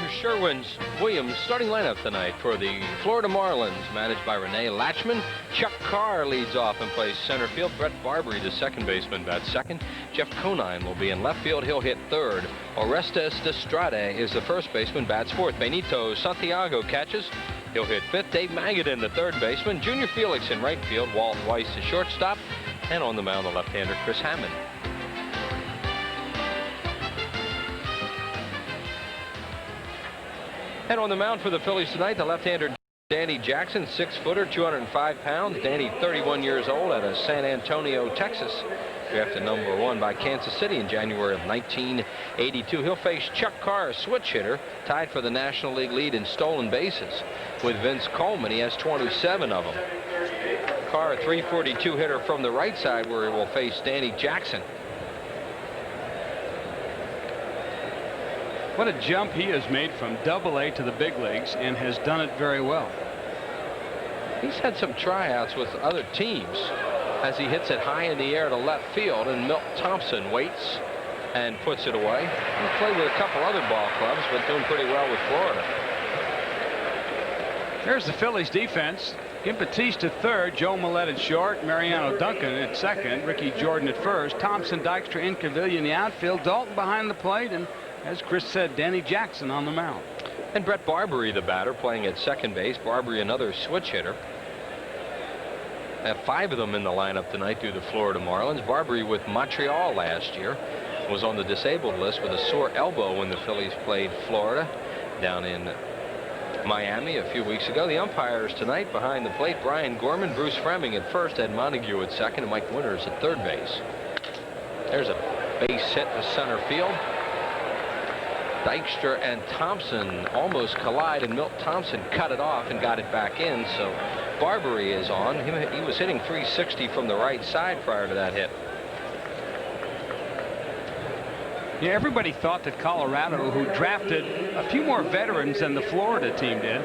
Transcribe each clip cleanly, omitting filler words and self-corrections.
Sherwin-Williams starting lineup tonight for the Florida Marlins, managed by Renee Latchman. Chuck Carr leads off and plays center field. Brett Barbary, the second baseman, bats second. Jeff Conine will be in left field. He'll hit third. Orestes Destrade is the first baseman, bats fourth. Benito Santiago catches. He'll hit fifth. Dave Magadan, the third baseman. Junior Felix in right field. Walt Weiss, the shortstop. And on the mound, the left-hander Chris Hammond. And on the mound for the Phillies tonight, the left-hander Danny Jackson, 6-footer, 205 pounds. Danny, 31 years old, out of San Antonio, Texas. Drafted number 1 by Kansas City in January of 1982. He'll face Chuck Carr, a switch hitter, tied for the National League lead in stolen bases with Vince Coleman. He has 27 of them. Carr, a .342 hitter from the right side, where he will face Danny Jackson. What a jump he has made from Double-A to the big leagues, and has done it very well. He's had some tryouts with other teams as he hits it high in the air to left field, and Milt Thompson waits and puts it away. He's played with a couple other ball clubs, but doing pretty well with Florida. There's the Phillies defense. Kim Batiste at third, Joe Millette at short, Mariano Duncan at second, Ricky Jordan at first, Thompson, Dykstra, and Cavilla in the outfield, Dalton behind the plate, and as Chris said, Danny Jackson on the mound. And Brett Barbary, the batter, playing at second base. Barbary, another switch hitter. Have 5 of them in the lineup tonight due to Florida Marlins. Barbary with Montreal last year was on the disabled list with a sore elbow when the Phillies played Florida down in Miami a few weeks ago. The umpires tonight behind the plate: Brian Gorman, Bruce Fremming at first, Ed Montague at second, and Mike Winters at third base. There's a base hit to center field. Dykstra and Thompson almost collide, and Milt Thompson cut it off and got it back in. So Barbary is on. He was hitting .360 from the right side prior to that hit. Yeah, everybody thought that Colorado, who drafted a few more veterans than the Florida team did,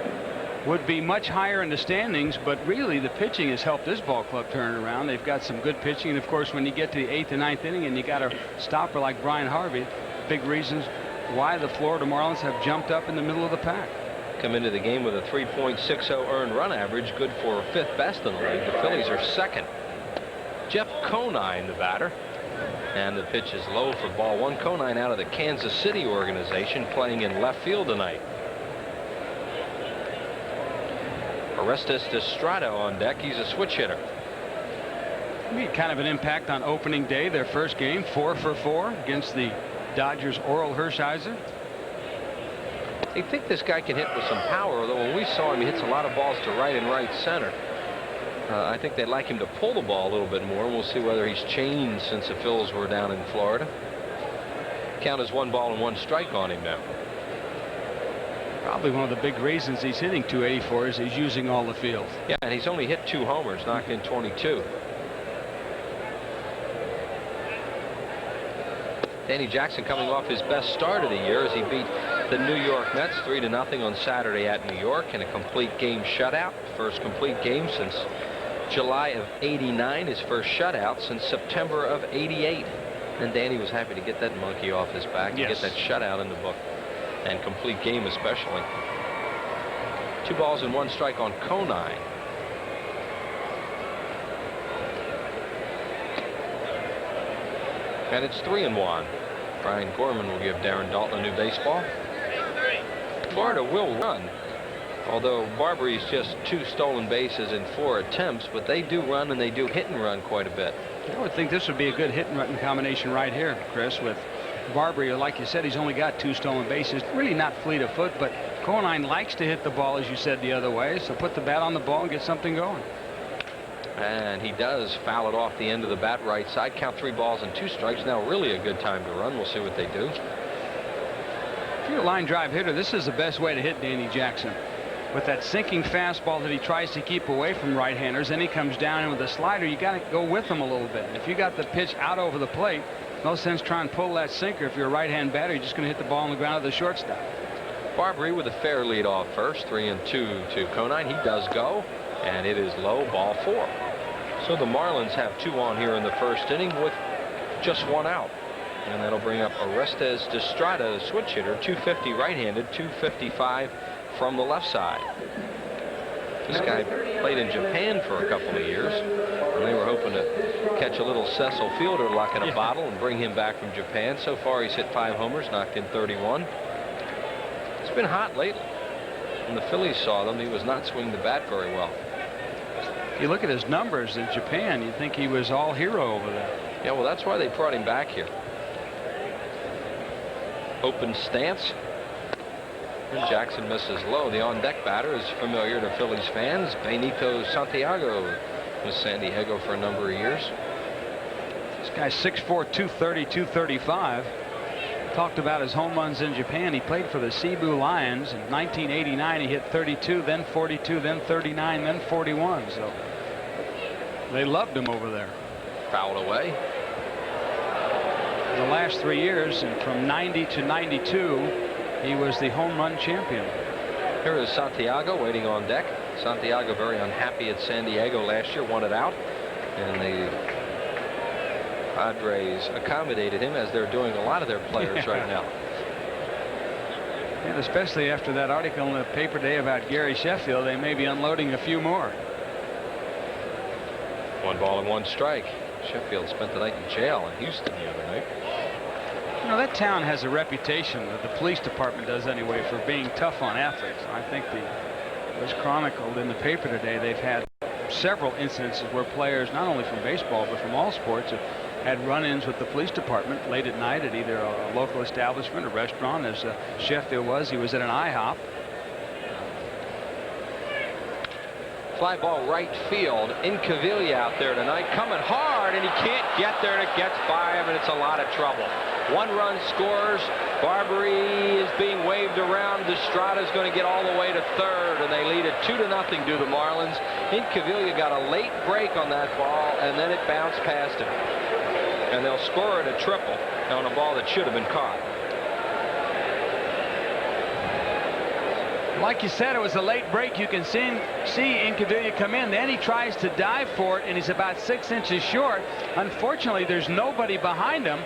would be much higher in the standings, but really the pitching has helped this ball club turn around. They've got some good pitching, and of course when you get to the 8th and 9th inning and you got a stopper like Brian Harvey, big reasons why the Florida Marlins have jumped up in the middle of the pack. Come into the game with a 3.60 earned run average, good for 5th best in the league. The Phillies are second. Jeff Conine, the batter, and the pitch is low for ball 1. Conine out of the Kansas City organization, playing in left field tonight. Orestes Destrade on deck. He's a switch hitter. Made kind of an impact on opening day, their first game, 4 for 4 against the Dodgers' Oral Hershiser. They think this guy can hit with some power, although when we saw him, he hits a lot of balls to right and right center. I think they'd like him to pull the ball a little bit more. We'll see whether he's changed since the Phils were down in Florida. Count is 1 ball and 1 strike on him now. Probably one of the big reasons he's hitting .284 is he's using all the field. Yeah, and he's only hit 2 homers, knocked in 22. Danny Jackson coming off his best start of the year as he beat the New York Mets 3-0 on Saturday at New York in a complete game shutout. First complete game since July of '89, his first shutout since September of '88. And Danny was happy to get that monkey off his back and get that shutout in the book, and complete game especially. 2 balls and 1 strike on Conine. And it's 3-1. Brian Gorman will give Darren Dalton a new baseball. Florida will run, although Barbary's just 2 stolen bases in 4 attempts, but they do run, and they do hit and run quite a bit. I would think this would be a good hit and run combination right here, Chris, with Barbary. Like you said, he's only got 2 stolen bases, really not fleet of foot, but Conine likes to hit the ball, as you said, the other way, so put the bat on the ball and get something going. And he does foul it off the end of the bat right side. Count 3 balls and 2 strikes. Now really a good time to run. We'll see what they do. If you're a line drive hitter, this is the best way to hit Danny Jackson. With that sinking fastball that he tries to keep away from right-handers, then he comes down in with a slider. You got to go with him a little bit. If you got the pitch out over the plate, no sense trying to pull that sinker. If you're a right-hand batter, you're just going to hit the ball on the ground of the shortstop. Barbary with a fair lead off first, 3-2 to Conine. He does go, and it is low, ball 4. So the Marlins have 2 on here in the first inning with just 1 out. And that'll bring up Orestes Destrada, switch hitter, 250 right-handed, 255 from the left side. This guy played in Japan for a couple of years, and they were hoping to catch a little Cecil Fielder luck in a bottle and bring him back from Japan. So far, he's hit 5 homers, knocked in 31. It's been hot lately. When the Phillies saw them, he was not swinging the bat very well. If you look at his numbers in Japan, you'd think he was all hero over there. Yeah, well, that's why they brought him back here. Open stance. And Jackson misses low. The on-deck batter is familiar to Phillies fans. Benito Santiago with San Diego for a number of years. This guy's 6'4", 230, 235. Talked about his home runs in Japan. He played for the Cebu Lions. In 1989, he hit 32, then 42, then 39, then 41. So they loved him over there. Fouled away. In the last 3 years, and from 90 to 92, he was the home run champion. Here is Santiago waiting on deck. Santiago very unhappy at San Diego last year, wanted out, and the Padres accommodated him, as they're doing a lot of their players right now. And especially after that article in the paper today about Gary Sheffield, they may be unloading a few more. 1 ball and 1 strike. Sheffield spent the night in jail in Houston the other night. You know, that town has a reputation, that the police department does anyway, for being tough on athletes. I think it was chronicled in the paper today. They've had several incidences where players, not only from baseball but from all sports, have had run-ins with the police department late at night at either a local establishment, a restaurant, as Sheffield was. He was at an IHOP. Fly ball right field. Incaviglia out there tonight, coming hard, and he can't get there, and it gets by him, and it's a lot of trouble. 1 run scores. Barbary is being waved around. Destrada's going to get all the way to third, and they lead it 2-0 to the Marlins. Incaviglia got a late break on that ball, and then it bounced past him. And they'll score it a triple on a ball that should have been caught. Like you said, it was a late break. You can see Incaviglia come in. Then he tries to dive for it, and he's about 6 inches short. Unfortunately, there's nobody behind him.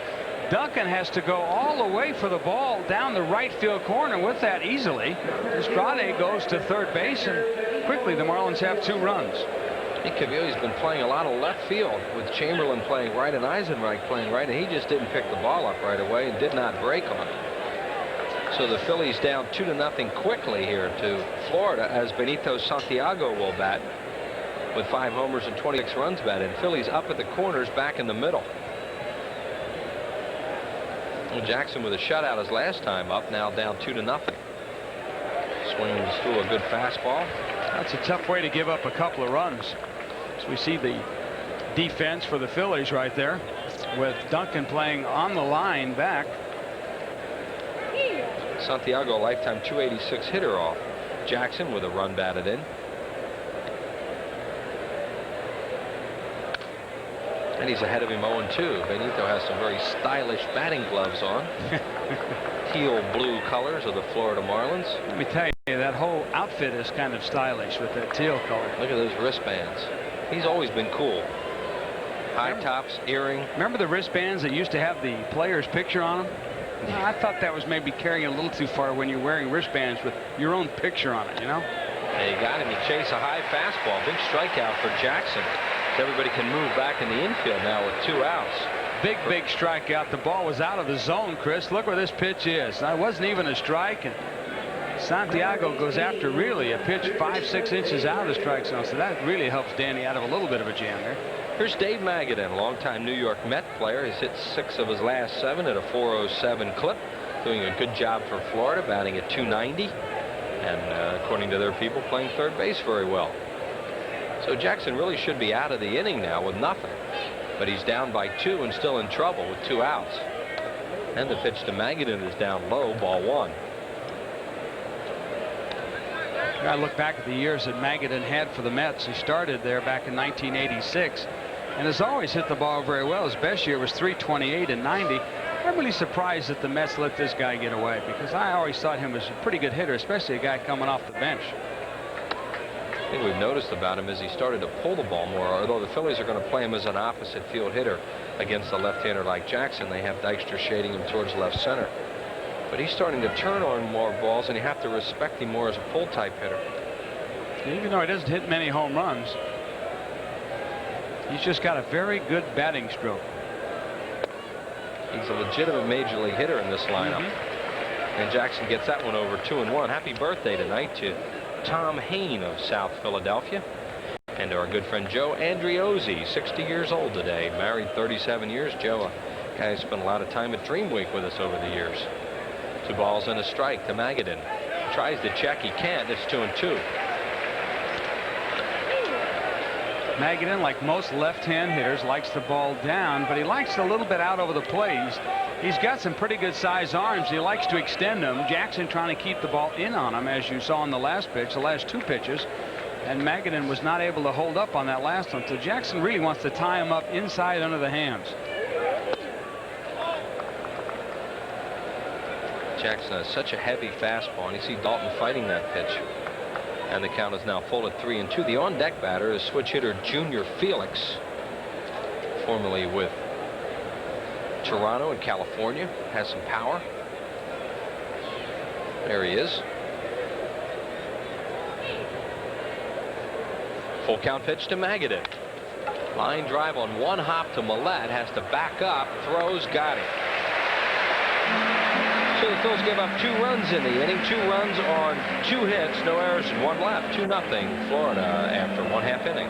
Duncan has to go all the way for the ball down the right field corner with that easily. Estrada goes to third base, and quickly the Marlins have 2 runs. Incaviglia's been playing a lot of left field, with Chamberlain playing right and Eisenreich playing right, and he just didn't pick the ball up right away and did not break on it. So the Phillies down 2-0 quickly here to Florida, as Benito Santiago will bat with 5 homers and 26 runs batted. Phillies up at the corners, back in the middle. Well, Jackson with a shutout his last time up, now down 2-0. Swings through a good fastball. That's a tough way to give up a couple of runs. So we see the defense for the Phillies right there, with Duncan playing on the line back. Santiago, a lifetime 286 hitter off Jackson with a run batted in. And he's ahead of him 0-2. Benito has some very stylish batting gloves on. Teal blue colors of the Florida Marlins. Let me tell you, that whole outfit is kind of stylish with that teal color. Look at those wristbands. He's always been cool. High tops, earring. Remember the wristbands that used to have the player's picture on them? I thought that was maybe carrying it a little too far when you're wearing wristbands with your own picture on it, you know? They got him. He chased a high fastball. Big strikeout for Jackson. So everybody can move back in the infield now with 2 outs. Big strikeout. The ball was out of the zone, Chris. Look where this pitch is. That wasn't even a strike, and Santiago goes after really a pitch 5-6 inches out of the strike zone. So that really helps Danny out of a little bit of a jam there. Here's Dave Magadan, longtime New York Met player. He's hit 6 of his last 7 at a .407 clip. Doing a good job for Florida, batting at .290. And according to their people, playing third base very well. So Jackson really should be out of the inning now with nothing. But he's down by 2 and still in trouble with 2 outs. And the pitch to Magadan is down low, ball 1. I look back at the years that Magadan had for the Mets. He started there back in 1986 and has always hit the ball very well. His best year was .328 and 90. I'm really surprised that the Mets let this guy get away, because I always thought him as a pretty good hitter, especially a guy coming off the bench. thing we've noticed about him is he started to pull the ball more. Although the Phillies are going to play him as an opposite field hitter against a left-hander like Jackson, they have Dykstra shading him towards left center. But he's starting to turn on more balls, and you have to respect him more as a pull-type hitter. Even though he doesn't hit many home runs, he's just got a very good batting stroke. He's a legitimate major league hitter in this lineup. And Jackson gets that one over 2-1. Happy birthday tonight to Tom Hain of South Philadelphia. And our good friend Joe Andriozzi, 60 years old today. Married 37 years. Joe, a guy who spent a lot of time at Dream Week with us over the years. 2 balls and a strike to Magadan. Tries to check. He can't. It's 2-2. Magadan, like most left-hand hitters, likes the ball down, but he likes it a little bit out over the plate. He's got some pretty good size arms. He likes to extend them. Jackson trying to keep the ball in on him, as you saw in the last pitch, the last 2 pitches. And Magadan was not able to hold up on that last one. So Jackson really wants to tie him up inside under the hands. Jackson has such a heavy fastball, and you see Dalton fighting that pitch. And the count is now full at 3-2. The on-deck batter is switch hitter Junior Felix, formerly with Toronto and California. Has some power. There he is. Full count pitch to Magadan. Line drive on 1 hop to Millette. Has to back up. Throws. Got it. So the Phils give up 2 runs in the inning. 2 runs on 2 hits, no errors, and 1 left. 2-0 Florida after 1/2 inning.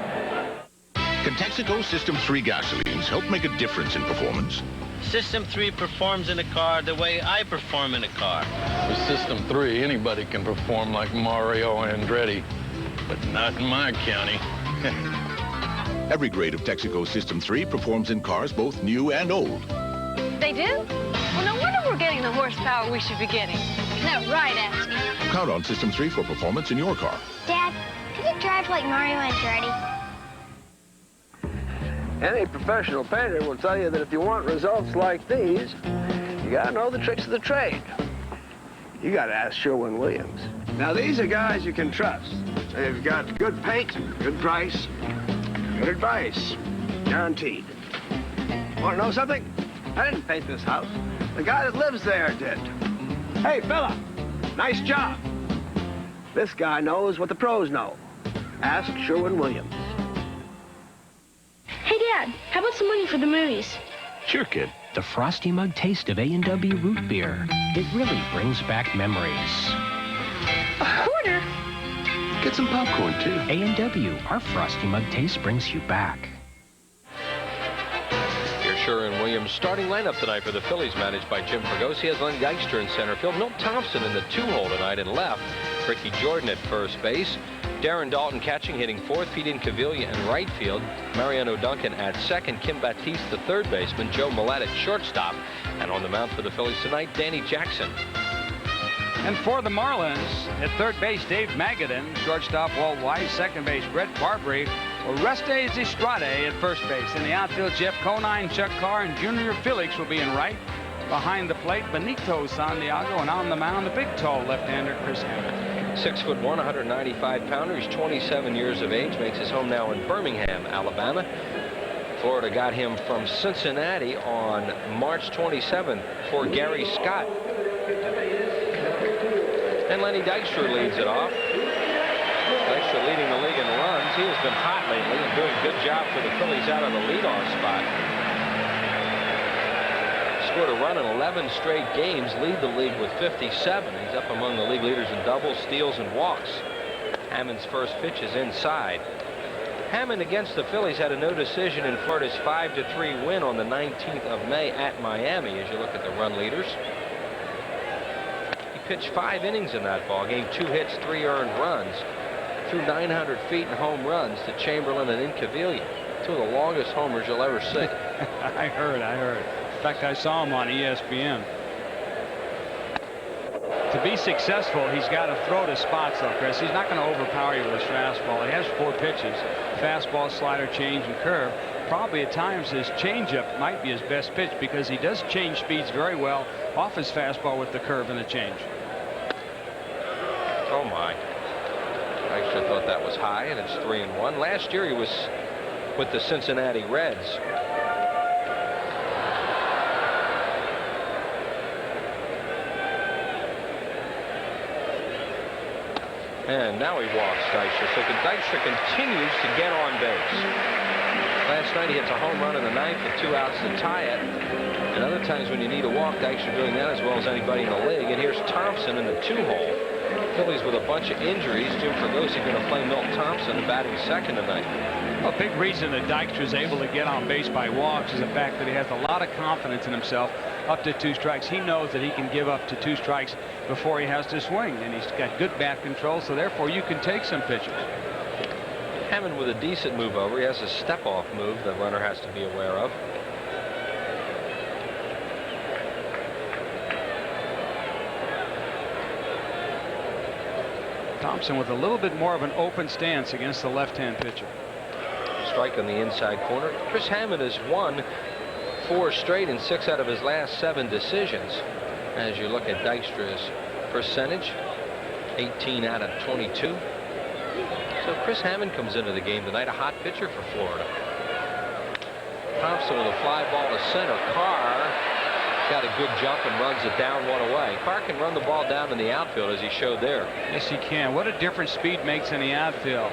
Can Texaco System 3 gasolines help make a difference in performance? System 3 performs in a car the way I perform in a car. With System 3, anybody can perform like Mario Andretti, but not in my county. Every grade of Texaco System 3 performs in cars both new and old. They do? Well, no wonder we're getting the horsepower we should be getting. Is that right, Ashley? Count on System 3 for performance in your car. Dad, could you drive like Mario Andretti? Any professional painter will tell you that if you want results like these, you gotta know the tricks of the trade. You gotta ask Sherwin-Williams. Now, these are guys you can trust. They've got good paint, good price, good advice. Guaranteed. Want to know something? I didn't paint this house. The guy that lives there did. Hey, fella, nice job. This guy knows what the pros know. Ask Sherwin-Williams. Hey, Dad, how about some money for the movies? Sure, kid. The frosty mug taste of A&W root beer. It really brings back memories. A quarter? Get some popcorn, too. A&W, our frosty mug taste brings you back. Here's Sherwin-Williams starting lineup tonight for the Phillies, managed by Jim Fregosi. Has Len Dykstra in center field. Milt Thompson in the 2-hole tonight in left. Ricky Jordan at first base. Darren Dalton catching, hitting 4th. Pete Incaviglia in right field. Mariano Duncan at 2nd. Kim Batiste, the 3rd baseman. Joe Millette at shortstop. And on the mound for the Phillies tonight, Danny Jackson. And for the Marlins, at 3rd base, Dave Magadan. Shortstop, Walt Weiss. 2nd base, Brett Barbary. Orestes Estrade at 1st base. In the outfield, Jeff Conine, Chuck Carr, and Junior Felix will be in right. Behind the plate, Benito Santiago, and on the mound, the big, tall left-hander, Chris Hammond. 6'1", 195-pounder. He's 27 years of age. Makes his home now in Birmingham, Alabama. Florida got him from Cincinnati on March 27th for Gary Scott. And Lenny Dykstra leads it off. Dykstra leading the league in runs. He has been hot lately and doing a good job for the Phillies out of the leadoff spot. Scored a run in 11 straight games, lead the league with 57. He's up among the league leaders in doubles, steals, and walks. Hammond's first pitch is inside. Hammond against the Phillies had a no decision in Florida's 5-3 win on the 19th of May at Miami, as you look at the run leaders. He pitched 5 innings in that ball game, 2 hits, 3 earned runs, threw 900 feet in home runs to Chamberlain and Incaviglia. 2 of the longest homers you'll ever see. I heard. In fact, I saw him on ESPN. To be successful, he's got to throw to spots, though, Chris. He's not going to overpower you with his fastball. He has 4 pitches: fastball, slider, change, and curve. Probably at times his changeup might be his best pitch because he does change speeds very well off his fastball with the curve and the change. Oh, my. Dykstra I thought that was high, and it's 3-1. Last year he was with the Cincinnati Reds. And now he walks Dykstra. So Dykstra continues to get on base. Last night he hits a home run in the 9th with 2 outs to tie it. And other times when you need a walk, Dykstra doing that as well as anybody in the league. And here's Thompson in the 2-hole. Phillies with a bunch of injuries. Jim Fregosi going to play Milt Thompson batting second tonight. A big reason that Dykstra is able to get on base by walks is the fact that he has a lot of confidence in himself up to 2 strikes. He knows that he can give up to 2 strikes before he has to swing, and he's got good bat control, so therefore you can take some pitches. Hammond with a decent move over. He has a step-off move the runner has to be aware of. Thompson with a little bit more of an open stance against the left-hand pitcher. Strike on the inside corner. Chris Hammond has won 4 straight in 6 out of his last 7 decisions. As you look at Dykstra's percentage, 18 out of 22. So Chris Hammond comes into the game tonight, a hot pitcher for Florida. Thompson with a fly ball to center. Carr got a good jump and runs it down 1 away. Carr can run the ball down in the outfield as he showed there. Yes, he can. What a difference speed makes in the outfield.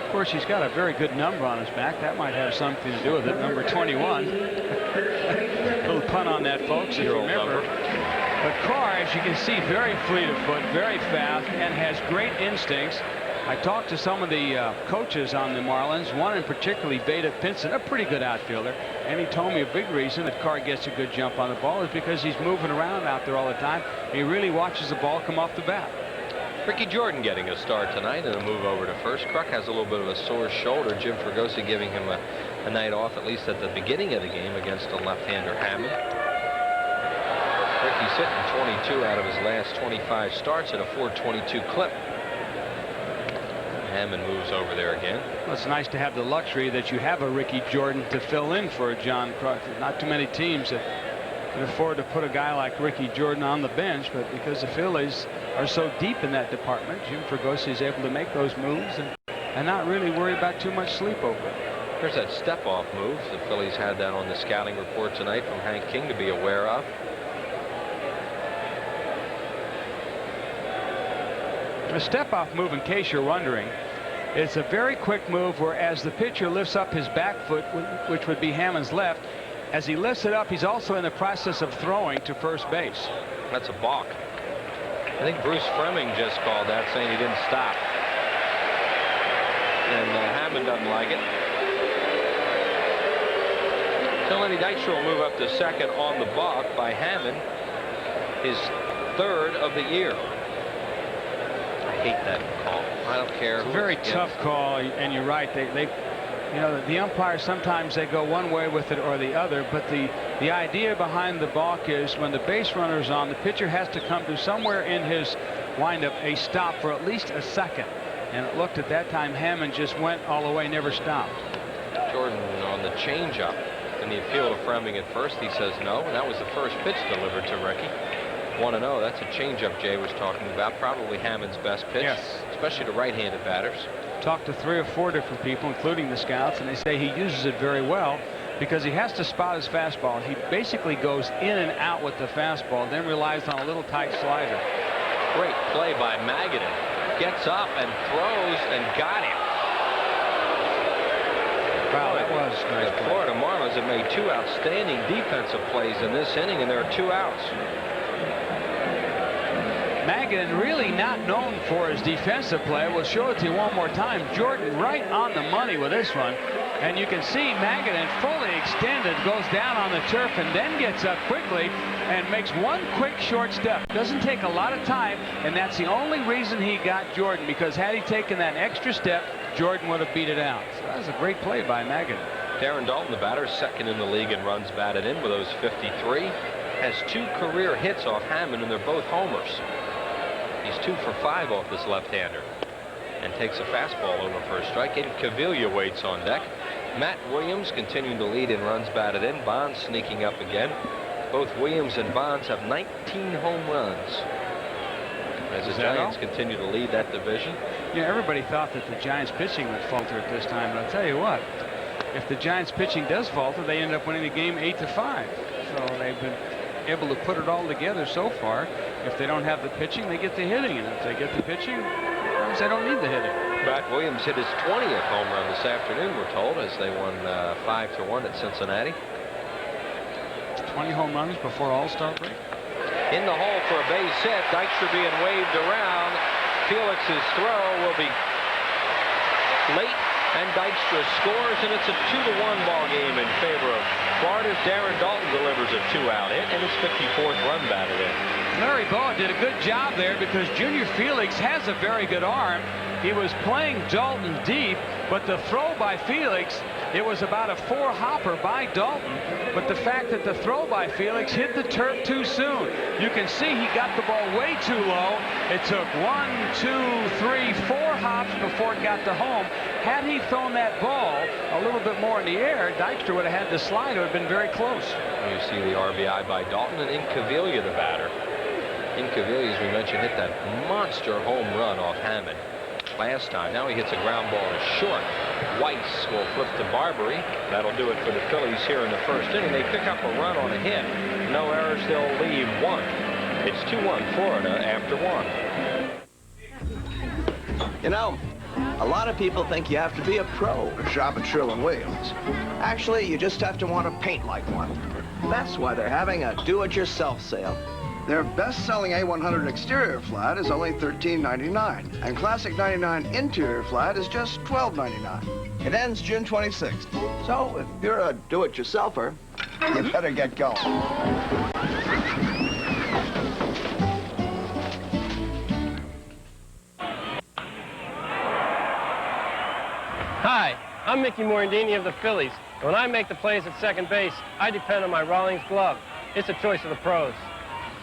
Of course, he's got a very good number on his back. That might have something to do with it. Number 21. Little pun on that, folks, if you remember. But Carr, as you can see, very fleet of foot, very fast, and has great instincts. I talked to some of the coaches on the Marlins, one in particularly, Veda Pinson, a pretty good outfielder, and he told me a big reason that Carr gets a good jump on the ball is because he's moving around out there all the time. He really watches the ball come off the bat. Ricky Jordan getting a start tonight and a move over to first. Kruk has a little bit of a sore shoulder. Jim Fregosi giving him a night off, at least at the beginning of the game, against a left-hander Hammond. Ricky's hitting 22 out of his last 25 starts at a .422 clip. Hammond moves over there again. Well, it's nice to have the luxury that you have a Ricky Jordan to fill in for John Kruk. Not too many teams that can afford to put a guy like Ricky Jordan on the bench, but because the Phillies are so deep in that department, Jim Fregosi is able to make those moves and not really worry about too much sleep over it. There's that step-off move. The Phillies had that on the scouting report tonight from Hank King to be aware of. A step-off move, in case you're wondering, it's a very quick move where as the pitcher lifts up his back foot, which would be Hammond's left, as he lifts it up, he's also in the process of throwing to first base. That's a balk. I think Bruce Fleming just called that, saying he didn't stop. And Hammond doesn't like it. So Lenny Dykstra will move up to second on the balk by Hammond, his 3rd of the year. I hate that call. I don't care. It's a very tough call, and you're right. You know, the umpires sometimes they go one way with it or the other, but the idea behind the balk is when the base runner's on, the pitcher has to come to somewhere in his windup a stop for at least a second. And it looked at that time Hammond just went all the way, never stopped. Jordan on the changeup in the appeal to Fleming at first. He says no, and that was the first pitch delivered to Ricky. 1-0. That's a changeup Jay was talking about. Probably Hammond's best pitch, yes, especially to right-handed batters. Talked to 3 or 4 different people, including the scouts, and they say he uses it very well because he has to spot his fastball. He basically goes in and out with the fastball, then relies on a little tight slider. Great play by Magadan. Gets up and throws and got him. Wow, that was nice. The Florida Marlins have made 2 outstanding defensive plays in this inning, and there are 2 outs. Magadan really not known for his defensive play. We'll show it to you one more time. Jordan right on the money with this one. And you can see Magadan fully extended, goes down on the turf, and then gets up quickly and makes one quick short step. Doesn't take a lot of time, and that's the only reason he got Jordan, because had he taken that extra step, Jordan would have beat it out. So that was a great play by Magadan. Darren Dalton, the batter, second in the league in runs batted in with those 53. Has 2 career hits off Hammond, and they're both homers. He's 2 for 5 off this left-hander and takes a fastball over for a strike. And Cavilla waits on deck. Matt Williams continuing to lead in runs batted in. Bonds sneaking up again. Both Williams and Bonds have 19 home runs. as the Giants continue to lead that division. Yeah, everybody thought that the Giants pitching would falter at this time, but I'll tell you what, if the Giants pitching does falter, they end up winning the game 8-5. So they've been able to put it all together so far. If they don't have the pitching, they get the hitting, and if they get the pitching, they don't need the hitting. Matt Williams hit his 20th home run this afternoon, we're told, as they won 5-1 at Cincinnati. 20 home runs before All-Star break. In the hole for a base hit. Dykstra being waved around. Felix's throw will be late, and Dykstra scores, and it's a 2-1 ball game in favor of Florida's Darren Dalton delivers a 2-out hit, and his 54th run batted in. Larry Boa did a good job there because Junior Felix has a very good arm. He was playing Dalton deep, but the throw by Felix, it was about a 4-hopper by Dalton, but the fact that the throw by Felix hit the turf too soon. You can see he got the ball way too low. It took 1, 2, 3, 4 hops before it got to home. Had he thrown that ball a little bit more in the air, Dykstra would have had the slide. It would have been very close. You see the RBI by Dalton, and Incaviglia the batter. Incaviglia, as we mentioned, hit that monster home run off Hammond last time. Now he hits a ground ball to short. Weiss will flip to Barbary. That'll do it for the Phillies here in the first inning. They pick up a run on a hit. No errors. They'll leave 1. It's 2-1 Florida after 1. You know, a lot of people think you have to be a pro to shop at Sherwin-Williams. Actually, you just have to want to paint like one. That's why they're having a do-it-yourself sale. Their best-selling A100 exterior flat is only $13.99, and Classic 99 interior flat is just $12.99. It ends June 26th. So if you're a do-it-yourselfer, you better get going. Hi, I'm Mickey Morandini of the Phillies. When I make the plays at second base, I depend on my Rawlings glove. It's a choice of the pros.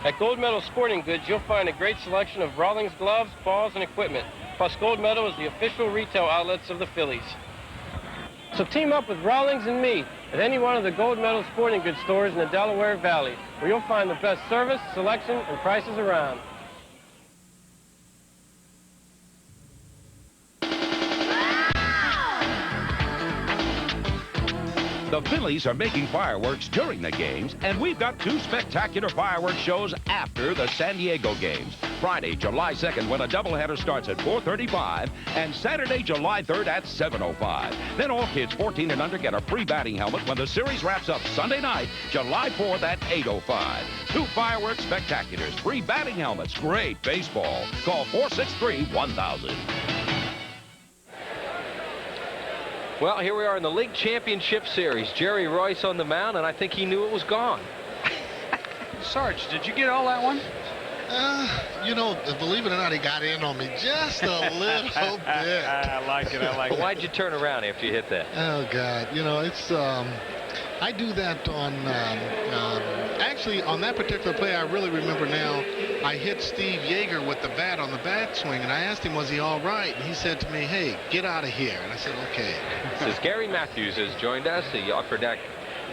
At Gold Medal Sporting Goods, you'll find a great selection of Rawlings gloves, balls, and equipment. Plus, Gold Medal is the official retail outlets of the Phillies. So team up with Rawlings and me at any one of the Gold Medal Sporting Goods stores in the Delaware Valley, where you'll find the best service, selection, and prices around. The Phillies are making fireworks during the games, and we've got 2 spectacular fireworks shows after the San Diego games. Friday, July 2nd, when a doubleheader starts at 4:35, and Saturday, July 3rd at 7:05. Then all kids 14 and under get a free batting helmet when the series wraps up Sunday night, July 4th at 8:05. 2 fireworks spectaculars, free batting helmets, great baseball. Call 463-1000. Well, here we are in the League Championship Series. Jerry Royce on the mound, and I think he knew it was gone. Sarge, did you get all that one? You know, believe it or not, he got in on me just a little bit. I like it. I like it. Why'd you turn around after you hit that? Oh, God. You know, it's... I do that on... actually, on that particular play, I really remember now, I hit Steve Yeager with the bat on the bat swing, and I asked him, was he all right? And he said to me, hey, get out of here. And I said, okay. This is Gary Matthews has joined us, the Upper Deck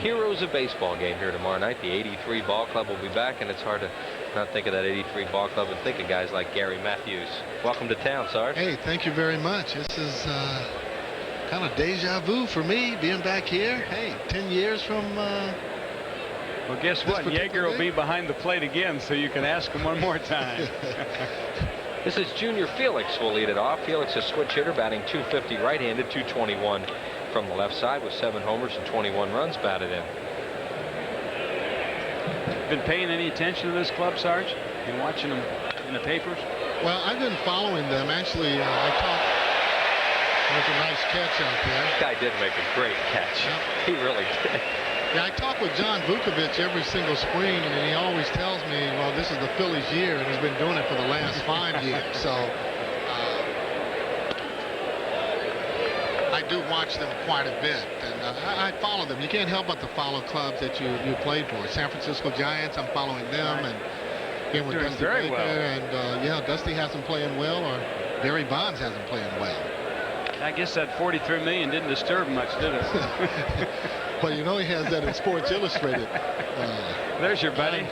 Heroes of Baseball game here tomorrow night. The 83 Ball Club will be back, and it's hard to not think of that 83 Ball Club and think of guys like Gary Matthews. Welcome to town, Sarge. Hey, thank you very much. This is kind of deja vu for me, being back here. Hey, 10 years from... well, guess what? Yeager will be behind the plate again, so you can ask him one more time. This is Junior Felix will lead it off. Felix is switch hitter, batting .250 right-handed, .221 from the left side with 7 homers and 21 runs batted in. Been paying any attention to this club, Sarge? Been watching them in the papers? Well, I've been following them. Actually, I talked... There's a nice catch out there. That guy did make a great catch. Yep. He really did. Yeah, I talk with John Vukovich every single spring, and he always tells me, well, this is the Phillies year, and he's been doing it for the last 5 years. So I do watch them quite a bit, and I follow them. You can't help but to follow clubs that you played for. San Francisco Giants, I'm following them, and again with Dusty Baker, and yeah, Dusty hasn't playing well, or Barry Bonds hasn't playing well. I guess that $43 million didn't disturb him much, did it? Well, you know he has that in Sports Illustrated. There's your buddy.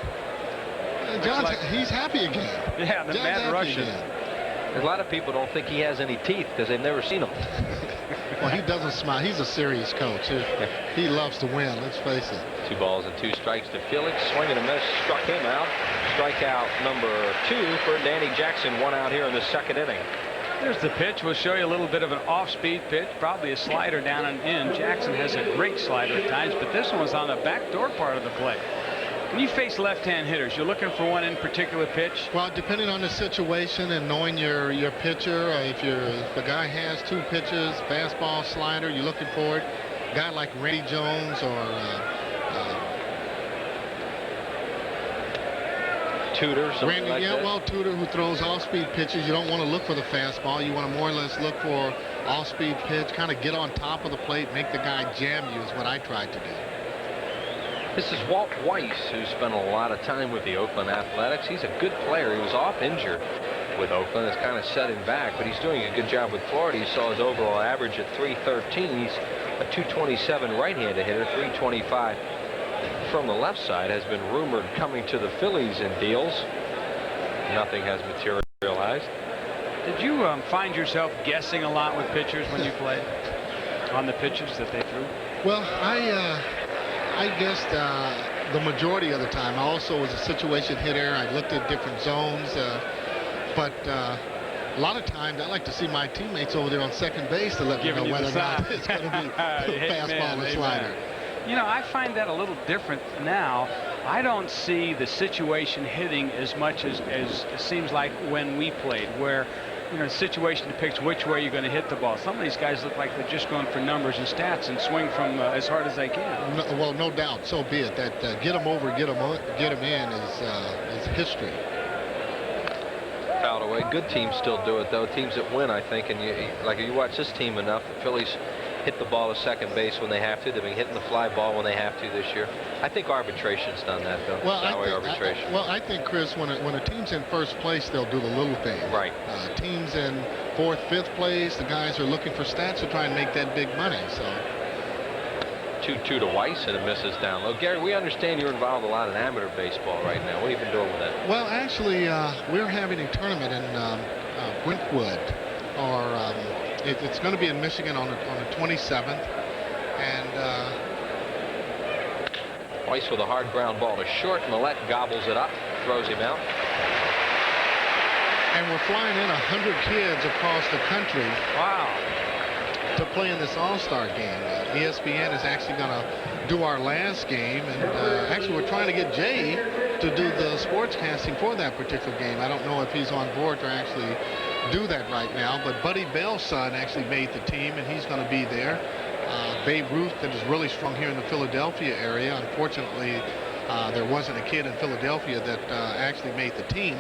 John's, he's happy again. Yeah, the Mad Russian. A lot of people don't think he has any teeth because they've never seen him. Well, he doesn't smile. He's a serious coach. He loves to win, let's face it. 2 balls and 2 strikes to Felix. Swing and a miss. Struck him out. Strikeout number 2 for Danny Jackson. 1 out here in the 2nd inning. There's the pitch. We'll show you a little bit of an off-speed pitch, probably a slider down and in. Jackson has a great slider at times, but this one was on the backdoor part of the plate. When you face left-hand hitters, you're looking for one in particular pitch? Well, depending on the situation and knowing your pitcher, if the guy has 2 pitches, fastball, slider, you're looking for it. A guy like Randy Jones or Tudor, something like that. Well, Tudor, who throws off-speed pitches. You don't want to look for the fastball. You want to more or less look for off-speed pitch, kind of get on top of the plate, make the guy jam you is what I tried to do. This is Walt Weiss, who spent a lot of time with the Oakland Athletics. He's a good player. He was off injured with Oakland. It's kind of set him back, but he's doing a good job with Florida. You saw his overall average at .313. He's a .227 right-handed hitter, .325 from the left side. Has been rumored coming to the Phillies in deals. Nothing has materialized. Did you find yourself guessing a lot with pitchers when you played on the pitches that they threw? Well, I guessed the majority of the time. I also was a situation hitter. I looked at different zones, but a lot of times I like to see my teammates over there on second base to let me know whether or not it's going to be fastball or slider. You know, I find that a little different now. I don't see the situation hitting as much as it seems like when we played, where, you know, the situation depicts which way you're going to hit the ball. Some of these guys look like they're just going for numbers and stats and swing from as hard as they can. No, well, no doubt. So be it. That get them over, get them in is history. Fouled away. Good teams still do it, though. Teams that win, I think. And you watch this team enough. The Phillies hit the ball to second base when they have to. They've been hitting the fly ball when they have to this year. I think arbitration's done that, though. Well, arbitration. I think, Chris, when a team's in first place, they'll do the little things. Right. Teams in 4th, 5th place, the guys are looking for stats to try and make that big money. So 2-2 to Weiss, and it misses down low. Gary, we understand you're involved a lot in amateur baseball right now. What have you been doing with that? Well, actually, we're having a tournament in Brentwood, or it's going to be in Michigan on the 27th, and Weiss with a hard ground ball to short. Millette gobbles it up, throws him out. And we're flying in 100 kids across the country. Wow. To play in this All-Star game. ESPN is actually going to do our last game, and actually we're trying to get Jay to do the sportscasting for that particular game. I don't know if he's on board to actually do that right now, but Buddy Bell's son actually made the team, and he's going to be there. Babe Ruth, that is really strong here in the Philadelphia area. Unfortunately, there wasn't a kid in Philadelphia that actually made the team.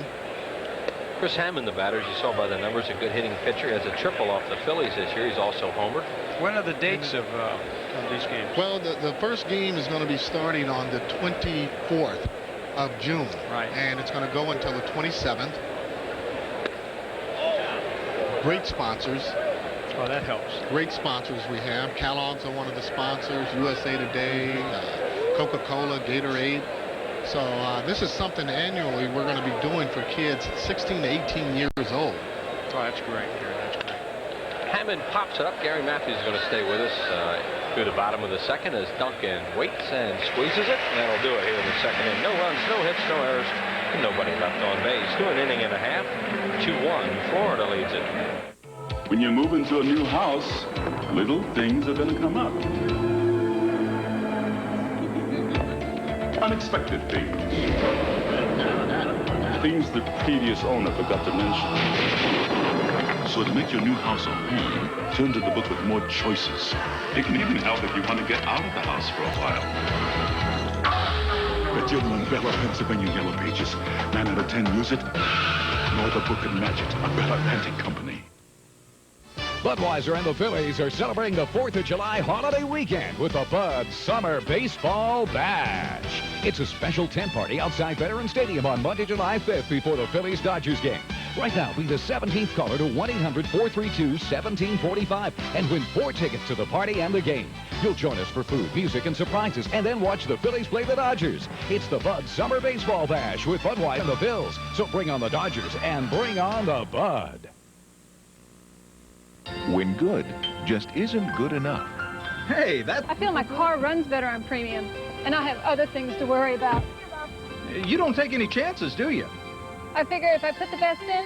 Chris Hammond, the batter, as you saw by the numbers, a good hitting pitcher. He has a triple off the Phillies this year. He's also homered. When are the dates of these games? Well, the first game is going to be starting on the 24th of June. Right. And it's going to go until the 27th. Great sponsors. Oh, that helps. Great sponsors we have. Kellogg's are one of the sponsors. USA Today, Coca-Cola, Gatorade. So this is something annually we're going to be doing for kids 16 to 18 years old. Oh, that's great, Gary. That's great. Hammond pops it up. Gary Matthews is going to stay with us through the bottom of the 2nd as Duncan waits and squeezes it. And that'll do it here in the 2nd inning. No runs, no hits, no errors, and nobody left on base. 2 an inning and a half. 2-1. Florida leads it. When you move into a new house, little things are going to come up. Unexpected things. Things the previous owner forgot to mention. So to make your new house a home, turn to the book with more choices. It can even help if you want to get out of the house for a while. But you'll learn Bella Pennsylvania Yellow Pages. 9 out of 10 use it. No other book can match it. A Bella Panting Company. Budweiser and the Phillies are celebrating the 4th of July holiday weekend with the Bud Summer Baseball Bash. It's a special tent party outside Veterans Stadium on Monday, July 5th before the Phillies-Dodgers game. Right now, be the 17th caller to 1-800-432-1745 and win 4 tickets to the party and the game. You'll join us for food, music, and surprises, and then watch the Phillies play the Dodgers. It's the Bud Summer Baseball Bash with Budweiser and the Bills. So bring on the Dodgers and bring on the Bud. When good just isn't good enough. Hey, I feel my car runs better on premium, and I have other things to worry about. You don't take any chances, do you? I figure if I put the best in,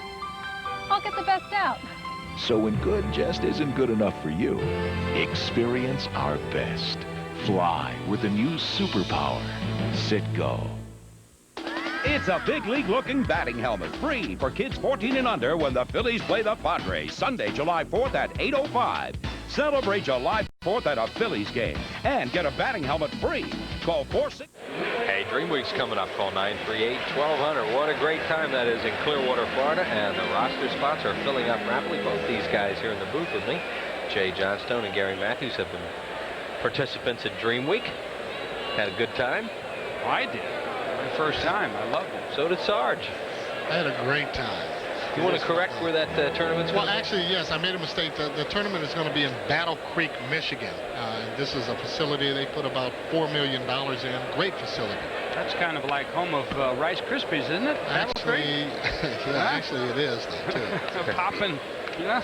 I'll get the best out. So when good just isn't good enough for you, experience our best. Fly with the new superpower, Citgo. It's a big league-looking batting helmet, free for kids 14 and under when the Phillies play the Padres, Sunday, July 4th at 8:05. Celebrate July 4th at a Phillies game and get a batting helmet free. Call 46. Hey, Dream Week's coming up. Call 938-1200. What a great time that is in Clearwater, Florida, and the roster spots are filling up rapidly. Both these guys here in the booth with me, Jay Johnstone and Gary Matthews, have been participants at Dream Week. Had a good time. I did. My first time. I loved it. So did Sarge. I had a great time. You want to correct where that tournament's going? Well, actually, yes, I made a mistake. The tournament is going to be in Battle Creek, Michigan. This is a facility they put about $4 million in. Great facility. That's kind of like home of Rice Krispies, isn't it? Actually, actually it is, too. Popping, yeah.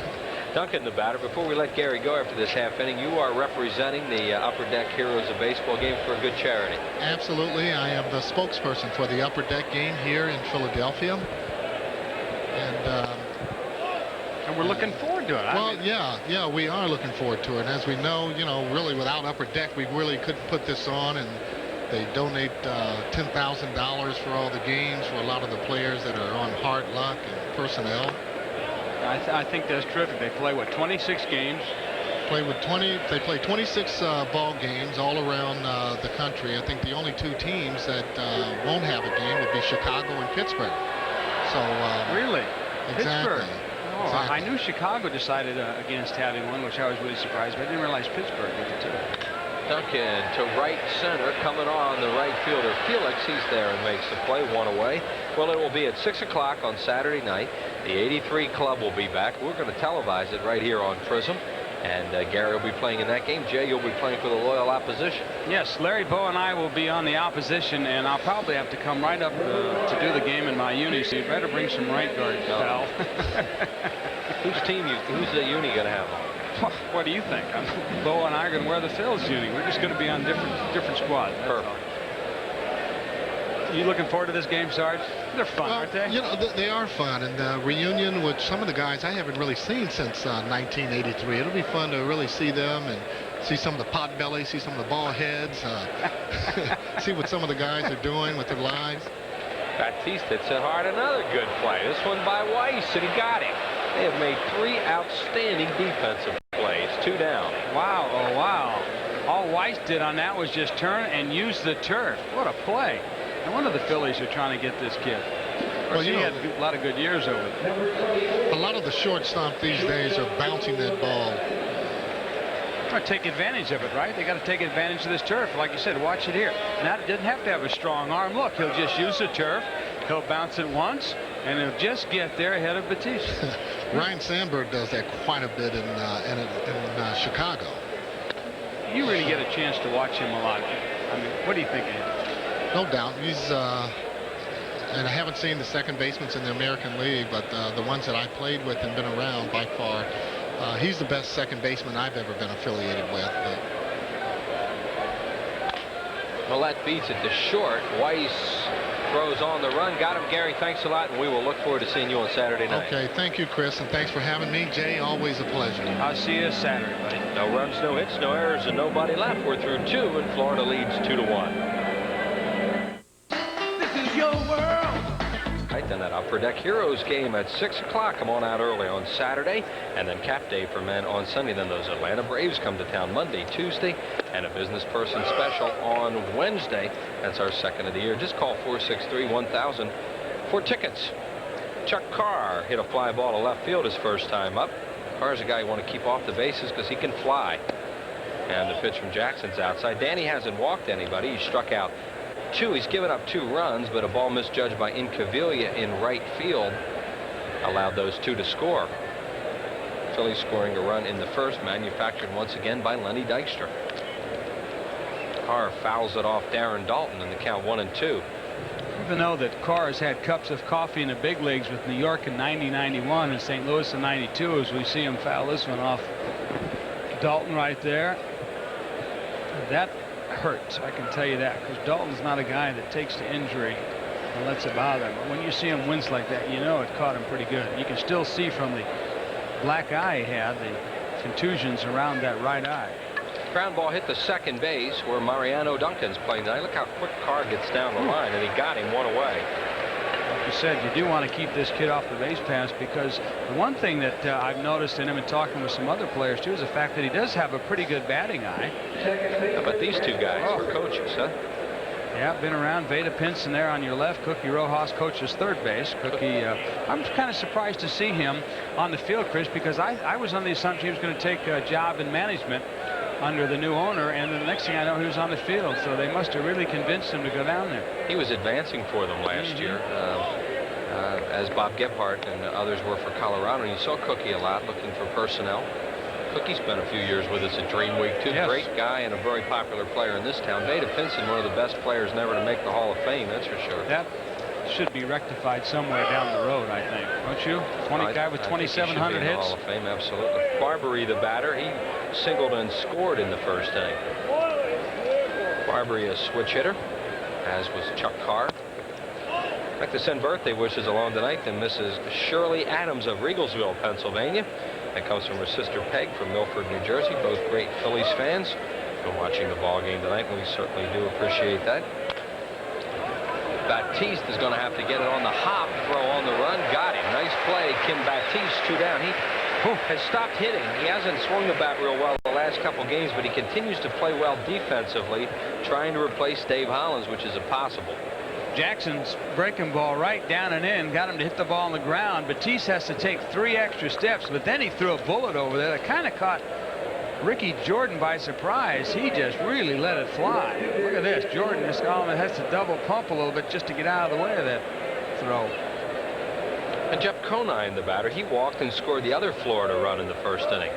Duncan, the batter. Before we let Gary go after this half inning, you are representing the Upper Deck Heroes of Baseball game for a good charity. Absolutely. I am the spokesperson for the Upper Deck game here in Philadelphia. And we're looking forward to it. Well, yeah, we are looking forward to it. And as we know, really without Upper Deck, we really couldn't put this on. And they donate $10,000 for all the games for a lot of the players that are on hard luck and personnel. I think that's terrific. They play, 26 games? They play 26 ball games all around the country. I think the only 2 teams that won't have a game would be Chicago and Pittsburgh. So really? Exactly. Pittsburgh. Oh, exactly. I knew Chicago decided against having one, which I was really surprised, but I didn't realize Pittsburgh did it too. Duncan to right center, coming on the right fielder Felix. He's there and makes the play, 1 away. Well, it will be at 6 o'clock on Saturday night. The 83 club will be back. We're going to televise it right here on Prism. And Gary will be playing in that game. Jay, you'll be playing for the loyal opposition. Yes, Larry Bowe and I will be on the opposition, and I'll probably have to come right up to do the game in my uni, so you better bring some right guards, pal. Who's the uni going to have on? What do you think? Bowe and I are going to wear the Phillies uni. We're just going to be on different squads. Perfect. You looking forward to this game, Sarge? They're fun, aren't they? They are fun, and the reunion with some of the guys I haven't really seen since 1983. It'll be fun to really see them and see some of the pot bellies, see some of the ball heads, see what some of the guys are doing with their lives. Baptiste hits it hard. Another good play. This one by Weiss, and he got him. They have made 3 outstanding defensive plays. 2 down. Wow, oh wow. All Weiss did on that was just turn and use the turf. What a play. No wonder the Phillies are trying to get this kid. Well, he had a lot of good years over there. A lot of the shortstop these days are bouncing that ball. Well, take advantage of it, right? They got to take advantage of this turf. Like you said, watch it here. Now, it doesn't have to have a strong arm. Look, he'll just use the turf. He'll bounce it once, and he'll just get there ahead of Batiste. Ryan Sandberg does that quite a bit in Chicago. You really get a chance to watch him a lot. I mean, what do you think of him? No doubt. He's, and I haven't seen the second basemen in the American League, but the ones that I played with and been around by far, he's the best second baseman I've ever been affiliated with. Well, that beats it to short. Weiss throws on the run. Got him, Gary. Thanks a lot, and we will look forward to seeing you on Saturday night. Okay, thank you, Chris, and thanks for having me. Jay, always a pleasure. I'll see you Saturday, buddy. No runs, no hits, no errors, and nobody left. We're through 2, and Florida leads 2-1. Then that Upper Deck Heroes game at 6 o'clock. Come on out early on Saturday, and then Cap Day for men on Sunday. Then those Atlanta Braves come to town Monday, Tuesday, and a business person special on Wednesday. That's our second of the year. Just call 463-1000 for tickets. Chuck Carr hit a fly ball to left field his first time up. Carr's a guy you want to keep off the bases because he can fly. And the pitch from Jackson's outside. Danny hasn't walked anybody. He struck out 2. He's given up 2 runs, but a ball misjudged by Incaviglia in right field. allowed those two to score. Phillies scoring a run in the first, manufactured once again by Lenny Dykstra. Carr fouls it off Darren Dalton in the count 1-2. Even though that Carr has had cups of coffee in the big leagues with New York in '90-91 and St. Louis in '92, as we see him foul this one off Dalton right there. That hurts, I can tell you that, because Dalton's not a guy that takes to injury and lets it bother him. But when you see him wince like that, you know it caught him pretty good. You can still see from the black eye he had the contusions around that right eye. Ground ball hit the second base where Mariano Duncan's playing tonight. Look how quick Carr gets down the line, and he got him one away. Like you said, you do want to keep this kid off the base pass, because the one thing that I've noticed in him and talking with some other players too is the fact that he does have a pretty good batting eye. How about these two guys were coaches, huh? Yeah, been around. Veda Pinson there on your left. Cookie Rojas coaches third base. Cookie, I'm kind of surprised to see him on the field, Chris, because I was on the assumption he was going to take a job in management under the new owner, and the next thing I know he was on the field, so they must have really convinced him to go down there. He was advancing for them last year, as Bob Gephardt and others were for Colorado, and you saw Cookie a lot looking for personnel. Cookie spent a few years with us at Dream Week too. Yes. Great guy and a very popular player in this town. Veda Pinson, one of the best players never to make the Hall of Fame, that's for sure. That should be rectified somewhere down the road, I think, don't you? 20 guy with 2,700 hits. Hall of Fame, absolutely. Barbary, the batter, he singled and scored in the first inning. Barbary, a switch hitter, as was Chuck Carr. I'd like to send birthday wishes along tonight to Mrs. Shirley Adams of Riegelsville, Pennsylvania. That comes from her sister Peg from Milford, New Jersey. Both great Phillies fans. Been watching the ball game tonight, and we certainly do appreciate that. Baptiste is going to have to get it on the hop, throw on the run, got him. Nice play, Kim Baptiste, 2 down. He has stopped hitting. He hasn't swung the bat real well the last couple games, but he continues to play well defensively, trying to replace Dave Hollins, which is impossible. Jackson's breaking ball right down and in, got him to hit the ball on the ground. Baptiste has to take 3 extra steps, but then he threw a bullet over there that kind of caught Ricky Jordan by surprise. He just really let it fly. Look at this. Jordan just has to double pump a little bit just to get out of the way of that throw. And Jeff Conine, the batter, he walked and scored the other Florida run in the first inning.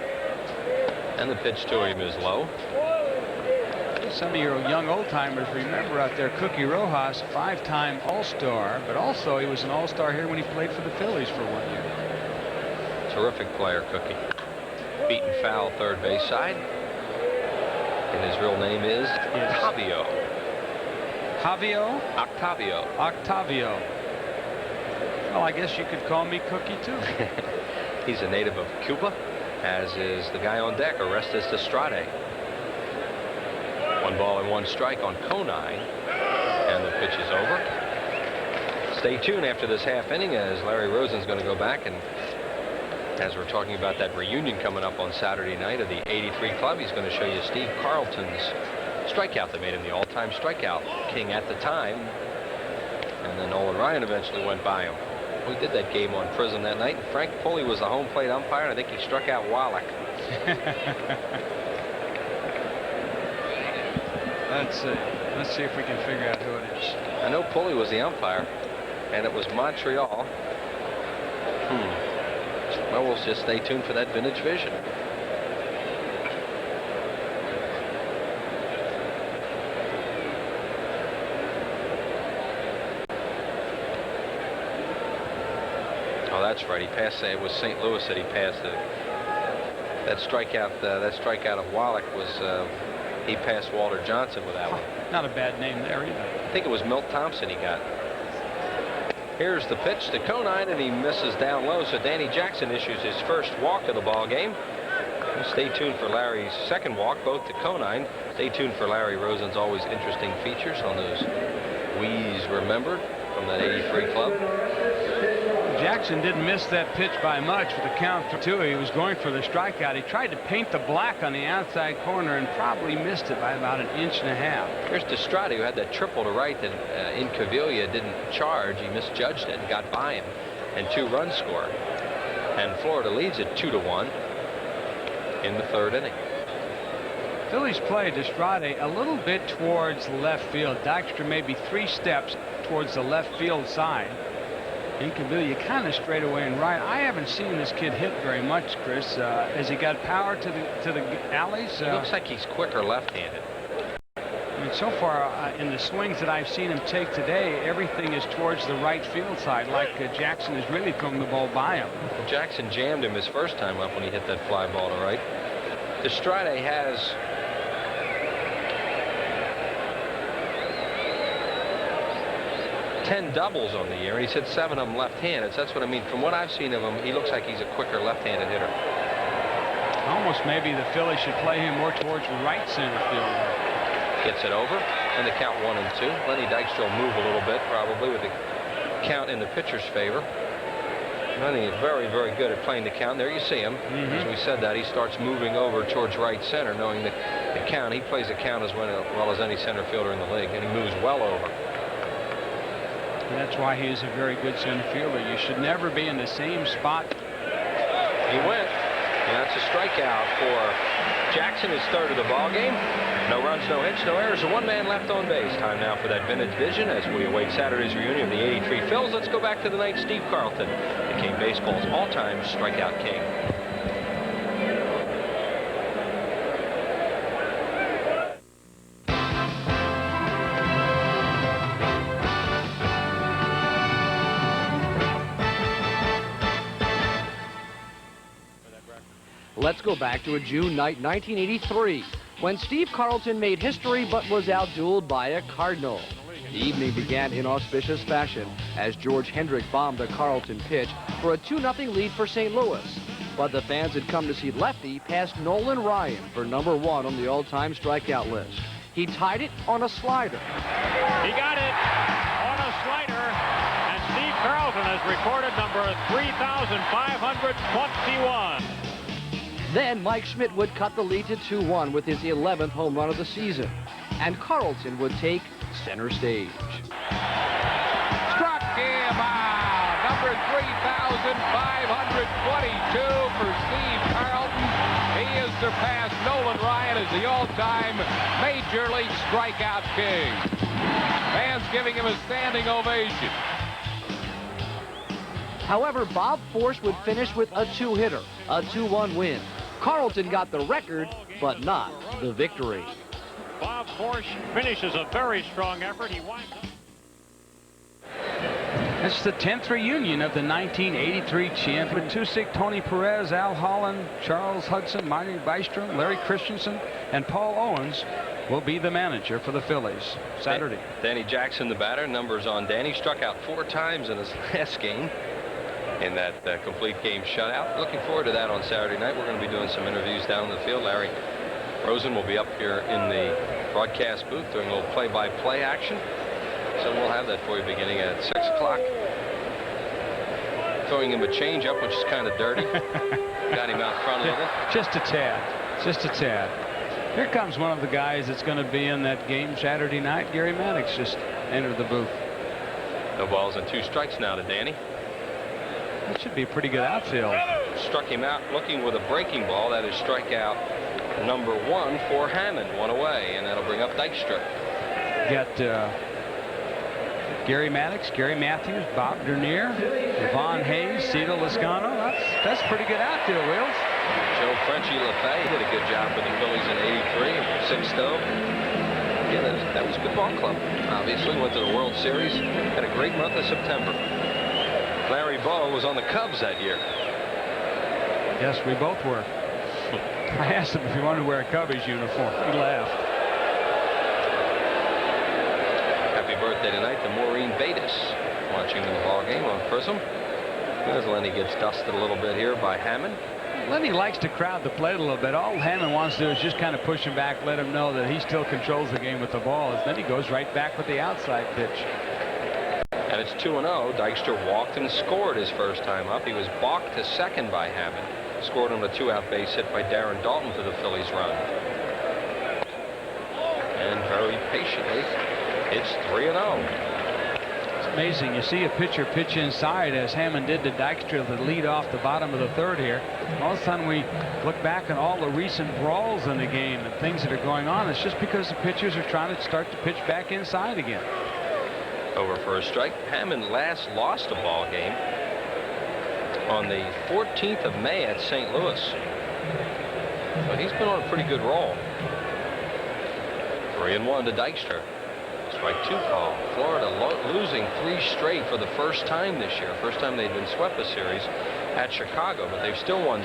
And the pitch to him is low. Some of your young old-timers remember out there Cookie Rojas, 5-time All-Star, but also he was an All-Star here when he played for the Phillies for 1 year. Terrific player, Cookie. Beaten foul third base side. And his real name is Octavio. Javio? Octavio. Octavio. Well, I guess you could call me Cookie, too. He's a native of Cuba, as is the guy on deck, Orestes Estrade. 1 ball and 1 strike on Conine, and the pitch is over. Stay tuned after this half inning, as Larry Rosen's going to go back, and as we're talking about that reunion coming up on Saturday night of the 83 Club, he's going to show you Steve Carlton's strikeout that made him the all-time strikeout king at the time, and then Nolan Ryan eventually went by him. We did that game on Prison that night, and Frank Pulley was the home plate umpire, and I think he struck out Wallach. Let's see if we can figure out who it is. I know Pulley was the umpire, and it was Montreal. Well, we'll just stay tuned for that vintage vision. Oh, that's right. He passed. It was St. Louis that he passed it. That strikeout of Wallach was. He passed Walter Johnson with that one. Not a bad name there either. I think it was Milt Thompson he got. Here's the pitch to Conine, and he misses down low, so Danny Jackson issues his first walk of the ball game. Stay tuned for Larry's second walk, both to Conine. Stay tuned for Larry Rosen's always interesting features on those We's Remembered from that 83 Club. Jackson didn't miss that pitch by much with the count for 2. He was going for the strikeout. He tried to paint the black on the outside corner and probably missed it by about 1.5 inches. Here's Destrade, who had that triple to right that Incaviglia didn't charge. He misjudged it and got by him, and 2 runs scored. And Florida leads it 2-1 in the 3rd inning. Phillies play Destrade a little bit towards left field. Dykstra maybe 3 steps towards the left field side. Incability kind of straight away and right. I haven't seen this kid hit very much, Chris. Has he got power to the alleys? It looks like he's quicker left-handed. I mean, so far in the swings that I've seen him take today, everything is towards the right field side, like Jackson is really throwing the ball by him. Jackson jammed him his first time up when he hit that fly ball to right. Destrade has 10 doubles on the year, and he's hit 7 of them left-handed. So that's what I mean. From what I've seen of him, he looks like he's a quicker left-handed hitter. Almost maybe the Phillies should play him more towards right center field. Gets it over, and the count 1-2. Lenny Dykstra will move a little bit, probably, with the count in the pitcher's favor. Lenny is very, very good at playing the count. There you see him. As we said that, he starts moving over towards right center, knowing the count. He plays the count as well as any center fielder in the league, and he moves well over. And that's why he is a very good center fielder. You should never be in the same spot. He went, and that's a strikeout for Jackson, his third of the ball game. No runs, no hits, no errors, and 1 man left on base. Time now for that vintage vision as we await Saturday's reunion of the '83 Phils. Let's go back to the night Steve Carlton became baseball's all-time strikeout king. Let's go back to a June night, 1983, when Steve Carlton made history but was outdueled by a Cardinal. The evening began in auspicious fashion as George Hendrick bombed a Carlton pitch for a 2-0 lead for St. Louis. But the fans had come to see Lefty pass Nolan Ryan for #1 on the all-time strikeout list. He tied it on a slider. He got it on a slider, and Steve Carlton has recorded number 3,521. Then Mike Schmidt would cut the lead to 2-1 with his 11th home run of the season. And Carlton would take center stage. Struck him out. Number 3,522 for Steve Carlton. He has surpassed Nolan Ryan as the all-time Major League strikeout king. Fans giving him a standing ovation. However, Bob Force would finish with a 2-hitter, a 2-1 win. Carlton got the record, but not the victory. Bob Force finishes a very strong effort. He winds up. It's the 10th reunion of the 1983 champion. Tusick, Tony Perez, Al Holland, Charles Hudson, Marty Bystrom, Larry Christensen, and Paul Owens will be the manager for the Phillies Saturday. Danny Jackson, the batter. Numbers on Danny. Struck out 4 times in his last game in that complete game shutout. Looking forward to that on Saturday night. We're going to be doing some interviews down in the field. Larry Rosen will be up here in the broadcast booth doing a little play-by-play action. So we'll have that for you beginning at 6 o'clock. Throwing him a changeup, which is kind of dirty. Got him out front a little. Just a tad. Just a tad. Here comes one of the guys that's going to be in that game Saturday night. Gary Maddox just entered the booth. No balls and 2 strikes now to Danny. That should be a pretty good outfield. Struck him out looking with a breaking ball. That is strikeout number 1 for Hammond. 1 away, and that'll bring up Dykstra. Got Gary Maddox, Gary Matthews, Bob Dernier, Yvonne Hayes, Cito Lascano. That's pretty good outfield, Wills. Joe Frenchie LaFay did a good job with the Phillies in '83. Sixto. Yeah, that was a good ball club. Obviously, went to the World Series. Had a great month of September. Larry Bowe was on the Cubs that year. Yes, we both were. I asked him if he wanted to wear a Cubbies uniform. He laughed. Happy birthday tonight to Maureen Batis, watching the ball game on Prism. As Lenny gets dusted a little bit here by Hammond. Lenny likes to crowd the plate a little bit. All Hammond wants to do is just kind of push him back, let him know that he still controls the game with the ball. And then he goes right back with the outside pitch. And it's 2-0. Dykstra walked and scored his first time up. He was balked to second by Hammond. Scored on a 2-out base hit by Darren Dalton for the Phillies run. And very patiently, it's 3-0. It's amazing. You see a pitcher pitch inside as Hammond did to Dykstra to lead off the bottom of the 3rd here. All of a sudden we look back at all the recent brawls in the game and things that are going on. It's just because the pitchers are trying to start to pitch back inside again. over for a strike. Hammond last lost a ball game on the 14th of May at St. Louis. But he's been on a pretty good roll. 3-1 to Dykstra. Strike 2 call. Florida losing 3 straight for the first time this year. First time they've been swept a series at Chicago, but they've still won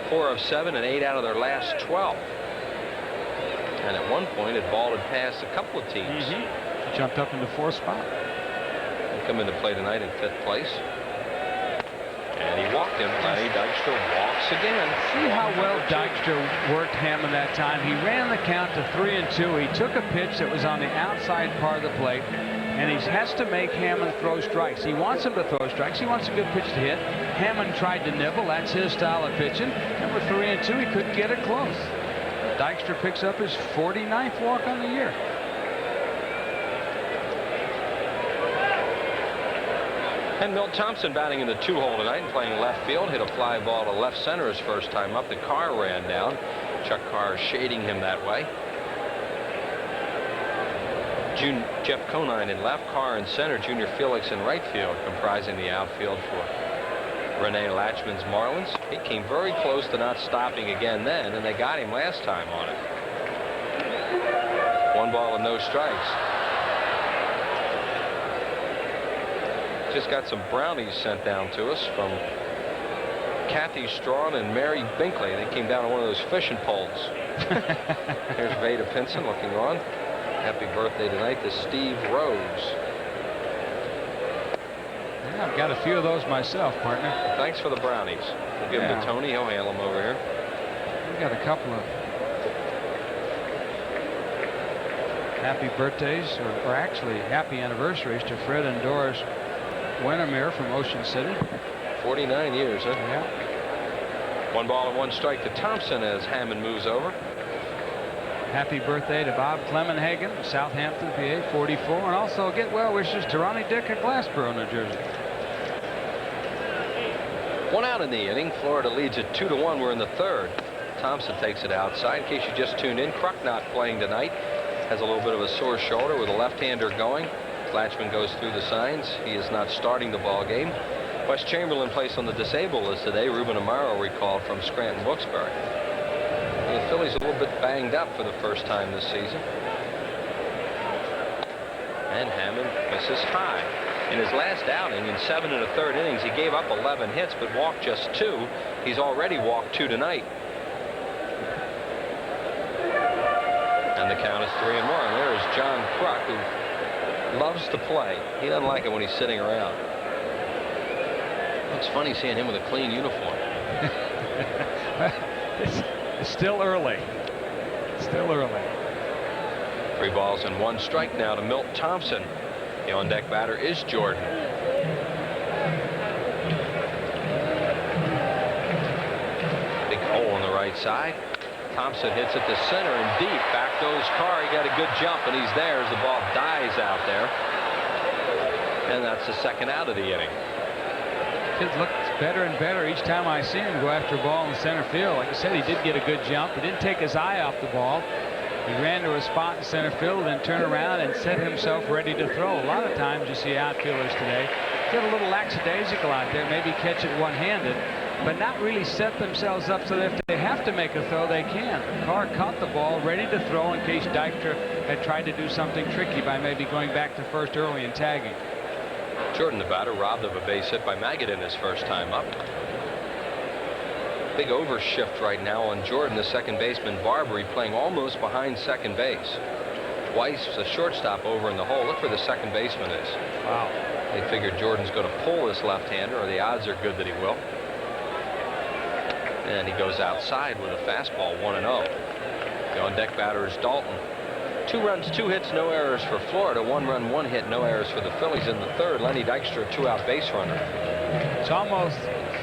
4 of 7 and 8 out of their last 12. And at one point it balled and passed a couple of teams. Jumped up into 4th spot. They come into play tonight in 5th place. And he walked him. Lenny Dykstra walks again. See how well Dykstra worked Hammond that time. He ran the count to 3-2. He took a pitch that was on the outside part of the plate, and he has to make Hammond throw strikes. He wants him to throw strikes. He wants a good pitch to hit. Hammond tried to nibble. That's his style of pitching. And with 3-2, he couldn't get it close. Dykstra picks up his 49th walk on the year. And Milt Thompson batting in the 2-hole tonight and playing left field. Hit a fly ball to left center his first time up. The car ran down. Chuck Carr shading him that way. Jeff Conine in left, Carr in center, Junior Felix in right field, comprising the outfield for Rene Latchman's Marlins. He came very close to not stopping again then, and they got him last time on it. 1 ball and no strikes. Just got some brownies sent down to us from Kathy Strawn and Mary Binkley. They came down on one of those fishing poles. Here's Veda Pinson looking on. Happy birthday tonight to Steve Rose. Yeah, I've got a few of those myself, partner. Thanks for the brownies. We'll give them to Tony. He'll handle them over here. We've got a couple of happy birthdays, or actually happy anniversaries to Fred and Doris Wintermere from Ocean City. 49 years, huh? Yeah. 1 ball and 1 strike to Thompson as Hammond moves over. Happy birthday to Bob Clemenhagen, Southampton, PA, 44. And also get well wishes to Ronnie Dick at Glassboro, New Jersey. 1 out in the inning. Florida leads it 2-1. We're in the 3rd. Thompson takes it outside. In case you just tuned in, Kruk not playing tonight. Has a little bit of a sore shoulder with a left-hander going. Latchman goes through the signs. He is not starting the ball game. Wes Chamberlain placed on the disabled list today. Ruben Amaro recalled from Scranton Wilkes-Barre. The Phillies a little bit banged up for the first time this season. And Hammond misses high. In his last outing in 7 1/3 innings, he gave up 11 hits but walked just 2. He's already walked 2 tonight. And the count is 3-1. There's John Kruk, who loves to play. He doesn't like it when he's sitting around. It's funny seeing him with a clean uniform. It's still early. Still early. 3 balls and 1 strike now to Milt Thompson. The on-deck batter is Jordan. Big hole on the right side. Thompson hits it to center and deep. Back goes Carr. He got a good jump, and he's there as the ball dies out there. And that's the 2nd out of the inning. Kid looks better and better each time I see him go after a ball in center field. Like I said, he did get a good jump. He didn't take his eye off the ball. He ran to a spot in center field and turned around and set himself ready to throw. A lot of times you see outfielders today get a little lackadaisical out there, maybe catch it one-handed, but not really set themselves up so that if they have to make a throw, they can. Carr caught the ball ready to throw in case Dykstra had tried to do something tricky by maybe going back to first early and tagging. Jordan, the batter, robbed of a base hit by Magadan his first time up. Big overshift right now on Jordan, the second baseman. Barbary playing almost behind second base. Weiss, a shortstop, over in the hole. Look where the second baseman is. Wow. They figured Jordan's going to pull this left-hander, or the odds are good that he will. And he goes outside with a fastball, 1-0. The on-deck batter is Dalton. 2 runs, 2 hits, no errors for Florida. 1 run, 1 hit, no errors for the Phillies in the 3rd. Lenny Dykstra, 2-out base runner. It's almost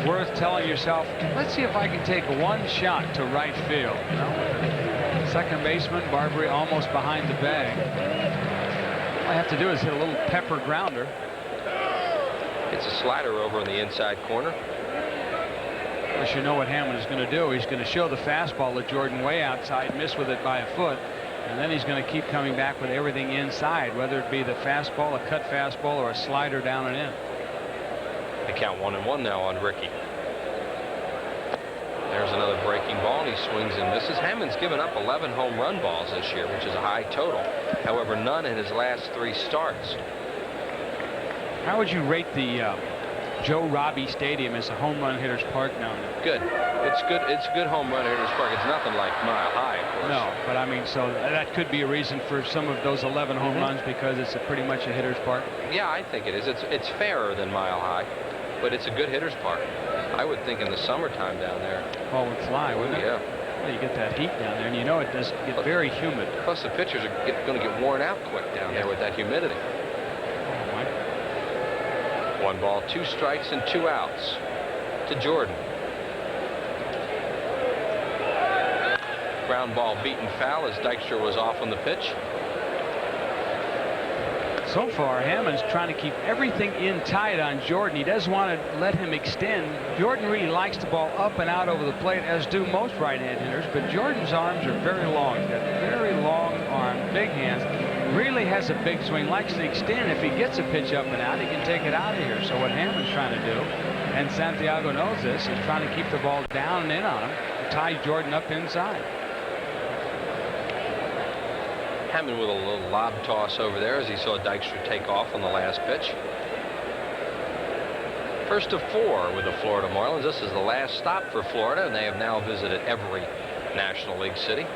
worth telling yourself, let's see if I can take 1 shot to right field. You know? Second baseman Barbary almost behind the bag. All I have to do is hit a little pepper grounder. It's a slider over in the inside corner. Of course, you know what Hammond is going to do. He's going to show the fastball to Jordan way outside, miss with it by a foot, And then he's going to keep coming back with everything inside, whether it be the fastball, a cut fastball, or a slider down and in. They count 1-1 now on Ricky. There's another breaking ball, and he swings and misses. Hammond's given up 11 home run balls this year, which is a high total. However, none in his last 3 starts. How would you rate the Joe Robbie Stadium as a home run hitter's park now and then? Good. It's good. It's a good home run hitter's park. It's nothing like Mile High, of course. No, but I mean, so that could be a reason for some of those 11 home runs because it's pretty much a hitter's park. Yeah, I think it is. It's fairer than Mile High, but it's a good hitter's park. I would think in the summertime down there. Ball would fly, wouldn't it? Yeah. Well, you get that heat down there, and you know it does get very humid. Plus, the pitchers are going to get worn out quick down there with that humidity. 1 ball, 2 strikes, and 2 outs to Jordan. Ground ball beaten foul as Dykstra was off on the pitch. So far, Hammond's trying to keep everything in tight on Jordan. He doesn't want to let him extend. Jordan really likes the ball up and out over the plate, as do most right-hand hitters, but Jordan's arms are very long. He's got very long arms, big hands. Really has a big swing, likes to extend. If he gets a pitch up and out, he can take it out of here. So what Hammond's trying to do, and Santiago knows this, is trying to keep the ball down and in on him, tie Jordan up inside. Hammond with a little lob toss over there as he saw Dykstra take off on the last pitch. First of 4 with the Florida Marlins. This is the last stop for Florida, and they have now visited every National League city.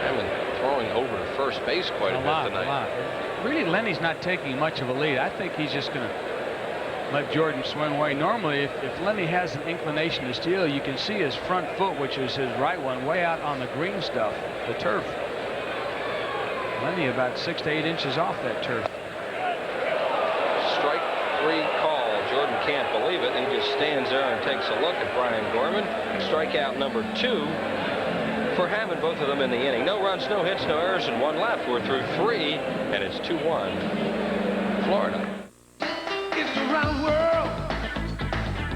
Hammond throwing over to first base quite a bit tonight. A lot. Really, Lenny's not taking much of a lead. I think he's just going to let Jordan swing away. Normally, if Lenny has an inclination to steal, you can see his front foot, which is his right one, way out on the green stuff, the turf. Lenny about 6 to 8 inches off that turf. Strike 3 call. Jordan can't believe it. He just stands there and takes a look at Brian Gorman. Strikeout number 2 for Hammond, both of them in the inning. No runs, no hits, no errors, and 1 left. We're through 3, and it's 2-1 Florida. It's a round world,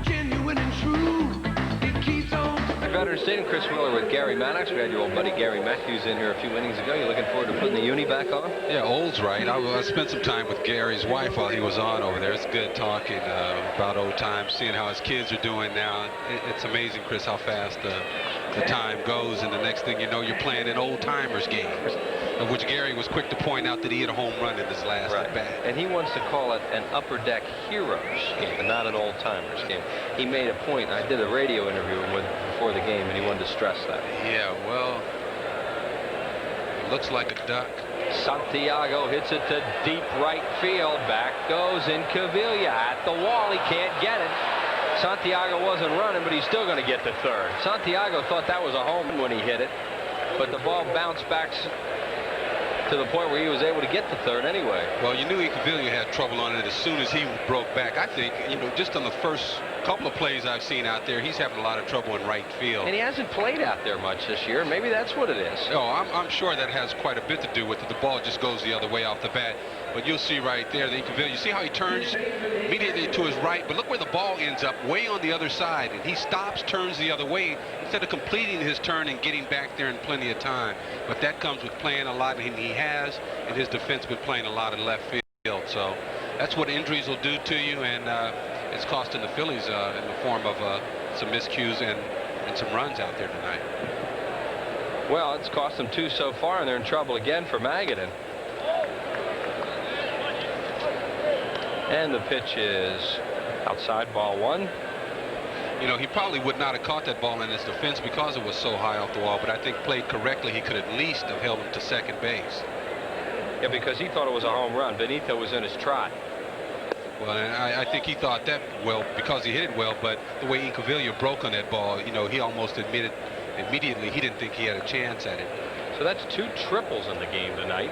genuine and true. It keeps on. Veteran Stadium, Chris Wheeler with Gary Maddox. We had your old buddy Gary Matthews in here a few innings ago. You looking forward to putting the uni back on? Yeah, old's right. I spent some time with Gary's wife while he was on over there. It's good talking about old times, seeing how his kids are doing now. It's amazing, Chris, how fast the time goes, and the next thing you know, you're playing an old-timers game, of which Gary was quick to point out that he hit a home run in his last at bat. And he wants to call it an Upper Deck Heroes game and not an old-timers game. He made a point. I did a radio interview with him before the game, and he wanted to stress that. Yeah, well, it looks like a duck. Santiago hits it to deep right field. Back goes Incaviglia at the wall. He can't get it. Santiago wasn't running, but he's still going to get to third. Santiago thought that was a home when he hit it, but the ball bounced back to the point where he was able to get to third anyway. Well, you knew Incaviglia had trouble on it as soon as he broke back. I think, you know, just on the first couple of plays I've seen out there, he's having a lot of trouble in right field. And he hasn't played out there much this year. Maybe that's what it is. No, I'm sure that has quite a bit to do with it. The ball just goes the other way off the bat. But you'll see right there, the Incaviglia, you see how he turns immediately to his right, but look where the ball ends up, way on the other side. And he stops, turns the other way, instead of completing his turn and getting back there in plenty of time. But that comes with playing a lot, and he has, and his defense been playing a lot in left field. So that's what injuries will do to you, and it's costing the Phillies in the form of some miscues and some runs out there tonight. Well, it's cost them 2 so far, and they're in trouble again for Magadan. And the pitch is outside, ball 1. You know, he probably would not have caught that ball in his defense because it was so high off the wall, but I think played correctly, he could at least have held him to second base. Yeah, because he thought it was a home run. Benito was in his trot. Well, and I think he thought that, well, because he hit it well, but the way Incaviglia broke on that ball, you know, he almost admitted immediately he didn't think he had a chance at it. So that's 2 triples in the game tonight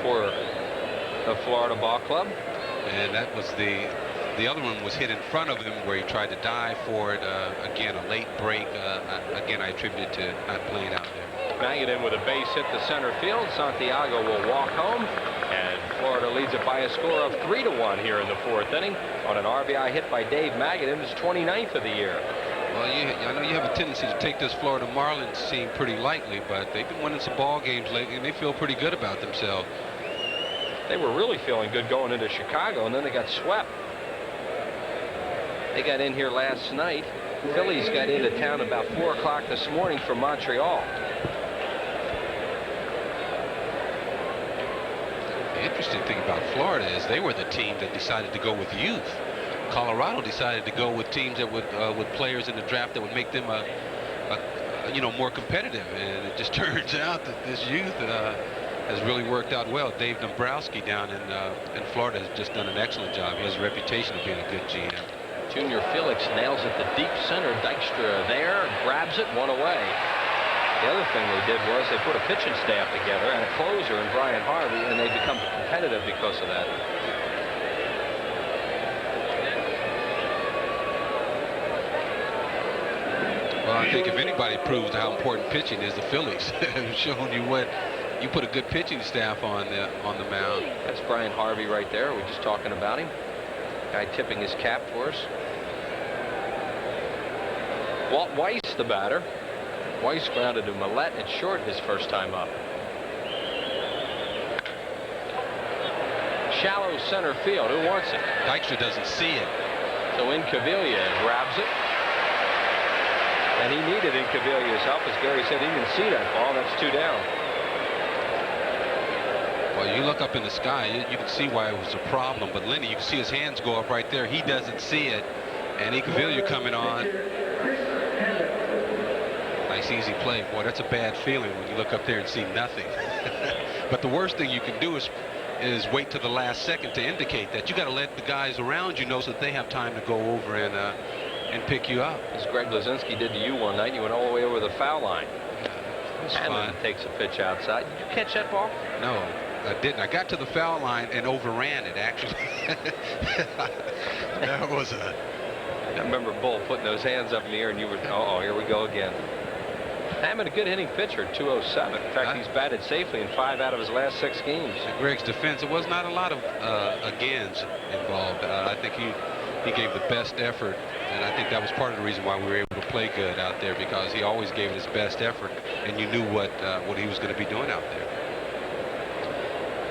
for the Florida Ball Club. And that was the other one was hit in front of him where he tried to dive for it. Again, a late break. Again, I attribute it to not playing out there. Magadan with a base hit to center field. Santiago will walk home, and Florida leads leads it by a score of 3-1 here in the 4th inning on an RBI hit by Dave Magadan, his 29th of the year. Well, I know you have a tendency to take this Florida Marlins team pretty lightly, but they've been winning some ball games lately, and they feel pretty good about themselves. They were really feeling good going into Chicago, and then they got swept. They got in here last night. Phillies got into town about 4 o'clock this morning from Montreal. The interesting thing about Florida is they were the team that decided to go with youth. Colorado decided to go with teams that would with players in the draft that would make them more competitive, and it just turns out that this youth has really worked out well. Dave Dombrowski down in Florida has just done an excellent job. He has a reputation of being a good GM. Junior Felix nails it to deep center. Dykstra there, grabs it, one away. The other thing they did was they put a pitching staff together and a closer in Brian Harvey, and they become competitive because of that. Well, I think if anybody proves how important pitching is, the Phillies have shown you what. You put a good pitching staff on the mound. That's Brian Harvey right there. We're just talking about him. Guy tipping his cap for us. Walt Weiss, the batter. Weiss grounded to Millette at short his first time up. Shallow center field. Who wants it? Dykstra doesn't see it. So Incaviglia grabs it. And he needed Incaviglia's help. As Gary said, he didn't see that ball. That's 2 down. Well, you look up in the sky, you can see why it was a problem. But Lenny, you can see his hands go up right there. He doesn't see it. And Incaviglia coming on. Nice easy play. Boy, that's a bad feeling when you look up there and see nothing. But the worst thing you can do is wait to the last second to indicate that. You got to let the guys around you know so that they have time to go over and pick you up. As Greg Lazinski did to you one night, you went all the way over the foul line. Hammond takes a pitch outside. Did you catch that ball? No, I didn't. I got to the foul line and overran it, actually. That was a... I remember Bull putting those hands up in the air, and you were, uh-oh, here we go again. Hammond, a good hitting pitcher, 207. In fact, he's batted safely in 5 out of his last 6 games. In Greg's defense, it was not a lot of agains involved. I think he gave the best effort, and I think that was part of the reason why we were able to play good out there, because he always gave his best effort, and you knew what he was going to be doing out there.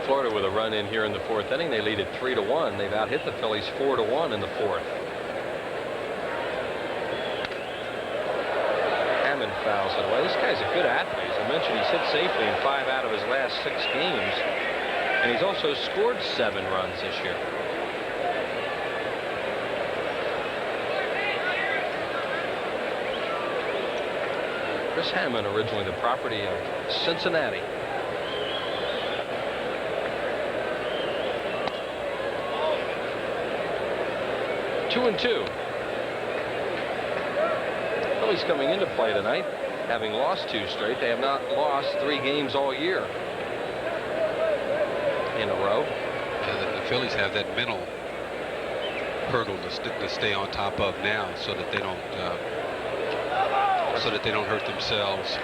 Florida with a run in here in the 4th inning. They lead it 3-1. They've out-hit the Phillies 4-1 in the 4th. Hammond fouls it away. This guy's a good athlete. As I mentioned, he's hit safely in 5 out of his last 6 games, and he's also scored 7 runs this year. Chris Hammond, originally the property of Cincinnati. Two and 2. Phillies coming into play tonight, having lost 2 straight. They have not lost 3 games all year in a row. The Phillies have that mental hurdle to stay on top of now, so that they don't hurt themselves.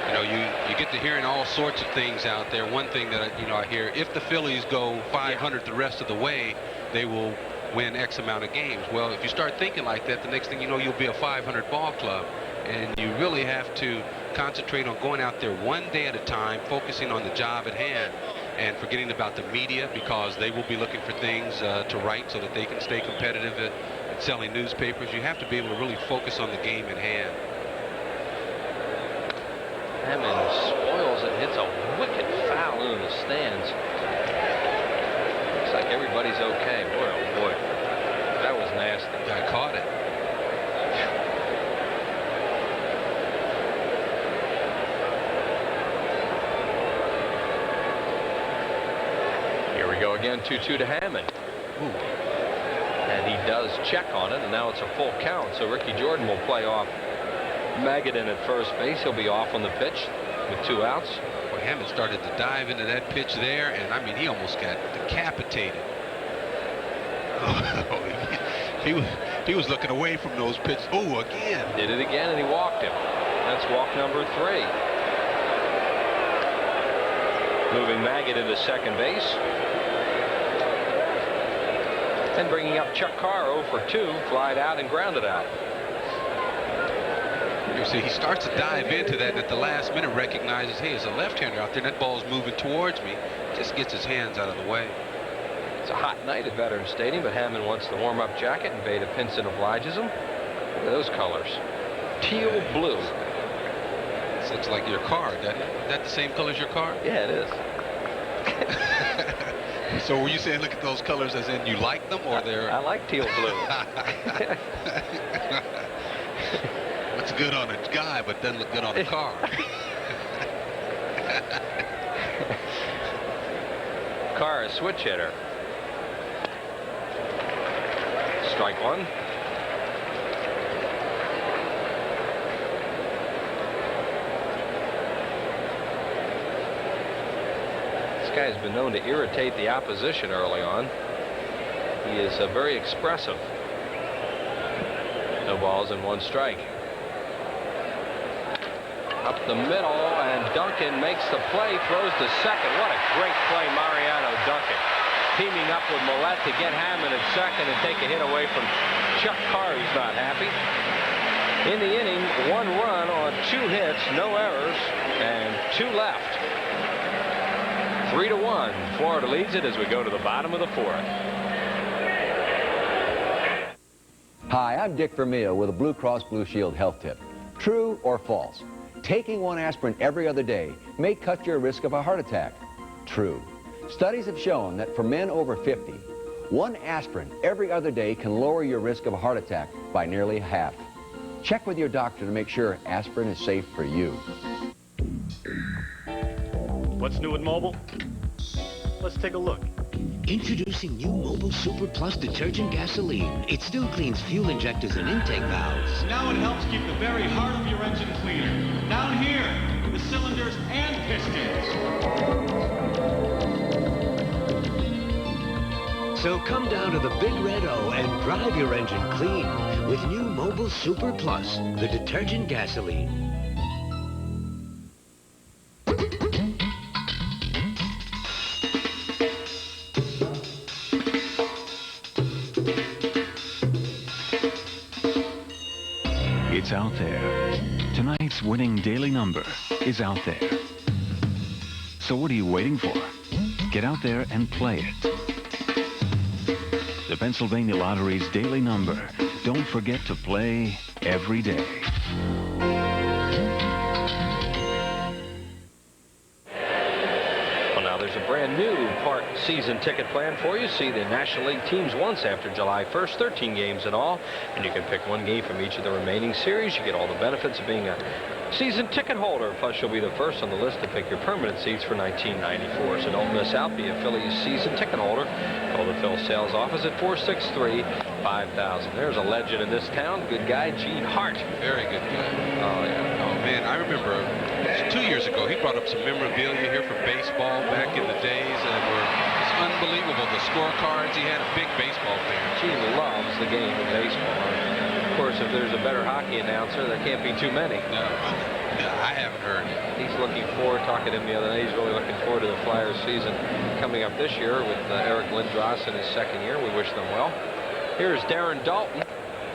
You know, you get to hearing all sorts of things out there. One thing that I hear, if the Phillies go 500 the rest of the way, they will win X amount of games. Well, if you start thinking like that, the next thing you know, you'll be a 500 ball club, and you really have to concentrate on going out there one day at a time, focusing on the job at hand, and forgetting about the media, because they will be looking for things to write so that they can stay competitive at selling newspapers. You have to be able to really focus on the game at hand. Hammond spoils it, hits a wicked foul in the stands. Looks like everybody's okay. Boy, oh boy, that was nasty. Guy caught it. Here we go again, 2-2 to Hammond. Ooh. And he does check on it, and now it's a full count. So Ricky Jordan will play off Magadan at first base. He'll be off on the pitch with 2 outs. Well, Hammond started to dive into that pitch there, and I mean, he almost got decapitated. He was looking away from those pitches. Oh, again. Did it again, and he walked him. That's walk number 3. Moving Magadan to second base. And bringing up Chuck Carr 0 for 2, flied out and grounded out. You see, he starts to dive into that, and at the last minute recognizes, hey, there's a left-hander out there, and that ball's moving towards me. Just gets his hands out of the way. It's a hot night at Veterans Stadium, but Hammond wants the warm-up jacket, and Veda Pinson obliges him. Look at those colors. Teal blue. This looks like your car. Is that the same color as your car? Yeah, it is. So were you saying look at those colors as in you like them, or they're... I like teal blue. Looks good on a guy, but doesn't look good on the car. Carr, a switch hitter. Strike one. This guy's been known to irritate the opposition early on. He is very expressive. No balls and 1 strike. Up the middle, and Duncan makes the play, throws to second. What a great play, Mariano Duncan. Teaming up with Millette to get Hammond at second and take a hit away from Chuck Carr, who's not happy. In the inning, 1 run on 2 hits, no errors, and 2 left. 3-1. Florida leads it as we go to the bottom of the 4th. Hi, I'm Dick Vermeil with a Blue Cross Blue Shield health tip. True or false? Taking 1 aspirin every other day may cut your risk of a heart attack. True. Studies have shown that for men over 50, 1 aspirin every other day can lower your risk of a heart attack by nearly half. Check with your doctor to make sure aspirin is safe for you. What's new at Mobile? Let's take a look. Introducing new Mobile Super Plus detergent gasoline. It still cleans fuel injectors and intake valves. Now it helps keep the very heart of your engine cleaner. Down here, the cylinders and pistons. So come down to the Big Red O and drive your engine clean with new Mobile Super Plus, the detergent gasoline. It's out there. Tonight's winning daily number is out there. So what are you waiting for? Get out there and play it. The Pennsylvania Lottery's daily number. Don't forget to play every day. Well, now there's a brand new park season ticket plan for you. See the National League teams once after July 1st, 13 games in all, and you can pick 1 game from each of the remaining series. You get all the benefits of being a season ticket holder. Plus, you'll be the first on the list to pick your permanent seats for 1994. So don't miss out. Be a Phillies season ticket holder. Call the Phil sales office at 463-5000. There's a legend in this town. Good guy, Gene Hart. Very good guy. Oh, yeah. Oh, man, I remember 2 years ago, he brought up some memorabilia here for baseball back in the days that were just unbelievable. The scorecards, he had a big baseball fan. Gene loves the game of baseball. Of course, if there's a better hockey announcer, there can't be too many. No, I haven't heard. He's looking forward, talking to him the other day, he's really looking forward to the Flyers season coming up this year with Eric Lindros in his 2nd year. We wish them well. Here's Darren Dalton.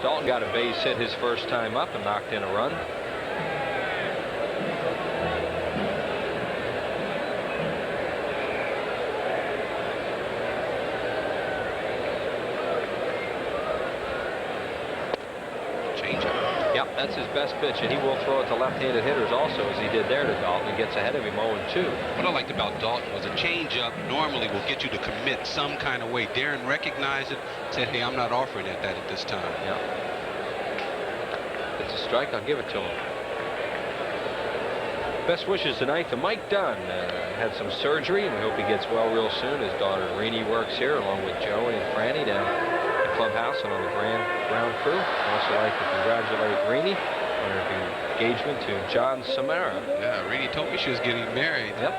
Dalton got a base hit his first time up and knocked in a run. Yep, that's his best pitch, and he will throw it to left-handed hitters also, as he did there to Dalton, and gets ahead of him 0-2. What I liked about Dalton was a changeup normally will get you to commit some kind of way. Darren recognized it, said, hey, I'm not offering that at this time. Yeah. It's a strike, I'll give it to him. Best wishes tonight to Mike Dunn. Had some surgery, and we hope he gets well real soon. His daughter Renee works here, along with Joey and Franny down clubhouse and on the ground crew. I'd also like to congratulate Renee on her engagement to John Samara. Yeah, Renee told me she was getting married. Yep.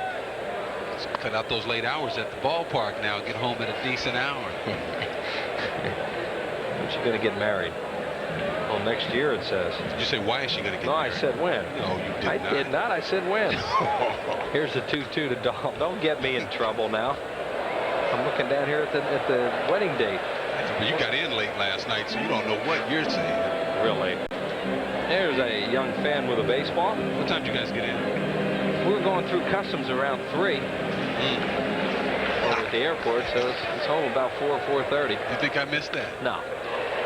Let's cut out those late hours at the ballpark now. Get home at a decent hour. When's she going to get married? Well, next year, it says. Did you say why is she going to get married? No, I said when. No, you did not. I did not. I said when. Here's the 2-2 to Dalton. Don't get me in trouble now. I'm looking down here at the wedding date. That's Well, you got in late last night, so you don't know what you're saying. Really. There's a young fan with a baseball. What time did you guys get in? We were going through customs around 3. Over at the airport, so it's home about 4:30. You think I missed that? No.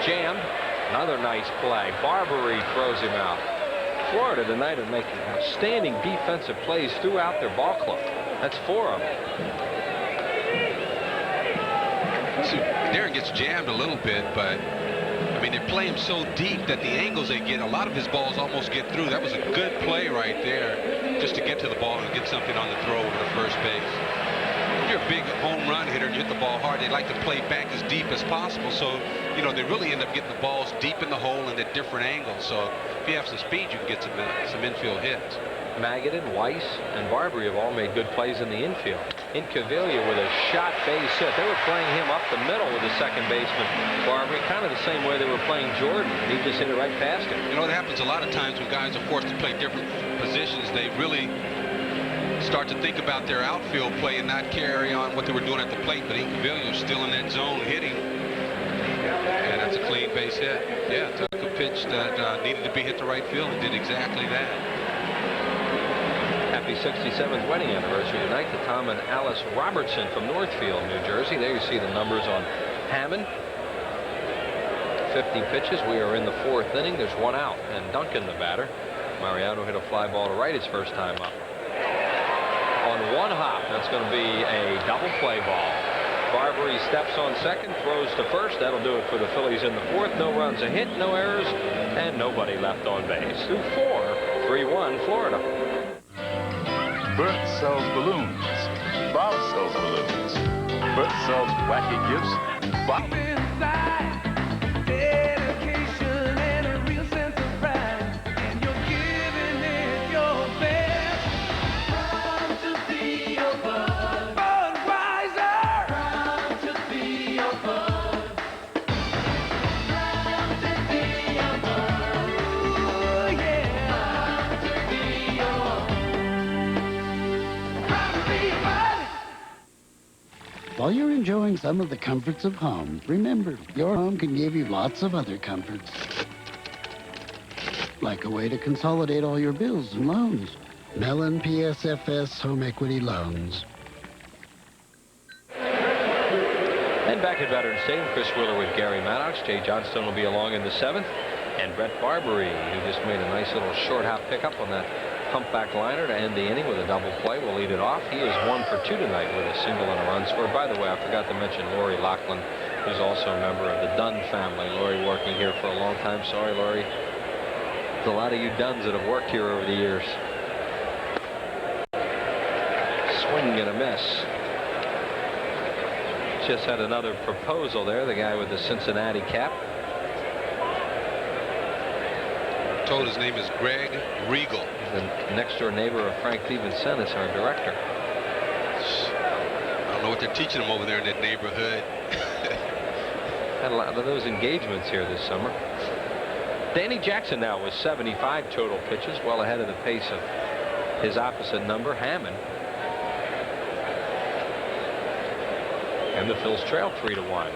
Jammed. Another nice play. Barbary throws him out. Florida tonight are making outstanding defensive plays throughout their ball club. That's 4 of them. So Darren gets jammed a little bit, but I mean, they play him so deep that the angles they get, a lot of his balls almost get through. That was a good play right there, just to get to the ball and get something on the throw over to first base. If you're a big home run hitter and you hit the ball hard, they like to play back as deep as possible. So, you know, they really end up getting the balls deep in the hole and at different angles. So if you have some speed, you can get some infield hits. Magadan, Weiss, and Barbary have all made good plays in the infield. Incaviglia with a shot base hit. They were playing him up the middle with the second baseman, Barbary, kind of the same way they were playing Jordan. He just hit it right past him. You know, it happens a lot of times when guys are forced to play different positions. They really start to think about their outfield play and not carry on what they were doing at the plate. But Incaviglia is still in that zone hitting. And that's a clean base hit. Yeah, took a pitch that needed to be hit to right field and did exactly that. Happy 67th wedding anniversary tonight to Tom and Alice Robertson from Northfield, New Jersey. There you see the numbers on Hammond. 50 pitches. We are in the 4th inning. There's 1 out. And Duncan, the batter. Mariano hit a fly ball to right his first time up. On 1 hop, that's going to be a double play ball. Barbary steps on second, throws to first. That'll do it for the Phillies in the 4th. No runs, a hit, no errors, and nobody left on base. Through 4, 3-1 Florida. Bert sells balloons. Bob sells balloons. Bert sells wacky gifts. Bob. Dedication and a real sense of pride, and you're giving it your best. Proud to be your bud. Budweiser. Proud to be your bud. Proud to be your bud. Ooh, yeah. Proud to be your proud to be bud. While you're enjoying some of the comforts of home, remember, your home can give you lots of other comforts. Like a way to consolidate all your bills and loans. Mellon PSFS Home Equity Loans. And back at Veterans Stadium, Chris Wheeler with Gary Maddox. Jay Johnstone will be along in the 7th. And Brett Barbary, who just made a nice little short hop pickup on that humpback liner to end the inning with a double play, will lead it off. He is 1 for 2 tonight with a single and a run scored. By the way, I forgot to mention Lori Loughlin, who's also a member of the Dunn family. Lori working here for a long time. Sorry, Lori. There's a lot of you Dunns that have worked here over the years. Swing and a miss. Just had another proposal there, the guy with the Cincinnati cap. Told his name is Greg Regal. The next door neighbor of Frank DeVincentis, our director. I don't know what they're teaching him over there in that neighborhood. Had a lot of those engagements here this summer. Danny Jackson now with 75 total pitches, well ahead of the pace of his opposite number, Hammond. And the Phils trail 3-1.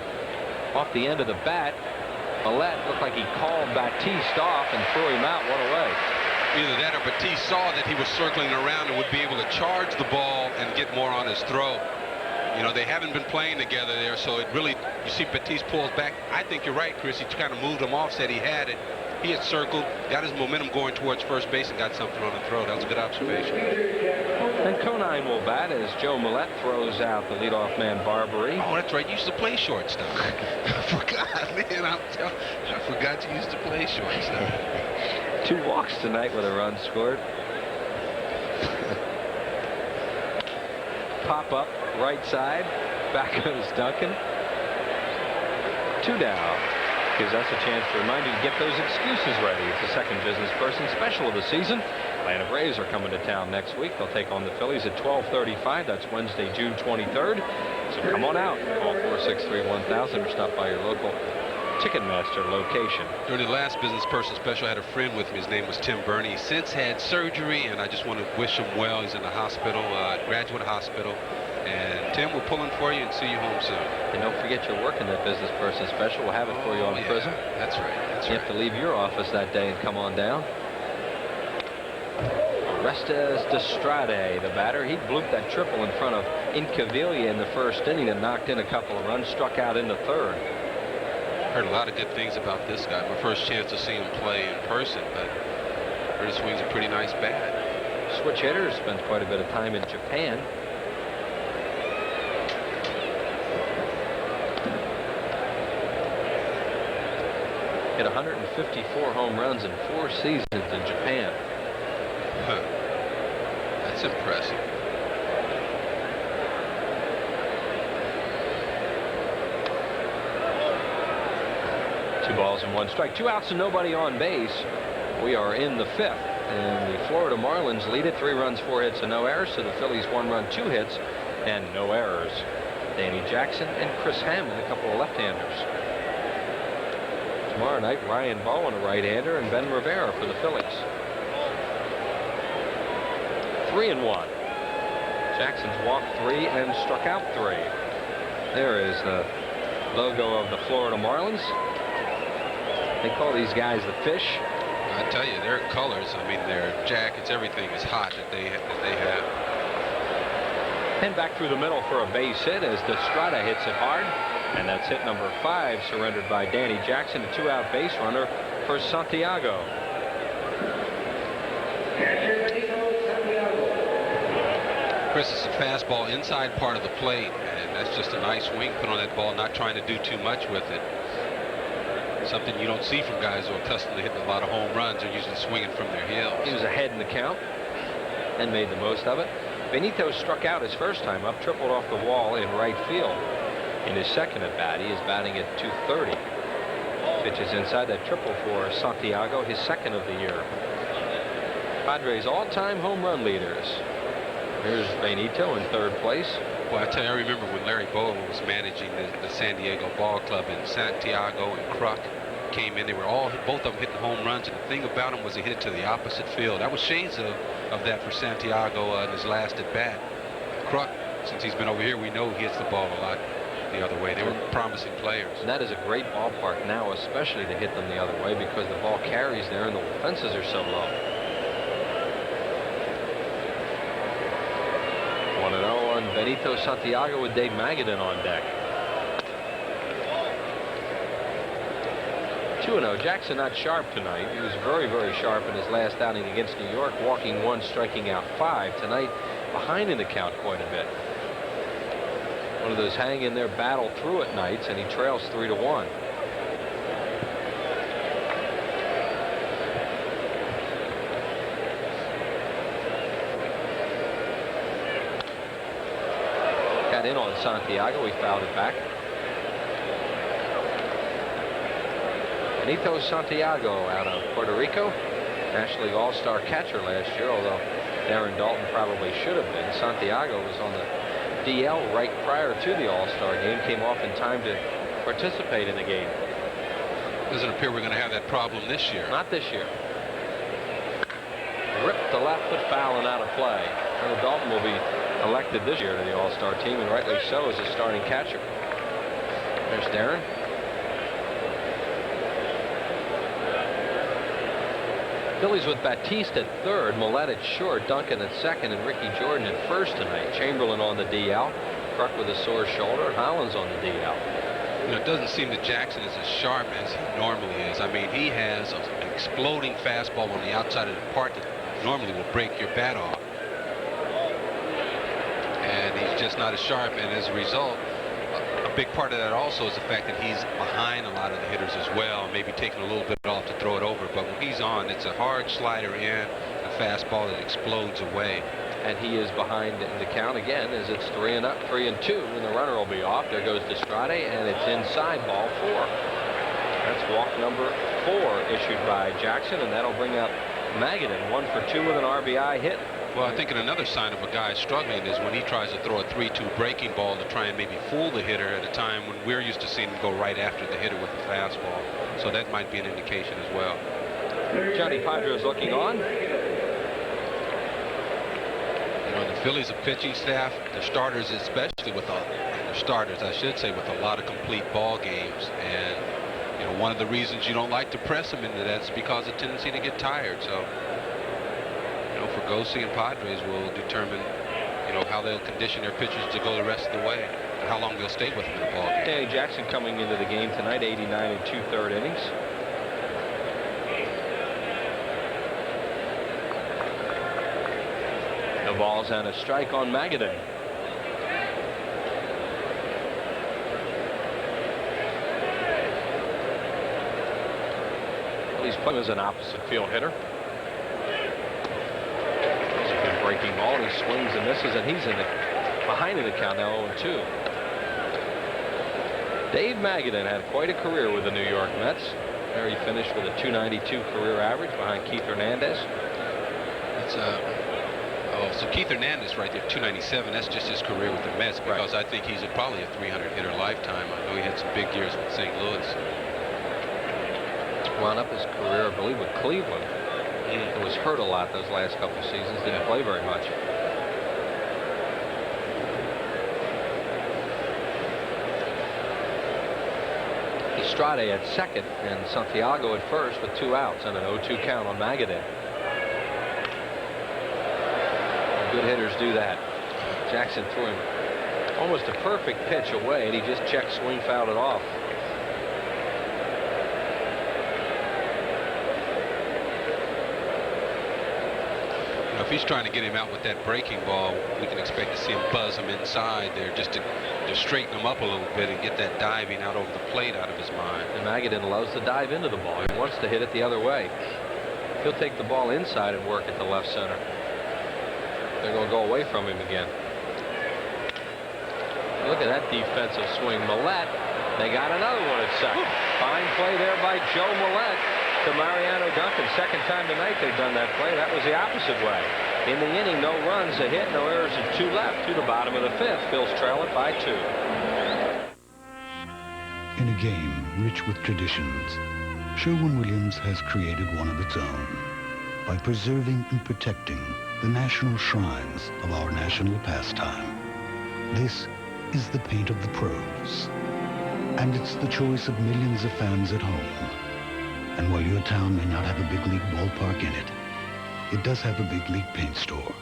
Off the end of the bat, Millette looked like he called Batiste off and threw him out 1 away. Either that or Batiste saw that he was circling around and would be able to charge the ball and get more on his throw. You know, they haven't been playing together there, so it really, you see Batiste pulls back. I think you're right, Chris. He kind of moved him off, said he had it. He had circled, got his momentum going towards first base and got something on the throw. That was a good observation. And Conine will bat as Joe Millette throws out the leadoff man, Barbary. Oh, that's right. You used to play shortstop. I forgot, man. I forgot you used to play shortstop. 2 walks tonight with a run scored. Pop up, right side. Back goes Duncan. 2 down. Gives us a chance to remind you to get those excuses ready. It's the second business person special of the season. Atlanta Braves are coming to town next week. They'll take on the Phillies at 12:35. That's Wednesday, June 23rd. So come on out. Call 463-1000 or stop by your local Ticketmaster location. During the last business person special, I had a friend with me. His name was Tim Burney. He's since had surgery, and I just want to wish him well. He's in the hospital, Graduate Hospital. And Tim, we're pulling for you and see you home soon. And don't forget your work in that business person special. We'll have it for you on Prism. That's right. That's you have to leave your office that day and come on down. Orestes Destrade, the batter. He blooped that triple in front of Incaviglia in the first inning and knocked in a couple of runs, struck out in the third. Heard a lot of good things about this guy. My first chance to see him play in person, but heard he swings a pretty nice bat. Switch hitter, spent quite a bit of time in Japan. Hit 154 home runs in 4 seasons in Japan. Huh. That's impressive. Two balls and 1 strike. 2 outs and nobody on base. We are in the 5th. And the Florida Marlins lead it 3 runs, 4 hits, and no errors. So the Phillies 1 run, 2 hits, and no errors. Danny Jackson and Chris Hammond, a couple of left-handers. Tomorrow night, Ryan Bowen, a right-hander, and Ben Rivera for the Phillies. 3-1. Jackson's walked 3 and struck out 3. There is the logo of the Florida Marlins. They call these guys the Fish. I tell you, their colors, I mean, their jackets, everything is hot that they have. And back through the middle for a base hit as Destrade hits it hard. And that's hit number 5, surrendered by Danny Jackson, a 2-out base runner for Santiago. Chris, it's a fastball inside part of the plate, and that's just a nice swing put on that ball, not trying to do too much with it. Something you don't see from guys who are accustomed to hitting a lot of home runs. They're usually swinging from their heels. He was ahead in the count and made the most of it. Benito struck out his first time up, tripled off the wall in right field. In his second at bat, he is batting at .230. Pitches inside that triple for Santiago, his second of the year. Padres all-time home run leaders. Here's Benito in third place. Well, I tell you, I remember when Larry Bowen was managing the San Diego Ball Club, and Santiago and Kruk came in. They were both of them hitting home runs, and the thing about them was they hit it to the opposite field. That was shades of that for Santiago in his last at bat. Kruk, since he's been over here, we know he hits the ball a lot the other way. They were promising players. And that is a great ballpark now, especially to hit them the other way, because the ball carries there and the fences are so low. 1-0 on Benito Santiago with Dave Magadan on deck. 2-0. Jackson not sharp tonight. He was very, very sharp in his last outing against New York, walking 1, striking out 5. Tonight, behind in the count quite a bit. One of those hang in there, battle through it nights, and he trails 3-1. Got in on Santiago. He fouled it back. Benito Santiago out of Puerto Rico. National League All-Star catcher last year, although Darren Dalton probably should have been. Santiago was on the DL right prior to the All-Star game, came off in time to participate in the game. Doesn't appear we're going to have that problem this year. Not this year. Ripped the left foot foul and out of play. Darren Dalton will be elected this year to the All-Star team, and rightly so as a starting catcher. There's Darren. Phillies with Batiste at third, Millette at short, Duncan at second, and Ricky Jordan at first tonight. Chamberlain on the DL, Kruk with a sore shoulder, and Hollins on the DL. You know, it doesn't seem that Jackson is as sharp as he normally is. I mean, he has an exploding fastball on the outside of the park that normally will break your bat off. And he's just not as sharp, and as a result, a big part of that also is the fact that he's behind a lot of the hitters as well, maybe taking a little bit off to throw it over. But when he's on, it's a hard slider in, a fastball that explodes away. And he is behind in the count again as it's 3-2, and the runner will be off. There goes Destrade, and it's inside, ball 4. That's walk number 4 issued by Jackson, and that'll bring up Magadan, 1 for 2 with an RBI hit. Well, I think another sign of a guy struggling is when he tries to throw a 3-2 breaking ball to try and maybe fool the hitter at a time when we're used to seeing him go right after the hitter with a fastball. So that might be an indication as well. Johnny Padres looking on. You know, in the Phillies, a pitching staff, their starters, especially with their starters, I should say, with a lot of complete ball games. And, you know, one of the reasons you don't like to press them into that is because of the tendency to get tired. So, you know, Fergosi and Padres will determine, you know, how they'll condition their pitchers to go the rest of the way and how long they'll stay with them in the ball game. Danny Jackson coming into the game tonight, 89 2/3 innings. The ball's on a strike on Magadan. Well, he's playing as an opposite field hitter. It's a good breaking ball. He swings and misses, and he's behind in the count now, 0-2. Dave Magadan had quite a career with the New York Mets. There he finished with a .292 career average behind Keith Hernandez. That's so Keith Hernandez right there, .297. That's just his career with the Mets, because I think he's probably a 300 hitter lifetime. I know he had some big years with St. Louis. Wound up his career, I believe, with Cleveland. He was hurt a lot those last couple of seasons. Didn't play very much. Estrade at second and Santiago at first with 2 outs and an 0-2 count on Magadan. Good hitters do that. Jackson threw him almost a perfect pitch away, and he just checked swing, fouled it off. You know, if he's trying to get him out with that breaking ball, we can expect to see him buzz him inside there just to straighten him up a little bit and get that diving out over the plate out of his mind. And Magadan loves to dive into the ball. He wants to hit it the other way. He'll take the ball inside and work at the left center. They're going to go away from him again. Look at that defensive swing. Millette, they got another one at second. Fine play there by Joe Millette to Mariano Duncan. Second time tonight they've done that play. That was the opposite way. In the inning, no runs, a hit, no errors, and 2 left to the bottom of the 5th. Phil's trailing by 2. In a game rich with traditions, Sherwin-Williams has created one of its own by preserving and protecting the national shrines of our national pastime. This is the paint of the pros, and it's the choice of millions of fans at home. And while your town may not have a big league ballpark in it, it does have a big league paint store.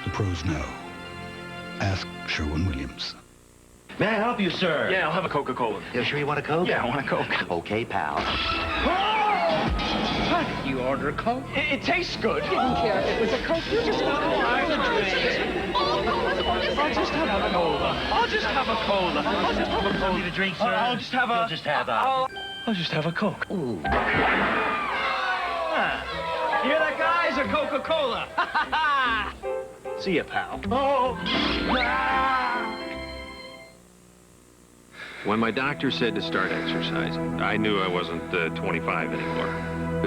The pros know. Ask Sherwin-Williams. May I help you, sir? Yeah, I'll have a Coca-Cola. You sure you want a Coke? Yeah, I want a Coke. Okay, pal. How did you order a Coke? It tastes good. Didn't care if it was a Coke. You just want a Cola. I'll just have a cola. I'll just have a cola. I'll just have a cola. Need a drink, sir? I'll just have a... You'll just have a... I'll just have a Coke. Ooh. You hear that, guys? A Coca-Cola. See ya, pal. Oh. When my doctor said to start exercising, I knew I wasn't 25 anymore.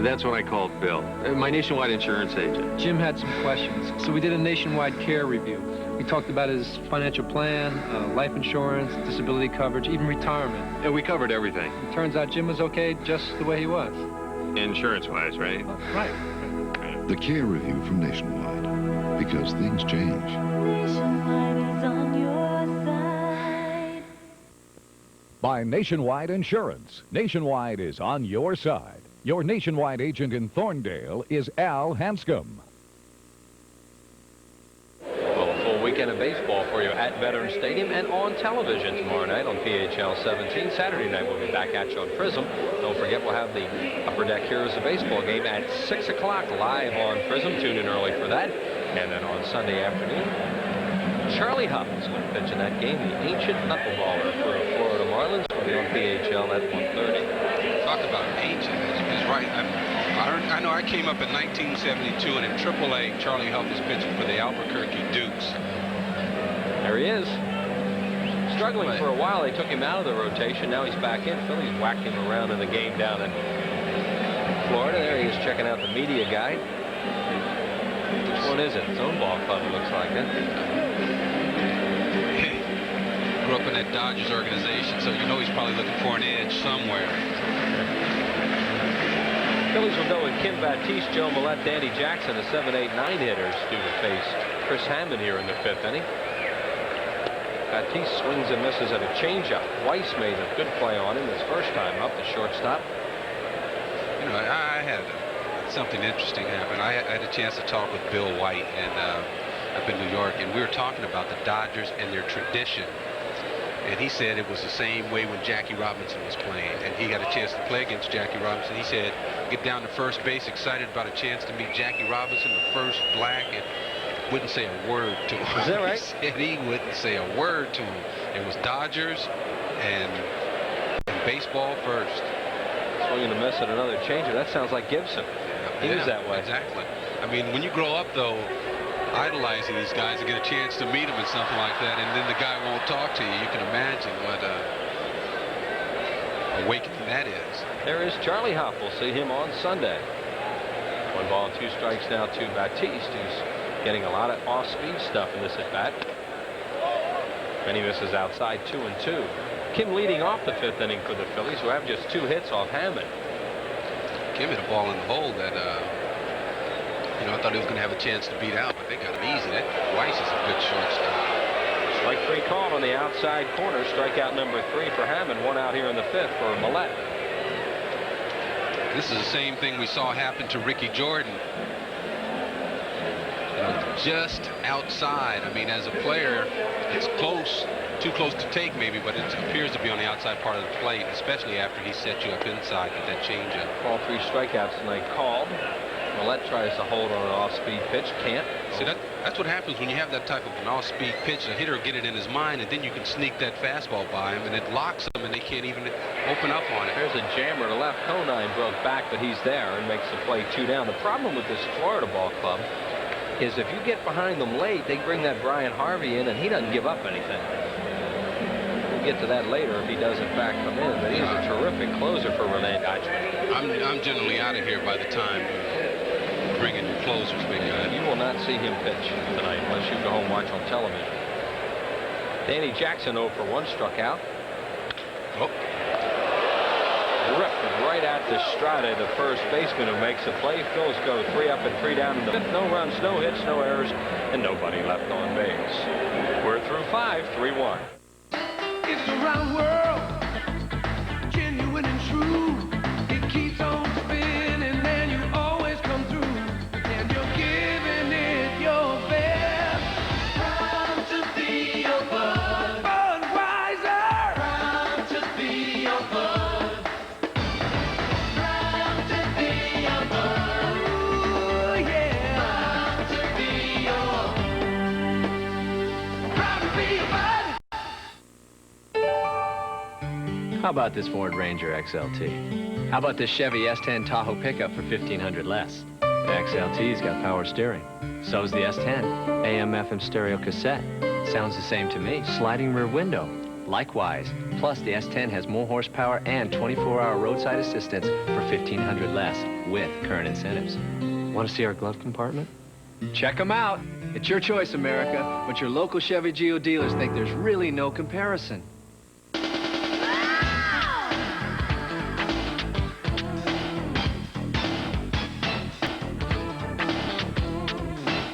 That's when I called Bill, my nationwide insurance agent. Jim had some questions, so we did a nationwide care review. We talked about his financial plan, life insurance, disability coverage, even retirement. And we covered everything. It turns out Jim was okay just the way he was. Insurance-wise, right? Right. The care review from Nationwide, because things change. Nationwide is on your side. By Nationwide Insurance. Nationwide is on your side. Your Nationwide agent in Thorndale is Al Hanscom. Well, a full weekend of baseball for you at Veterans Stadium and on television tomorrow night on PHL 17. Saturday night we'll be back at you on Prism. Don't forget we'll have the Upper Deck Heroes of Baseball game at 6 o'clock live on Prism. Tune in early for that. And then on Sunday afternoon, Charlie Huff is going to pitch in that game. The ancient knuckleballer for the Florida Marlins will be on PHL at 1:30. Talk about ancient. He's right. I know I came up in 1972, and in AAA, Charlie Huff was pitching for the Albuquerque Dukes. There he is. Struggling for a while. They took him out of the rotation. Now he's back in. Phillies whacked him around in the game down in Florida. There he is checking out the media guide. Which one is it? His own ball club, it looks like it. Grew up in that Dodgers organization, so you know he's probably looking for an edge somewhere. Phillies will go with Kim Baptiste, Joe Millette, Danny Jackson, the 7, 8, 9 hitters due to face Chris Hammond here in the 5th inning. Baptiste swings and misses at a changeup. Weiss made a good play on him his first time up, the shortstop. You know, I had something interesting happen. I had a chance to talk with Bill White and up in New York, and we were talking about the Dodgers and their tradition. And he said it was the same way when Jackie Robinson was playing, and he got a chance to play against Jackie Robinson. He said, get down to first base, excited about a chance to meet Jackie Robinson, the first black, and wouldn't say a word to him. Is that right? He said he wouldn't say a word to him. It was Dodgers and baseball first. Swinging a miss at another changer. That sounds like Gibson. He was that way. Exactly. I mean, when you grow up, though, idolizing these guys and get a chance to meet them and something like that, and then the guy won't talk to you, you can imagine what awakening that is. There is Charlie Hopp. We'll see him on Sunday. 1 ball and 2 strikes now to Baptiste, who's getting a lot of off-speed stuff in this at-bat. And he misses outside, 2 and 2. Kim leading off the 5th inning for the Phillies, who have just 2 hits off Hammond. Kim hit a ball in the hole that, you know, I thought he was going to have a chance to beat out, but they got him easy. That Weiss is a good shortstop. Strike 3 called on the outside corner. Strikeout number 3 for Hammond. 1 out here in the 5th for Millette. This is the same thing we saw happen to Ricky Jordan. You know, just outside. I mean, as a player, it's close, too close to take maybe, but it appears to be on the outside part of the plate, especially after he set you up inside with that changeup. All 3 strikeouts tonight called. Millette tries to hold on an off-speed pitch. Can't. See, that's what happens when you have that type of an off-speed pitch. The hitter will get it in his mind, and then you can sneak that fastball by him, and it locks them, and they can't even open up on it. There's a jammer to left. Conine broke back, but he's there and makes the play 2 down. The problem with this Florida ball club is if you get behind them late, they bring that Brian Harvey in, and he doesn't give up anything. We'll get to that later if he does in fact come in, but he's a terrific closer for Renee Dodger. I'm generally out of here by the time you bring in your closers, big guy. You will not see him pitch tonight unless you go home and watch on television. Danny Jackson 0 for 1, struck out. Oh. Ripped it right at the Strada, the first baseman who makes the play. Phillies go 3 up and 3 down in the 5th. No runs, no hits, no errors, and nobody left on base. We're through 5, 3-1. It's a round world, genuine and true. It keeps on spinning and you always come through. And you're giving it your best. Proud to be your bud. Budweiser. Proud to be your bud. Proud to be your bud. Ooh, yeah. Proud to be your. Proud to be your bud. How about this Ford Ranger XLT? How about this Chevy S10 Tahoe pickup for $1,500 less? The XLT's got power steering. So's the S10. AM/FM stereo cassette. Sounds the same to me. Sliding rear window. Likewise. Plus, the S10 has more horsepower and 24-hour roadside assistance for $1,500 less with current incentives. Want to see our glove compartment? Check them out. It's your choice, America. But your local Chevy Geo dealers think there's really no comparison.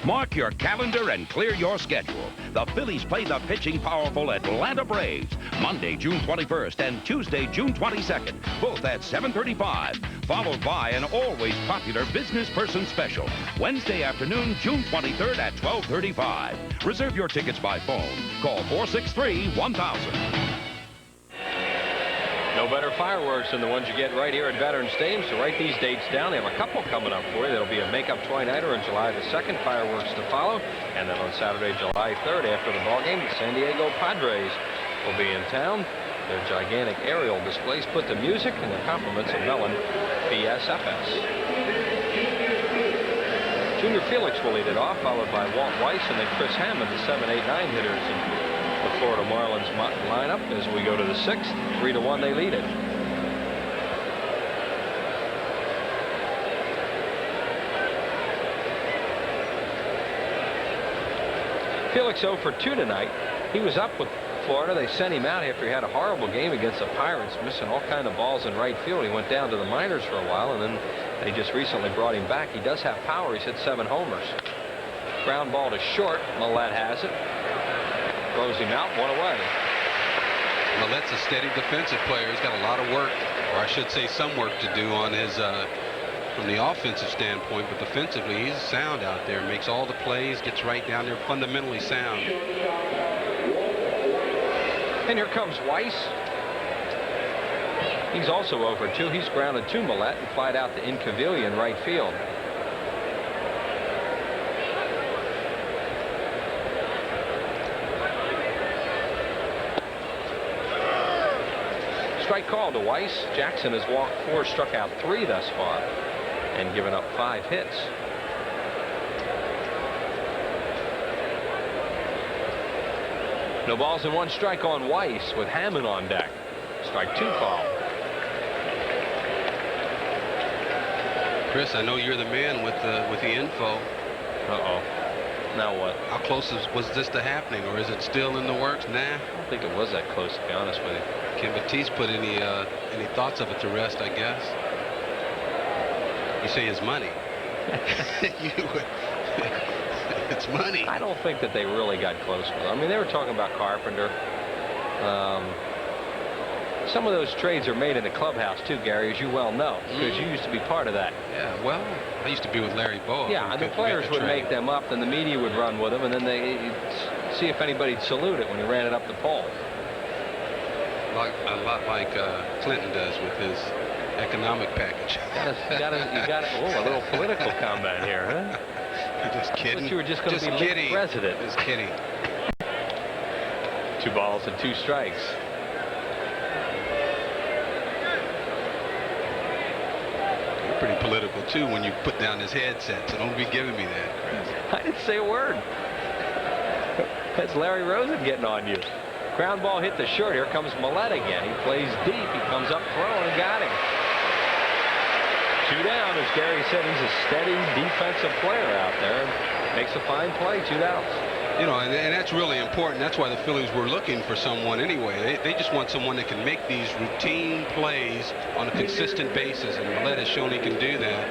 Mark your calendar and clear your schedule. The Phillies play the pitching powerful Atlanta Braves Monday, June 21st and Tuesday, June 22nd, both at 7:35, followed by an always popular business person special Wednesday afternoon, June 23rd at 12:35. Reserve your tickets by phone. Call 463-1000. No better fireworks than the ones you get right here at Veterans Stadium, so write these dates down. They have a couple coming up for you. There'll be a makeup twilighter on July the 2nd, fireworks to follow, and then on Saturday, July 3rd, after the ballgame, the San Diego Padres will be in town. Their gigantic aerial displays put the music and the compliments of Mellon BSFS. Junior Felix will lead it off, followed by Walt Weiss and then Chris Hammond, the 7, 8, 9 hitters in the Florida Marlins lineup. As we go to the 6th, 3-1 they lead it. Felix 0 for 2 tonight. He was up with Florida. They sent him out after he had a horrible game against the Pirates, missing all kind of balls in right field. He went down to the minors for a while and then They just recently brought him back. He does have power. He's hit 7 homers. Ground ball to short. Millette has it. Throws him out. 1 away. Millette's a steady defensive player. He's got a lot of work, or I should say some work to do on his from the offensive standpoint, but defensively he's sound out there. Makes all the plays, gets right down there, fundamentally sound. And here comes Weiss. He's also over 2. He's grounded to Millette and flied out to Incaviglia in right field. Strike call to Weiss. Jackson has walked 4, struck out 3 thus far, and given up 5 hits. No balls and 1 strike on Weiss with Hammond on deck. Strike 2 call. Chris, I know you're the man with the info. Uh-oh. Now what? How close was this to happening, or is it still in the works? Nah. I don't think it was that close, to be honest with you. Can Batiste put any thoughts of it to rest, I guess? You say his money. It's money. I don't think that they really got close with it. I mean, they were talking about Carpenter. Some of those trades are made in the clubhouse too, Gary, as you well know, because you used to be part of that. Yeah, well, I used to be with Larry Boa. Yeah, and the players would make them up, then the media would run with them, and then they'd see if anybody'd salute it when he ran it up the pole. A lot like Clinton does with his economic package. You got it. Oh, a little political comment here, huh? Just kidding. But you were just going to be league president. Just kidding. 2 balls and 2 strikes. You're pretty political too when you put down his headset, so don't be giving me that, Chris. I didn't say a word. That's Larry Rosen getting on you. Ground ball hit the short. Here comes Millette again. He plays deep. He comes up throwing and got him. 2 down. As Gary said, he's a steady defensive player out there. Makes a fine play. 2 outs. You know, and that's really important. That's why the Phillies were looking for someone anyway. They just want someone that can make these routine plays on a consistent basis, and Millette has shown he can do that.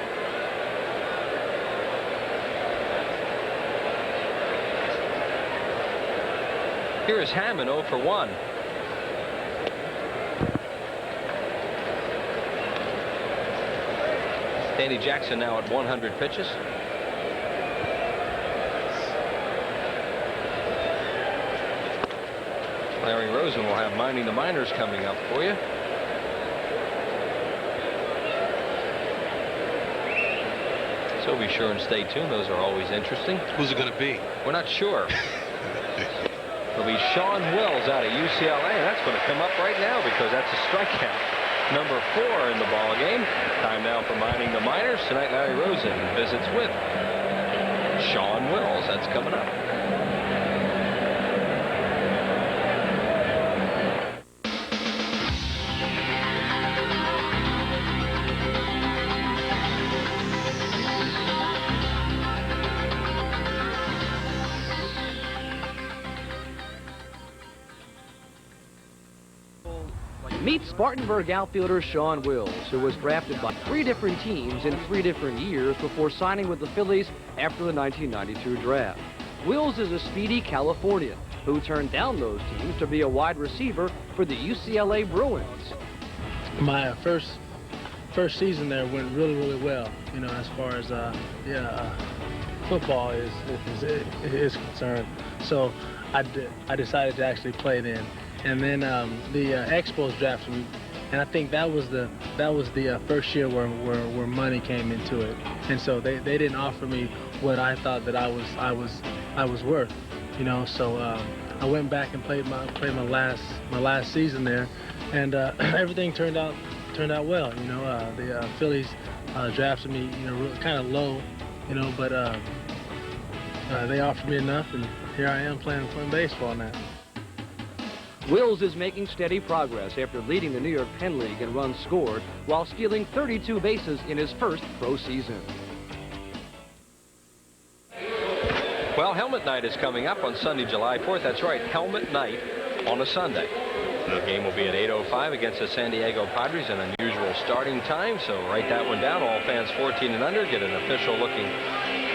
Here is Hammond 0 for 1. Danny Jackson now at 100 pitches. Larry Rosen will have Minding the Minors coming up for you. So be sure and stay tuned. Those are always interesting. Who's it going to be? We're not sure. It'll be Sean Wills out of UCLA. And that's going to come up right now because that's a strikeout. Number 4 in the ball game. Time now for Minding the Minors. Tonight, Larry Rosen visits with Sean Wills. That's coming up. Meet Spartanburg outfielder Sean Wills, who was drafted by 3 different teams in 3 different years before signing with the Phillies after the 1992 draft. Wills is a speedy Californian who turned down those teams to be a wide receiver for the UCLA Bruins. My first season there went really well, you know, as far as football is concerned. So I decided to actually play then. And then the Expos drafted me, and I think that was the first year where money came into it, and so they didn't offer me what I thought that I was worth, you know. So I went back and played my last season there, and everything turned out well, you know. The Phillies drafted me, you know, kind of low, you know, but they offered me enough, and here I am playing baseball now. Wills is making steady progress after leading the New York Penn League in runs scored while stealing 32 bases in his first pro season. Well, Helmet Night is coming up on Sunday, July 4th. That's right, Helmet Night on a Sunday. The game will be at 8:05 against the San Diego Padres, an unusual starting time, so write that one down. All fans 14 and under get an official-looking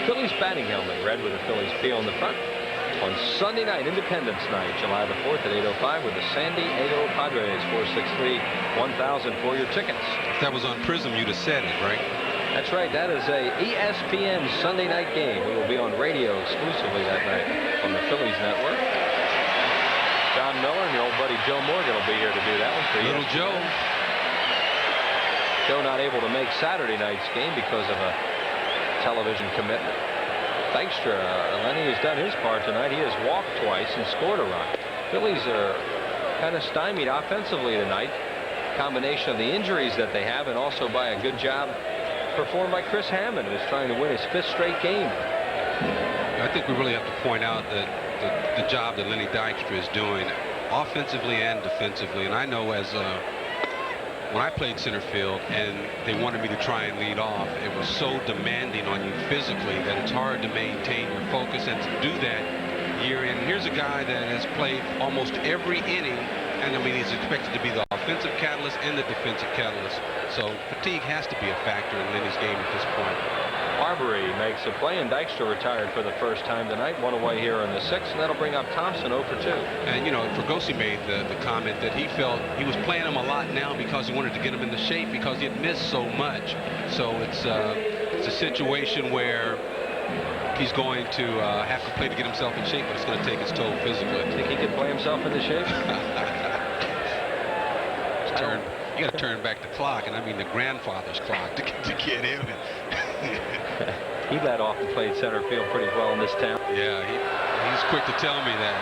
Phillies batting helmet, red with the Phillies P on the front. On Sunday night, Independence Night, July the 4th at 8:05 with the San Diego Padres. 463-1000 for your tickets. If that was on Prism, you'd have said it, right? That's right. That is a ESPN Sunday night game. We will be on radio exclusively that night on the Phillies network. John Miller and your old buddy Joe Morgan will be here to do that one for you. Little Joe. Joe not able to make Saturday night's game because of a television commitment. Dykstra, Lenny has done his part tonight. He has walked twice and scored a run. Phillies are kind of stymied offensively tonight. Combination of the injuries that they have and also by a good job performed by Chris Hammond, who's trying to win his 5th straight game. I think we really have to point out that the job that Lenny Dykstra is doing offensively and defensively. And I know as when I played center field and they wanted me to try and lead off, it was so demanding on you physically that it's hard to maintain your focus and to do that year in. Here's a guy that has played almost every inning, and I mean he's expected to be the offensive catalyst and the defensive catalyst. So fatigue has to be a factor in Lenny's game at this point. Marbury makes a play, and Dykstra retired for the first time tonight. One away here in the 6th, and that'll bring up Thompson 0 for 2. And, you know, Fregosi made the comment that he felt he was playing him a lot now because he wanted to get him into shape because he had missed so much. So it's a situation where he's going to have to play to get himself in shape, but it's going to take its toll physically. Think he can play himself into shape? You got to turn back the clock, and I mean the grandfather's clock to get him. He led off and played center field pretty well in this town. Yeah, he's quick to tell me that.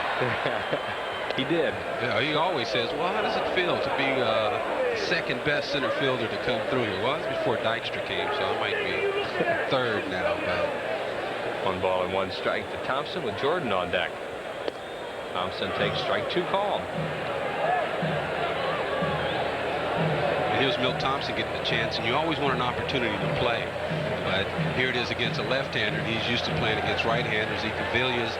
He did. Yeah, he always says, well, how does it feel to be the second best center fielder to come through here? Well, it's before Dykstra came, so I might be 3rd now. But 1 ball and 1 strike to Thompson with Jordan on deck. Thompson takes strike 2 called. Here's Milt Thompson getting a chance, and you always want an opportunity to play. But here it is against a left-hander. He's used to playing against right-handers. Echeverria's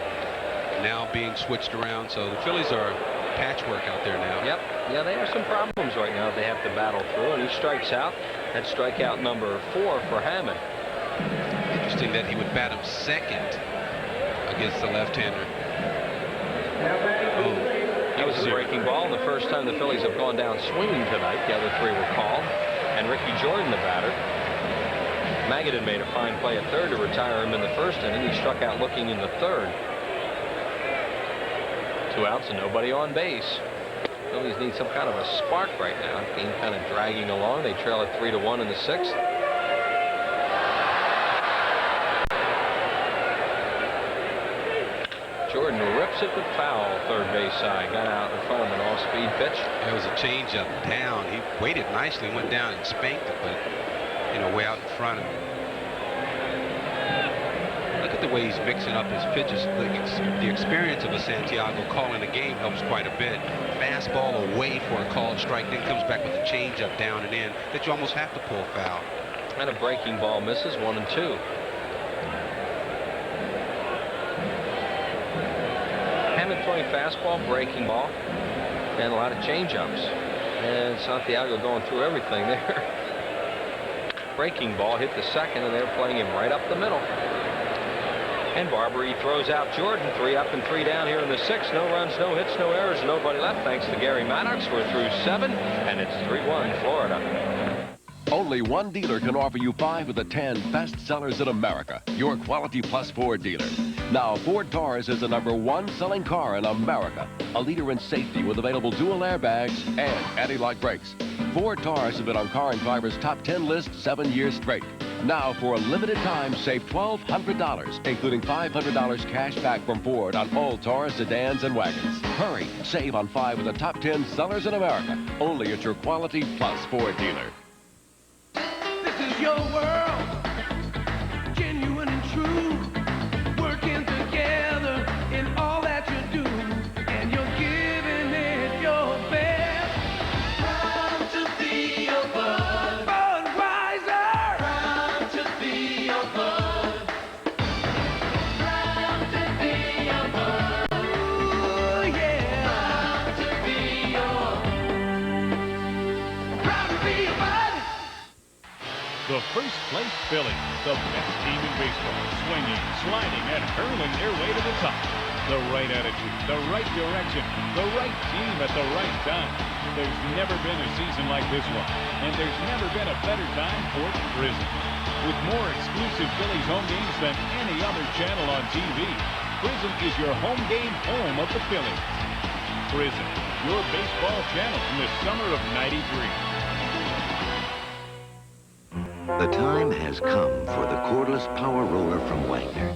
now being switched around. So the Phillies are patchwork out there now. Yep. Yeah, they have some problems right now they have to battle through, and he strikes out. That's strikeout number 4 for Hammond. Interesting that he would bat him 2nd against the left-hander. Oh. That was a breaking ball, and the first time the Phillies have gone down swinging tonight. The other 3 were called, and Ricky Jordan, the batter. Magadan made a fine play at 3rd to retire him in the 1st inning. He struck out looking in the 3rd. 2 outs and nobody on base. Phillies need some kind of a spark right now. Game kind of dragging along. They trail at 3-1 in the 6th. Jordan rips it to foul, 3rd base side. Got out in front of an off-speed pitch. It was a changeup down. He waited nicely, went down and spanked it, but you know, way out in front of him. Look at the way he's mixing up his pitches. The experience of a Santiago calling the game helps quite a bit. Fastball away for a called strike, then comes back with a changeup down and in that you almost have to pull foul. And a breaking ball misses, 1-2. Hammond throwing fastball, breaking ball, and a lot of changeups. And Santiago going through everything there. Breaking ball hit the 2nd, and they're playing him right up the middle. And Barber throws out Jordan. 3 up and 3 down here in the 6th. No runs, no hits, no errors, nobody left. Thanks to Gary Maddox. We're through 7, and it's 3-1 Florida. Only one dealer can offer you 5 of the 10 best sellers in America. Your Quality Plus Ford dealer. Now, Ford Taurus is the #1 selling car in America. A leader in safety with available dual airbags and anti-lock brakes. Ford Taurus has been on Car and Driver's top 10 list 7 years straight. Now, for a limited time, save $1,200, including $500 cash back from Ford on all Taurus sedans and wagons. Hurry, save on 5 of the top 10 sellers in America. Only at your Quality Plus Ford dealer. This is your world, genuine and true, working together in all that you do, and you're giving it your best. Proud to be your bud, Budweiser. Proud to be your bud. Proud to be your bud. Ooh, yeah. Proud to be your bud. The first place Phillies, the best team in baseball, swinging, sliding, and hurling their way to the top. The right attitude, the right direction, the right team at the right time. There's never been a season like this one, and there's never been a better time for Prism. With more exclusive Phillies home games than any other channel on TV, Prism is your home game home of the Phillies. Prism, your baseball channel in the summer of '93. The time has come for the cordless power roller from Wagner.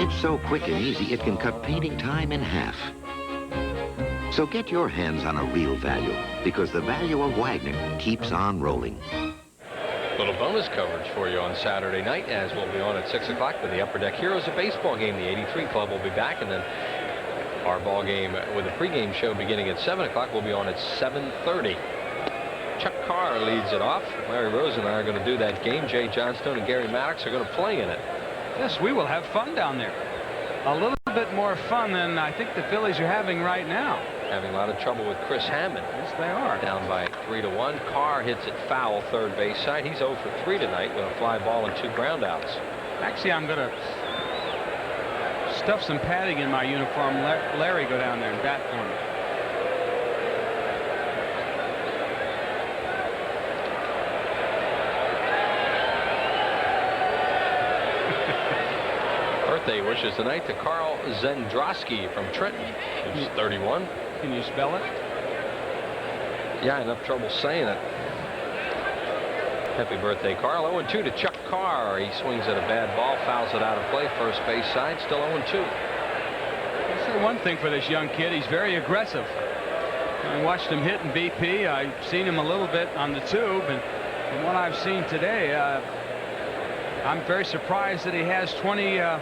It's so quick and easy, it can cut painting time in half. So get your hands on a real value, because the value of Wagner keeps on rolling. Little bonus coverage for you on Saturday night, as we'll be on at 6 o'clock with the Upper Deck Heroes, a baseball game. The 83 Club will be back, and then our ball game with a pregame show beginning at 7 o'clock will be on at 7:30. Chuck Carr leads it off. Larry Rose and I are going to do that game. Jay Johnstone and Gary Maddox are going to play in it. Yes, we will have fun down there. A little bit more fun than I think the Phillies are having right now. Having a lot of trouble with Chris Hammond. Yes, they are. Down by 3-1. Carr hits it foul third base side. He's 0 for 3 tonight with a fly ball and 2 groundouts. Actually, I'm going to stuff some padding in my uniform. Larry, go down there and bat for me. Birthday wishes tonight to Carl Zendrosky from Trenton, who's 31. Can you spell it? Yeah, enough trouble saying it. Happy birthday, Carl. 0-2 to Chuck Carr. He swings at a bad ball, fouls it out of play, first base side, still 0-2. I'll say one thing for this young kid, he's very aggressive. I watched him hit in BP. I've seen him a little bit on the tube, and from what I've seen today, I'm very surprised that he has 24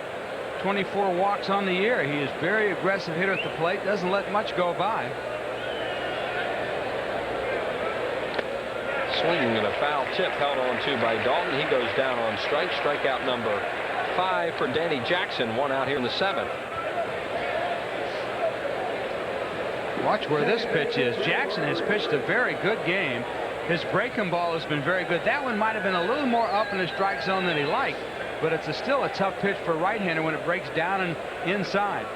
walks on the year. He is very aggressive hitter at the plate, doesn't let much go by. Swinging and a foul tip held on to by Dalton. He goes down on strike. Strikeout number 5 for Danny Jackson. 1 out here in the 7th. Watch where this pitch is. Jackson has pitched a very good game. His breaking ball has been very good. That one might have been a little more up in the strike zone than he liked, but it's still a tough pitch for a right-hander when it breaks down and inside.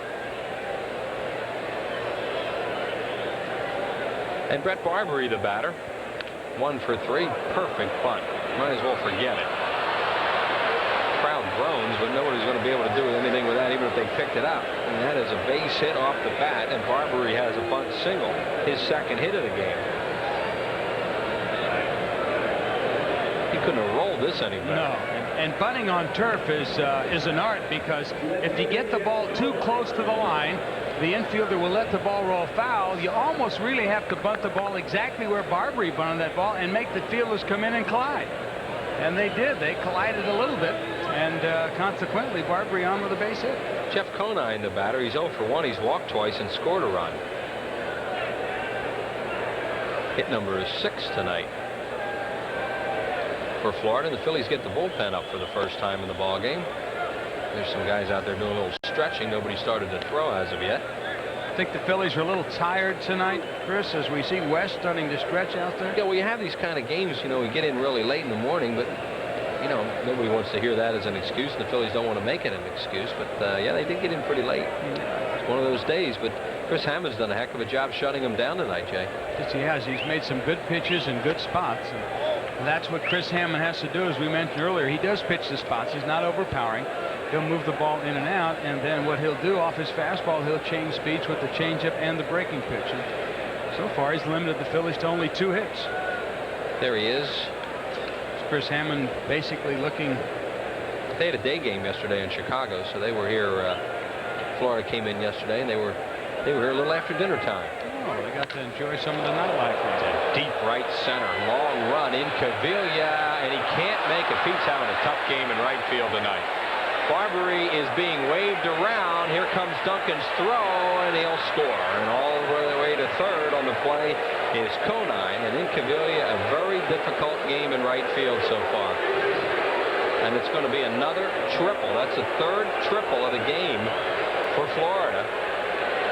And Brett Barbary, the batter. 1 for 3. Perfect bunt. Might as well forget it. Crowd groans, but nobody's going to be able to do anything with that, even if they picked it up. And that is a base hit off the bat, and Barbary has a bunt single, his second hit of the game. He couldn't have rolled this any better. No, and bunting on turf is an art, because if you get the ball too close to the line, the infielder will let the ball roll foul. You almost really have to bunt the ball exactly where Barbary bunted that ball and make the fielders come in and collide. And they did. They collided a little bit, and consequently, Barbary on with a base hit. Jeff Conine, the batter. He's 0 for 1. He's walked twice and scored a run. Hit number 6 tonight for Florida. The Phillies get the bullpen up for the first time in the ball game. There's some guys out there doing a little stretching. Nobody started to throw as of yet. I think the Phillies are a little tired tonight, Chris, as we see West starting to stretch out there. Yeah, well, you have these kind of games, you know, we get in really late in the morning, but, you know, nobody wants to hear that as an excuse. The Phillies don't want to make it an excuse, but, yeah, they did get in pretty late. It's one of those days, but Chris Hammond's done a heck of a job shutting them down tonight, Jay. Yes, he has. He's made some good pitches and good spots. And that's what Chris Hammond has to do, as we mentioned earlier. He does pitch the spots. He's not overpowering. He'll move the ball in and out, and then what he'll do off his fastball, he'll change speeds with the changeup and the breaking pitch. And so far, he's limited the Phillies to only 2 hits. There he is. It's Chris Hammond basically looking. They had a day game yesterday in Chicago, so they were here. Florida came in yesterday, and they were here a little after dinner time. Oh, they got to enjoy some of the nightlife. Deep right center, long run in Cavilla, and he can't make it. Pete's having a tough game in right field tonight. Barbary is being waved around. Here comes Duncan's throw, and he'll score. And all the way to third on the play is Conine. And in Cavilla, a very difficult game in right field so far. And it's going to be another triple. That's the 3rd triple of the game for Florida.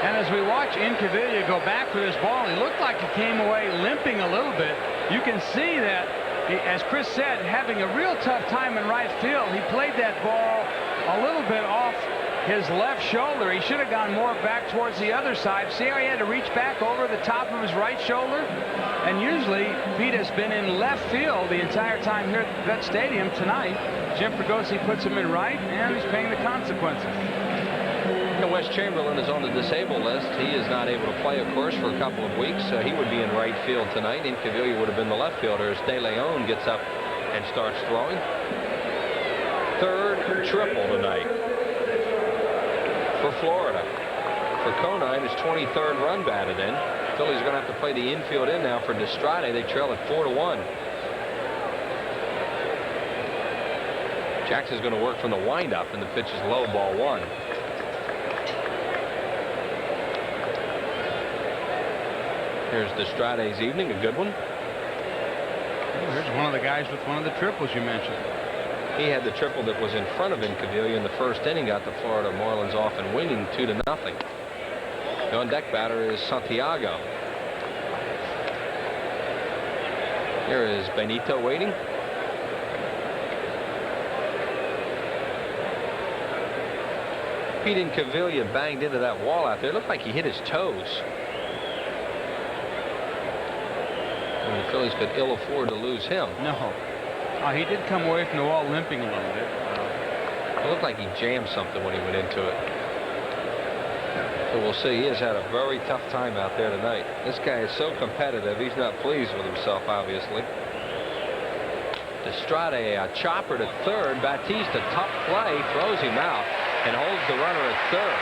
And as we watch Incaviglia go back for this ball, he looked like he came away limping a little bit. You can see that as Chris said, having a real tough time in right field. He played that ball a little bit off his left shoulder. He should have gone more back towards the other side. See how he had to reach back over the top of his right shoulder? And usually, Pete has been in left field the entire time here at Vet Stadium. Tonight, Jim Fregosi puts him in right, and he's paying the consequences. Wes Chamberlain is on the disabled list. He is not able to play, of course, for a couple of weeks. He would be in right field tonight. Incaviglia would have been the left fielder as De Leon gets up and starts throwing. Third triple tonight for Florida. For Conine, his 23rd run batted in. Phillies are going to have to play the infield in now for Destrade. They trail at 4-1. Jackson's going to work from the windup, and the pitch is low, ball 1. Here's Destrade's evening, a good one. Here's one of the guys with one of the triples you mentioned. He had the triple that was in front of Incaviglia in the first inning, got the Florida Marlins off and winning 2-0. The on-deck batter is Santiago. Here is Benito waiting. Pete Incaviglia banged into that wall out there. It looked like he hit his toes. And the Phillies could ill afford to lose him. No. He did come away from the wall limping a little bit. It looked like he jammed something when he went into it. So we'll see. He has had a very tough time out there tonight. This guy is so competitive. He's not pleased with himself, obviously. Destrade, a chopper to third. Batiste, a tough play, throws him out and holds the runner at third.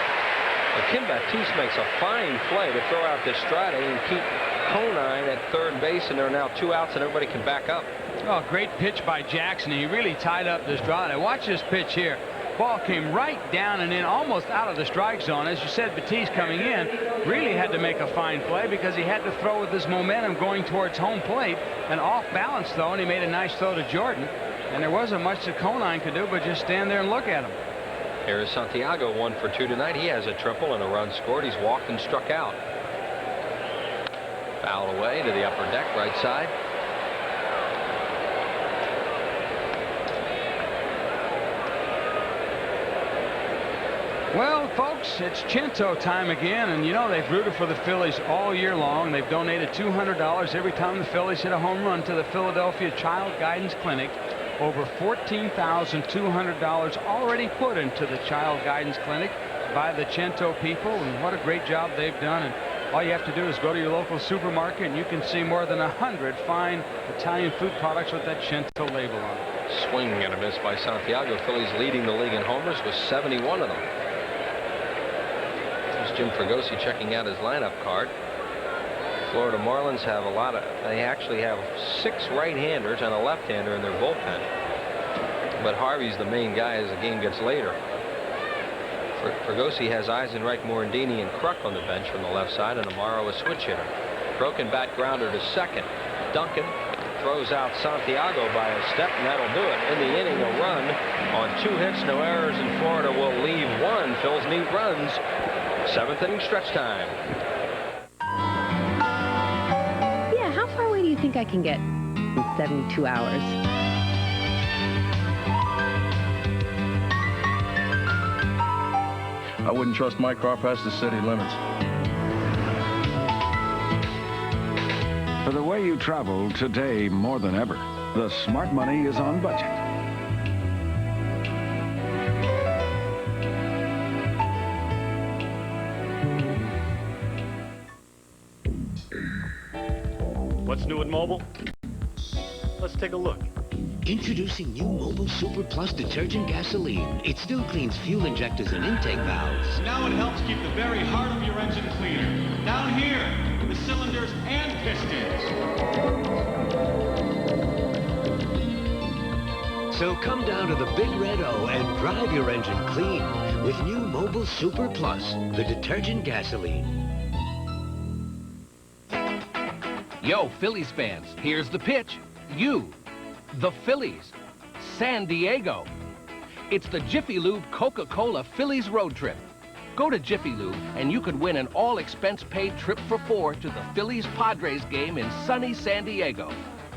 But Kim Batiste makes a fine play to throw out Destrade and keep Conine at third base, and there are now 2 outs and everybody can back up. Oh, great pitch by Jackson. He really tied up Destrade. Watch this pitch here. Ball came right down and in, almost out of the strike zone. As you said, Batiste coming in really had to make a fine play because he had to throw with this momentum going towards home plate and off balance, though, and he made a nice throw to Jordan. And there wasn't much that Conine could do but just stand there and look at him. Here is Santiago, 1 for 2 tonight. He has a triple and a run scored. He's walked and struck out. Foul away to the upper deck, right side. Well, folks, it's Chinto time again, and you know they've rooted for the Phillies all year long. They've donated $200 every time the Phillies hit a home run to the Philadelphia Child Guidance Clinic. Over $14,200 already put into the Child Guidance Clinic by the Chinto people, and what a great job they've done. And all you have to do is go to your local supermarket, and you can see more than 100 fine Italian food products with that Chinto label on it. Swing and a miss by Santiago. Phillies leading the league in homers with 71 of them. Jim Fregosi checking out his lineup card. Florida Marlins have they actually have 6 right-handers and a left-hander in their bullpen. But Harvey's the main guy as the game gets later. Fregosi has Eisenreich, Morandini, and Kruk on the bench from the left side, and Amaro a switch hitter. Broken bat grounder to second. Duncan throws out Santiago by a step, and that'll do it. In the inning, a run on 2 hits, no errors, and Florida will leave 1. Phil's neat runs. 7th inning stretch time. Yeah, how far away do you think I can get in 72 hours? I wouldn't trust my car past the city limits. For the way you travel today more than ever, the smart money is on budget. What's new at Mobile? Let's take a look. Introducing new Mobile Super Plus detergent gasoline. It still cleans fuel injectors and intake valves. Now it helps keep the very heart of your engine cleaner. Down here, the cylinders and pistons. So come down to the Big Red O and drive your engine clean with new Mobile Super Plus, the detergent gasoline. Yo, Phillies fans, here's the pitch. You, the Phillies, San Diego. It's the Jiffy Lube Coca-Cola Phillies road trip. Go to Jiffy Lube and you could win an all-expense-paid trip for 4 to the Phillies-Padres game in sunny San Diego.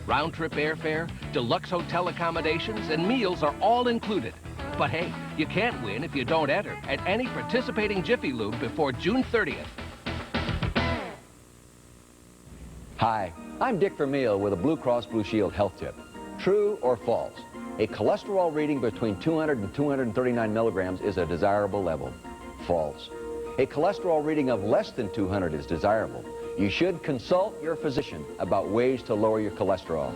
Round-trip airfare, deluxe hotel accommodations, and meals are all included. But hey, you can't win if you don't enter at any participating Jiffy Lube before June 30th. Hi, I'm Dick Vermeil with a Blue Cross Blue Shield health tip. True or false? A cholesterol reading between 200 and 239 milligrams is a desirable level. False. A cholesterol reading of less than 200 is desirable. You should consult your physician about ways to lower your cholesterol.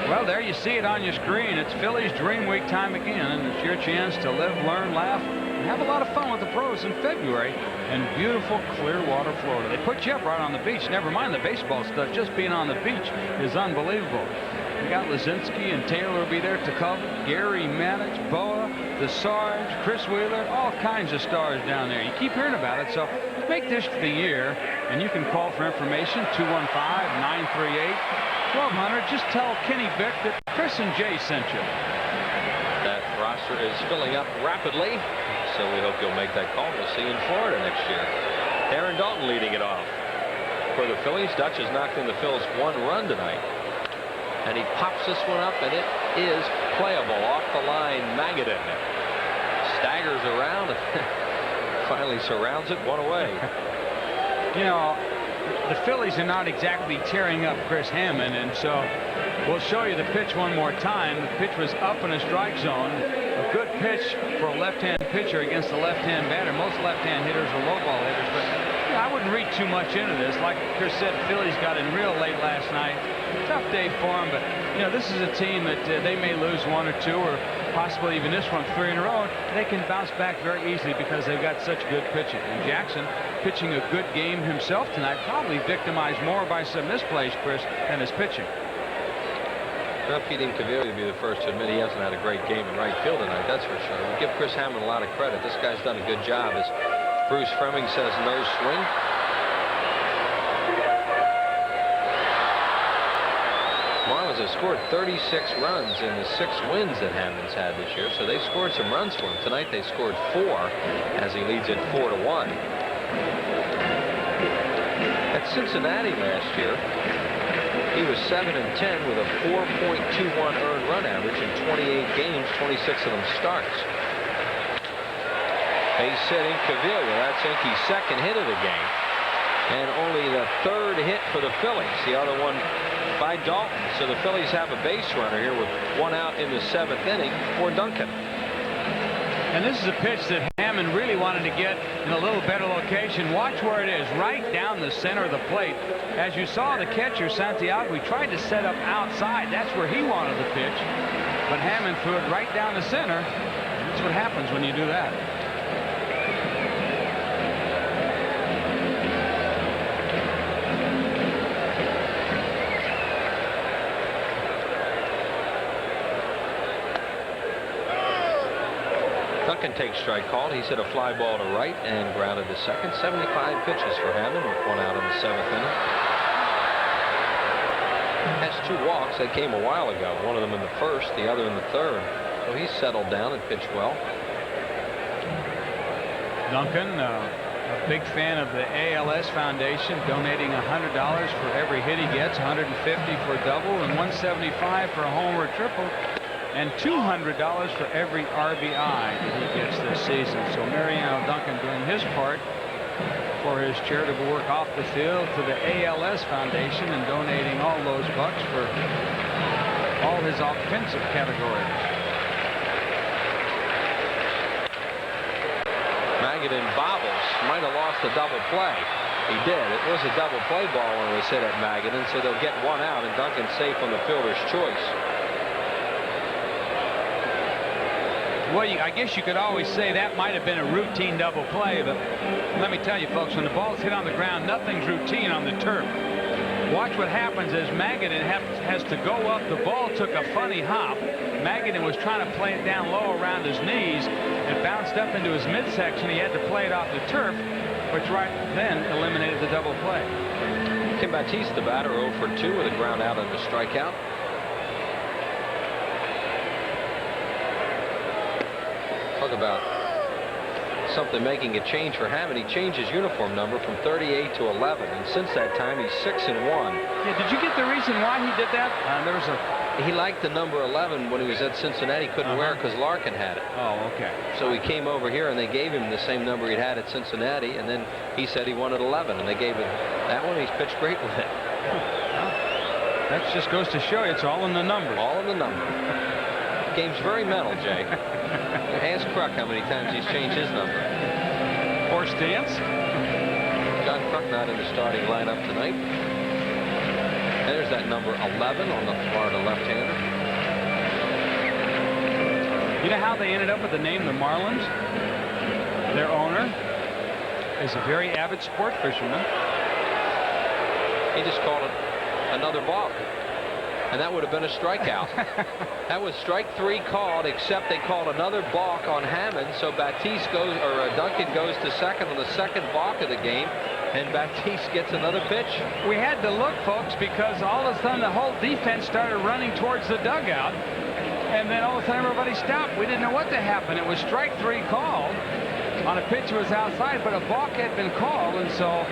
Well, there you see it on your screen. It's Phillies Dream Week time again, and it's your chance to live, learn, laugh, and have a lot of fun with the pros in February in beautiful Clearwater, Florida. They put you up right on the beach. Never mind the baseball stuff. Just being on the beach is unbelievable. We got Lazinski and Taylor will be there to cover. Gary Maddox, Boa, the Sarge, Chris Wheeler, all kinds of stars down there. You keep hearing about it, so make this the year, and you can call for information, 215-938-1200. Just tell Kenny Vick that Chris and Jay sent you. That roster is filling up rapidly, so we hope you'll make that call. We'll see you in Florida next year. Aaron Dalton leading it off for the Phillies. Dutch has knocked in the Phils 1 run tonight. And he pops this one up, and it is playable off the line. Magadan staggers around and finally surrounds it, one away. You know, the Phillies are not exactly tearing up Chris Hammond, and so we'll show you the pitch one more time. The pitch was up in a strike zone. A good pitch for a left-hand pitcher against a left-hand batter. Most left-hand hitters are low ball hitters, but you know, I wouldn't read too much into this. Like Chris said, the Phillies got in real late last night. Tough day for them, but you know, this is a team that they may lose 1 or 2 or possibly even this one 3 in a row. They can bounce back very easily because they've got such good pitching. And Jackson pitching a good game himself tonight, probably victimized more by some misplays, Chris, than his pitching. Well, Pete Incaviglia would be the first to admit he hasn't had a great game in right field tonight, that's for sure. We give Chris Hammond a lot of credit. This guy's done a good job. As Bruce Fremming says, no swing. Marlins have scored 36 runs in the 6 wins that Hammond's had this year, so they scored some runs for him. Tonight they scored 4 as he leads it 4-1. At Cincinnati last year, he was 7-10 with a 4.21 earned run average in 28 games, 26 of them starts. Base hit Incaviglia. That's Inky's second hit of the game. And only the 3rd hit for the Phillies. The other one by Dalton. So the Phillies have a base runner here with 1 out in the 7th inning for Duncan. And this is a pitch that Hammond really wanted to get in a little better location. Watch where it is, right down the center of the plate. As you saw, the catcher, Santiago, he tried to set up outside. That's where he wanted the pitch. But Hammond threw it right down the center. That's what happens when you do that. Duncan takes strike called. He's hit a fly ball to right and grounded to second. 75 pitches for Hammond with 1 out in the 7th inning. Has 2 walks. That came a while ago. One of them in the 1st, the other in the 3rd. So he's settled down and pitched well. Duncan, a big fan of the ALS Foundation, donating $100 for every hit he gets, $150 for a double, and $175 for a home or a triple. And $200 for every RBI that he gets this season. So Mariano Duncan doing his part for his charitable work off the field to the ALS Foundation and donating all those bucks for all his offensive categories. Magadan bobbles. Might have lost a double play. He did. It was a double play ball when it was hit at Magadan, so they'll get 1 out, and Duncan's safe on the fielder's choice. Well, I guess you could always say that might have been a routine double play, but let me tell you, folks, when the ball's hit on the ground, nothing's routine on the turf. Watch what happens as Magadan has to go up. The ball took a funny hop. Magadan was trying to play it down low around his knees. It bounced up into his midsection. He had to play it off the turf, which right then eliminated the double play. Tim Batiste, the batter, 0 for 2 with a ground out and a strikeout. Talk about something making a change for Hammond. He changed his uniform number from 38 to 11, and since that time he's 6-1. Yeah, did you get the reason why he did that? He liked the number 11 when he was at Cincinnati. Couldn't wear it because Larkin had it. Oh, okay. So he came over here and they gave him the same number he'd had at Cincinnati, and then he said he wanted 11, and they gave him that one. He's pitched great with it. That just goes to show you it's all in the numbers. All in the number. The game's very mental, Jay. Ask Kruk how many times he's changed his number. Horse dance. John Kruk not in the starting lineup tonight. And there's that number 11 on the Florida left-hander. You know how they ended up with the name the Marlins? Their owner is a very avid sport fisherman. He just called it another balk. And that would have been a strikeout. That was strike 3 called, except they called another balk on Hammond. So Batiste goes, or Duncan goes to second on the second balk of the game, and Batiste gets another pitch. We had to look, folks, because all of a sudden the whole defense started running towards the dugout, and then all of a sudden everybody stopped. We didn't know what to happen. It was strike 3 called on a pitch that was outside, but a balk had been called, and so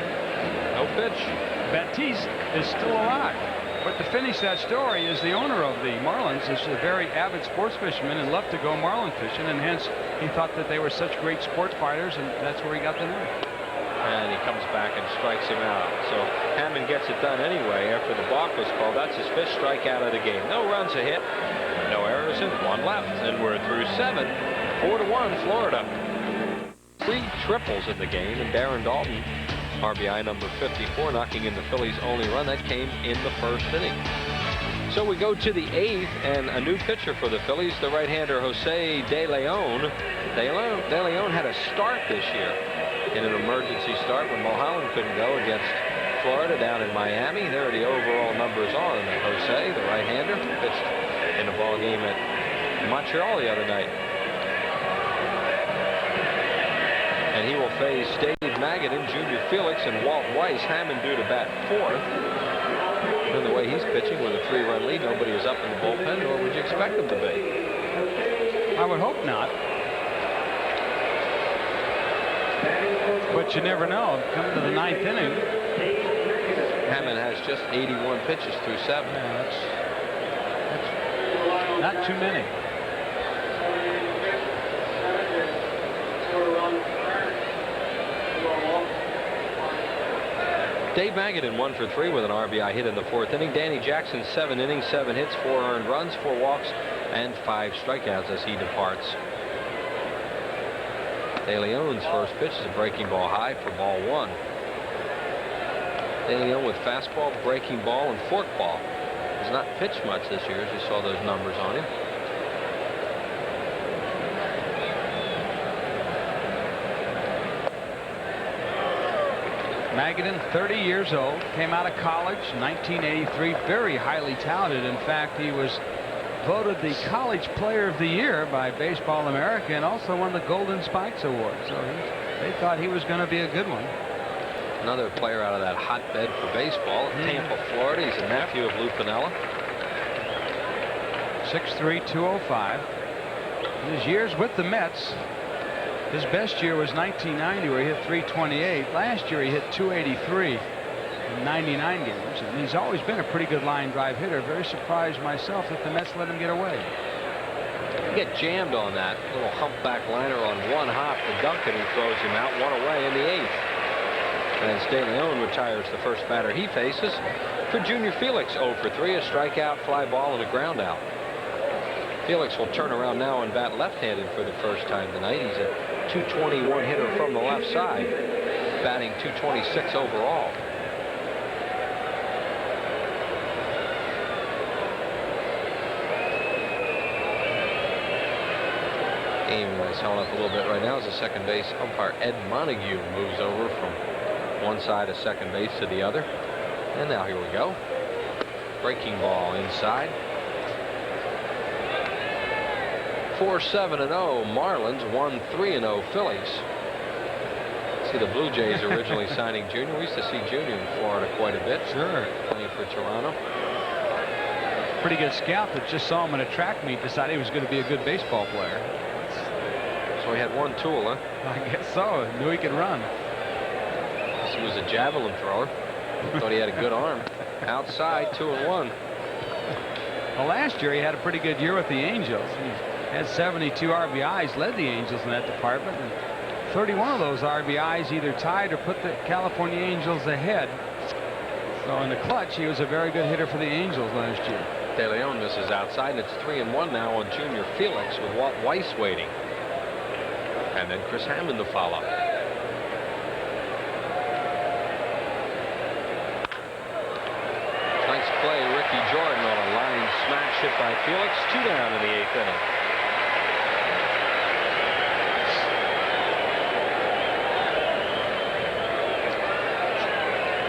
no pitch. Batiste is still alive. But to finish that story is the owner of the Marlins is a very avid sports fisherman and loved to go marlin fishing, and hence he thought that they were such great sport fighters, and that's where he got the name. And he comes back and strikes him out. So Hammond gets it done anyway after the balk was called. That's his 5th strikeout of the game. No runs a hit, no errors, and 1 left. And we're through 7. 4-1 Florida. 3 triples in the game, and Darren Dalton, RBI number 54, knocking in the Phillies' only run. That came in the 1st inning. So we go to the 8th, and a new pitcher for the Phillies, the right-hander Jose De Leon. De Leon had a start this year in an emergency start when Mulholland couldn't go against Florida down in Miami. There are the overall numbers on Jose, the right-hander, pitched in a ball game at Montreal the other night. And he will face Dave Magadan, Junior Felix, and Walt Weiss. Hammond due to bat 4th. And the way he's pitching with a 3-run lead, nobody is up in the bullpen, nor would you expect them to be. I would hope not. But you never know. Coming to the 9th inning. Hammond has just 81 pitches through 7. Yeah, that's not too many. Dave Magadan 1 for 3 with an RBI hit in the 4th inning. Danny Jackson 7 innings, 7 hits, 4 earned runs, 4 walks, and 5 strikeouts as he departs. De Leon's first pitch is a breaking ball high for ball 1. De Leon with fastball, breaking ball, and forkball. Has not pitched much this year, as you saw those numbers on him. Magadan, 30 years old, came out of college, 1983, very highly talented. In fact, he was voted the College Player of the Year by Baseball America and also won the Golden Spikes Award. So they thought he was going to be a good one. Another player out of that hotbed for baseball, Tampa, Florida. He's a nephew of Lou Piniella. 6'3", 205. In his years with the Mets, his best year was 1990, where he hit 328. Last year he hit 283 in 99 games, and he's always been a pretty good line drive hitter. Very surprised myself that the Mets let him get away. He get jammed on that little humpback liner on 1 hop to Duncan, who throws him out 1 away in the 8th. And De Leon retires the first batter he faces for Junior Felix. 0 for 3, a strikeout, fly ball, and a ground out. Felix will turn around now and bat left-handed for the first time tonight. He's a .221 hitter from the left side, batting .226 overall. Game is held up a little bit right now as the second base umpire Ed Montague moves over from one side of second base to the other. And now here we go. Breaking ball inside. 4-7-0 Marlins, 1-3-0 Phillies. See, the Blue Jays originally signing Junior. We used to see Junior in Florida quite a bit. Sure. Playing for Toronto. Pretty good scout that just saw him at a track meet, decided he was going to be a good baseball player. So he had one tool, huh? I guess so. Knew he could run. He was a javelin thrower. Thought he had a good arm. Outside, 2-1. Well, last year he had a pretty good year with the Angels. He had 72 RBIs, led the Angels in that department, and 31 of those RBIs either tied or put the California Angels ahead. So in the clutch, he was a very good hitter for the Angels last year. De Leon misses outside, and it's 3-1 now on Junior Felix with Walt Weiss waiting. And then Chris Hammond the follow. Nice play, Ricky Jordan on a line smash hit by Felix. 2 down in the 8th inning.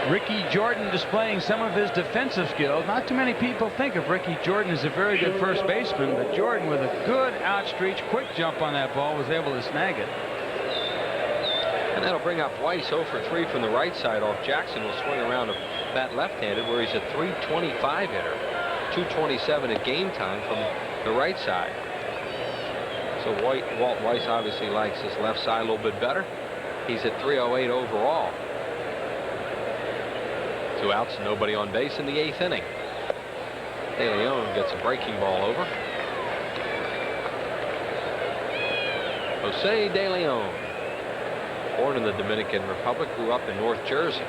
Ricky Jordan displaying some of his defensive skills. Not too many people think of Ricky Jordan as a very good first baseman, but Jordan with a good outstretch, quick jump on that ball was able to snag it. And that'll bring up Weiss 0 for 3 from the right side off. Jackson will swing around to bat left-handed where he's a .325 hitter. 227 at game time from the right side. So Walt Weiss obviously likes his left side a little bit better. He's at .308 overall. 2 outs and nobody on base in the 8th inning. De Leon gets a breaking ball over. Jose De Leon, born in the Dominican Republic, grew up in North Jersey.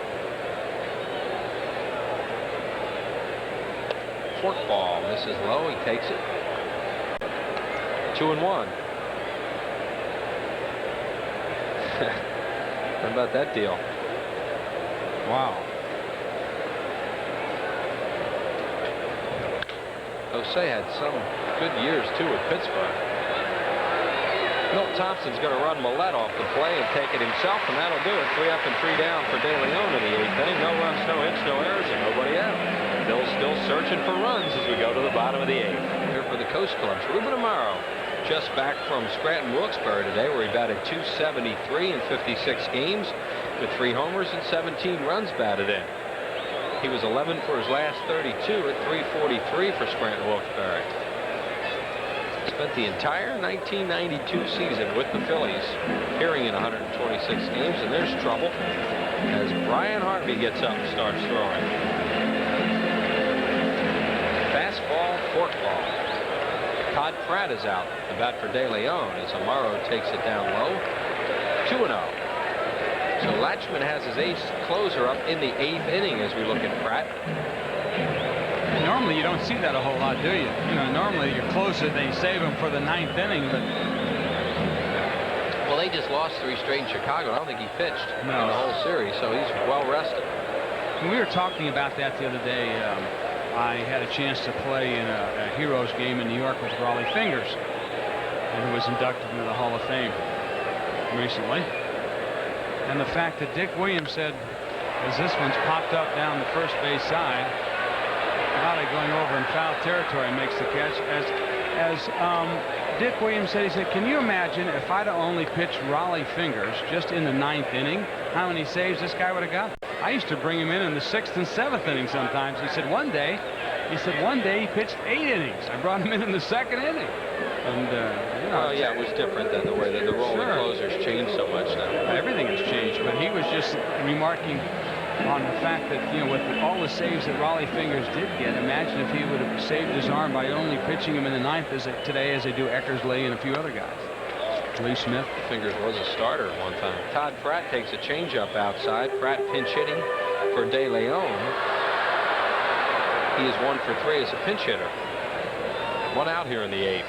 Fork ball misses low. He takes it. 2-1. How about that deal? Wow. Jose had some good years too at Pittsburgh. Milt Thompson's going to run Millette off the play and take it himself, and that'll do it. 3 up and 3 down for De Leon in the 8th inning. No runs, no hits, no errors, and nobody out. Bill's still searching for runs as we go to the bottom of the 8th. Here for the Coast Clubs, Ruben Amaro, just back from Scranton Wilkes-Barre today, where he batted .273 in 56 games with 3 homers and 17 runs batted in. He was 11 for his last 32 at .343 for Scranton Wilkes-Barre. Spent the entire 1992 season with the Phillies, appearing in 126 games, and there's trouble as Brian Harvey gets up and starts throwing. Fastball, forkball. Todd Pratt is out. The bat for De Leon as Amaro takes it down low. 2-0. So Latchman has his ace closer up in the 8th inning as we look at Pratt. Normally you don't see that a whole lot, do you? You know, normally your closer, they save him for the 9th inning, but... Well, they just lost 3 straight in Chicago. I don't think he pitched in the whole series, so he's well rested. We were talking about that the other day. I had a chance to play in a Heroes game in New York with Raleigh Fingers, who was inducted into the Hall of Fame recently. And the fact that Dick Williams said, as this one's popped up down the first base side, Raleigh going over in foul territory makes the catch. As Dick Williams said, he said, can you imagine if I'd only pitched Raleigh Fingers just in the 9th inning, how many saves this guy would have got? I used to bring him in the 6th and 7th inning sometimes. He said one day he pitched 8 innings. I brought him in the 2nd inning. And you know, well, yeah, it was different than the way that the role of closers changed so much now. Everything has changed, but he was just remarking on the fact that, you know, with all the saves that Raleigh Fingers did get, imagine if he would have saved his arm by only pitching him in the 9th today as they do Eckersley and a few other guys. Lee Smith. Fingers was a starter at one time. Todd Pratt takes a changeup outside. Pratt pinch hitting for De Leon. He is 1 for 3 as a pinch hitter. 1 out here in the 8th.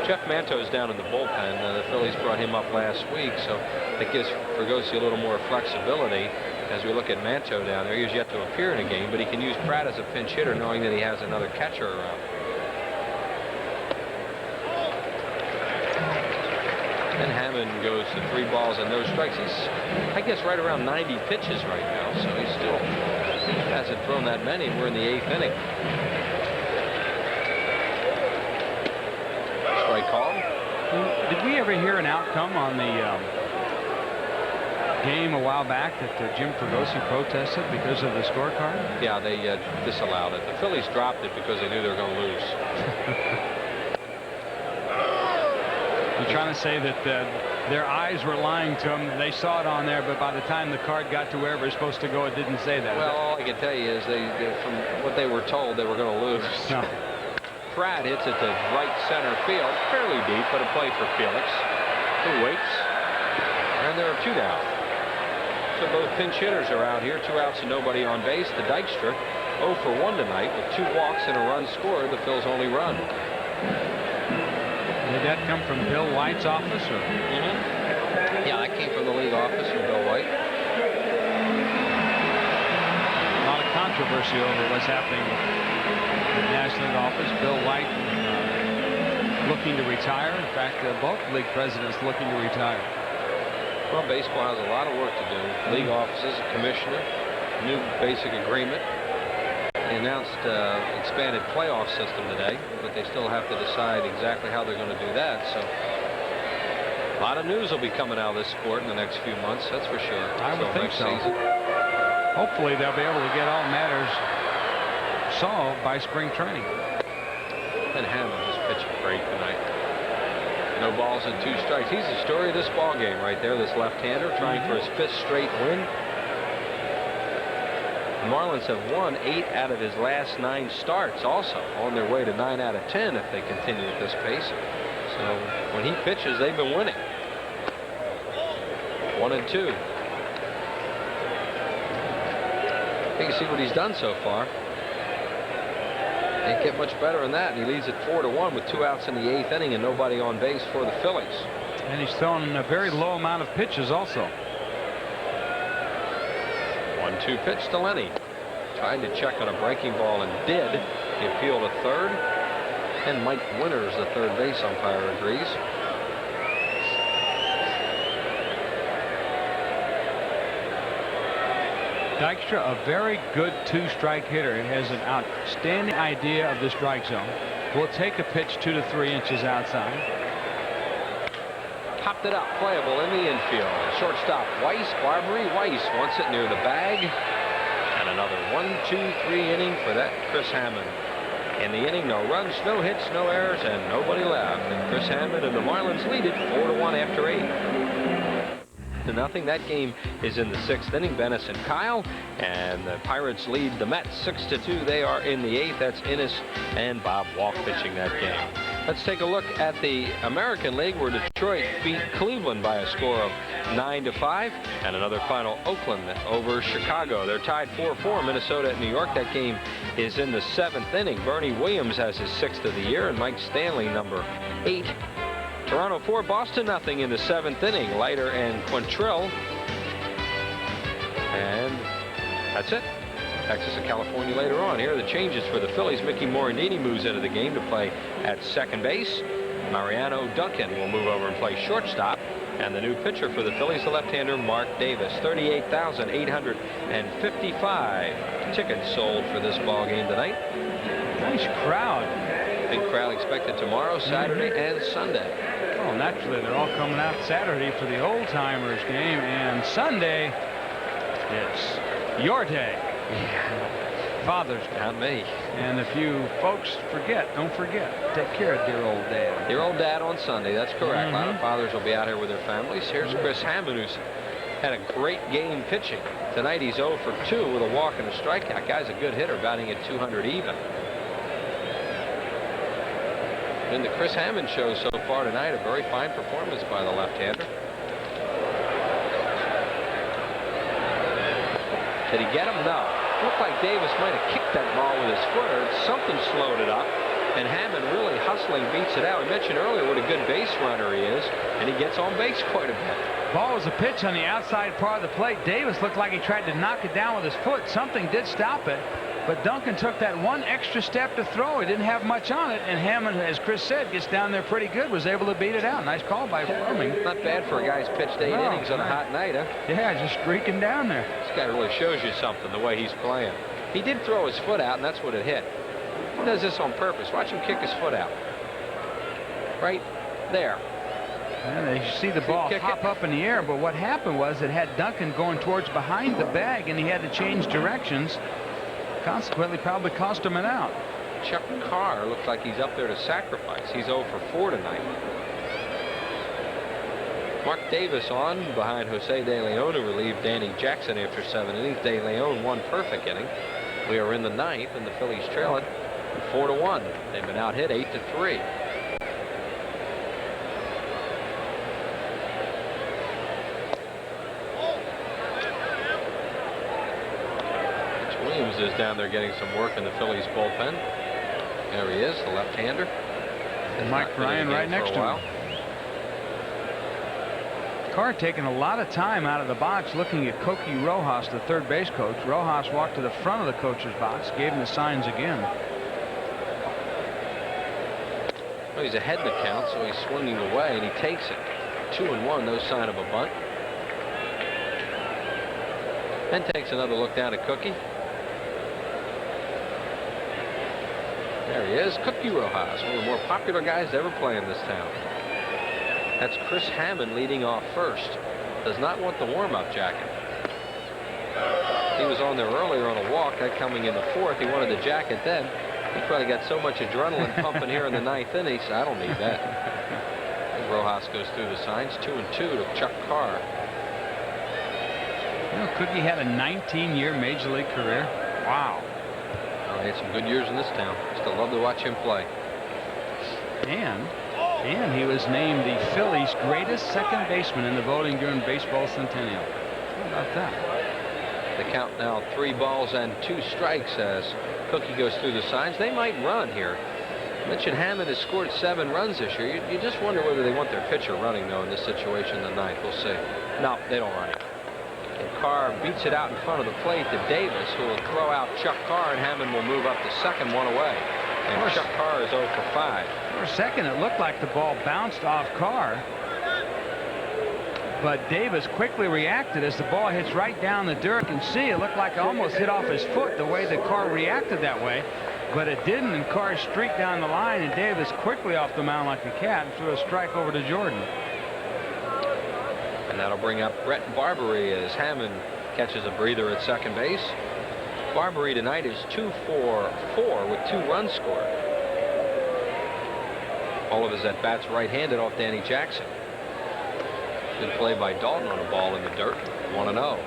Jeff Manto's down in the bullpen. The Phillies brought him up last week, so that gives Fregosi a little more flexibility as we look at Manto down there. He has yet to appear in a game, but he can use Pratt as a pinch hitter knowing that he has another catcher around. And Hammond goes to 3 balls and no strikes. He's, I guess, right around 90 pitches right now, so he still hasn't thrown that many. We're in the 8th inning. Strike call. Did we ever hear an outcome on the game a while back that Jim Fregosi protested because of the scorecard? Yeah, they disallowed it. The Phillies dropped it because they knew they were going to lose. You're trying to say that their eyes were lying to them. They saw it on there, but by the time the card got to wherever it's supposed to go, it didn't say that. Well, all I can tell you is from what they were told, they were going to lose. No. Pratt hits it to right center field, fairly deep, but a play for Felix, who waits, and there are 2 down. So both pinch hitters are out here, 2 outs and nobody on base. The Dykstra 0 for 1 tonight with 2 walks and a run scored. The Phils only run. Did that come from Bill White's office? Or? Yeah, that came from the league office from Bill White. A lot of controversy over what's happening in the National League office. Bill White looking to retire. In fact, both league presidents looking to retire. Well, baseball has a lot of work to do. League offices, commissioner, new basic agreement. They announced expanded playoff system today, but they still have to decide exactly how they're going to do that. So a lot of news will be coming out of this sport in the next few months, that's for sure. I would think so. Season. Hopefully they'll be able to get all matters solved by spring training. And Hammond just pitching great tonight. No balls and 2 strikes. He's the story of this ball game right there. This left-hander trying for his 5th straight win. The Marlins have won 8 out of his last 9 starts, also on their way to 9 out of 10 if they continue at this pace. So when he pitches, they've been winning. 1 and 2. You can see what he's done so far. Can't get much better than that. And he leads it 4-1 with 2 outs in the 8th inning and nobody on base for the Phillies. And he's thrown a very low amount of pitches also. 1-2 pitch to Lenny. Tried to check on a breaking ball and did. He appealed to third. And Mike Winters, the third base umpire, agrees. Dykstra, a very good 2-strike hitter. It has an outstanding idea of the strike zone. Will take a pitch 2 to 3 inches outside. Popped it up, playable in the infield. Shortstop Weiss, Barbary. Weiss wants it near the bag. And another 1-2-3 inning for that Chris Hammond. In the inning, no runs, no hits, no errors, and nobody left. And Chris Hammond and the Marlins lead it 4-1 after 8. 0. That game is in the 6th inning. Bennis and Kyle, and the Pirates lead the Mets 6-2. They are in the 8th. That's Innes and Bob Walk pitching that game. Let's take a look at the American League, where Detroit beat Cleveland by a score of 9-5, and another final Oakland over Chicago. They're tied 4-4. Minnesota at New York. That game is in the 7th inning. Bernie Williams has his 6th of the year, and Mike Stanley, number 8. Toronto 4, Boston nothing in the 7th inning. Leiter and Quantrill. And that's it. Texas and California later on. Here are the changes for the Phillies. Mickey Morandini moves into the game to play at second base. Mariano Duncan will move over and play shortstop. And the new pitcher for the Phillies, the left-hander Mark Davis. 38,855 tickets sold for this ball game tonight. Nice crowd. Big crowd expected tomorrow, Saturday, and Sunday. Oh, naturally, they're all coming out Saturday for the old-timers game, and Sunday, it's your day. Father's Day. Not me. And if you folks forget, don't forget, take care of dear old Dad. Dear old Dad on Sunday, that's correct. A lot of fathers will be out here with their families. Here's Chris Hammond, who's had a great game pitching. Tonight he's 0 for 2 with a walk and a strikeout. Guy's a good hitter, batting at 200 even. In the Chris Hammond show so far tonight, a very fine performance by the left-hander. Did he get him? No. Looked like Davis might have kicked that ball with his foot, or something slowed it up. And Hammond really hustling beats it out. We mentioned earlier what a good base runner he is, and he gets on base quite a bit. Ball was a pitch on the outside part of the plate. Davis looked like he tried to knock it down with his foot. Something did stop it. But Duncan took that one extra step to throw. He didn't have much on it, and Hammond, as Chris said, gets down there pretty good, was able to beat it out. Nice call by Fleming. Not bad for a guy who's pitched 8 innings on a hot night, huh? Yeah, just streaking down there. This guy really shows you something, the way he's playing. He did throw his foot out, and that's what it hit. He does this on purpose. Watch him kick his foot out. Right there. And you see the ball hop up in the air, but what happened was it had Duncan going towards behind the bag, and he had to change directions. Consequently, probably cost him an out. Chuck Carr looks like he's up there to sacrifice. He's 0 for 4 tonight. Mark Davis on behind Jose De Leon, who relieved Danny Jackson after 7 innings. De Leon one perfect inning. We are in the 9th, and the Phillies trailing 4-1. They've been out hit 8-3. Williams is down there getting some work in the Phillies bullpen. There he is, the left-hander. And Mike Ryan right next to him. Carr taking a lot of time out of the box looking at Cokie Rojas, the third base coach. Rojas walked to the front of the coach's box, gave him the signs again. Well, he's ahead in the count, so he's swinging away, and he takes it. 2-1, no sign of a bunt. Then takes another look down at Cookie. There he is, Cookie Rojas, one of the more popular guys to ever play in this town. That's Chris Hammond leading off first. Does not want the warm-up jacket. He was on there earlier on a walk. That coming in the 4th. He wanted the jacket then. He probably got so much adrenaline pumping here in the 9th inning. So I don't need that. And Rojas goes through the signs. 2-2 to Chuck Carr. You know, Cookie had a 19-year Major League career. Wow. He had some good years in this town. Still love to watch him play. And he was named the Phillies' greatest second baseman in the voting during baseball centennial. How about that? The count now 3 balls and 2 strikes as Cookie goes through the signs. They might run here. Mentioned Hammond has scored 7 runs this year. You just wonder whether they want their pitcher running, though, in this situation in the 9th. We'll see. No, they don't run it. And Carr beats it out in front of the plate to Davis, who will throw out Chuck Carr, and Hammond will move up to second, 1 away. And Chuck Carr is 0 for 5. For a second, it looked like the ball bounced off Carr. But Davis quickly reacted as the ball hits right down the dirt. You can see it looked like it almost hit off his foot the way the Carr reacted that way. But it didn't, and Carr streaked down the line, and Davis quickly off the mound like a cat and threw a strike over to Jordan. And that'll bring up Brett Barbary as Hammond catches a breather at second base. Barbary tonight is 2 for 4 with 2 runs scored. All of his at-bats right-handed off Danny Jackson. Good play by Dalton on a ball in the dirt. 1-0.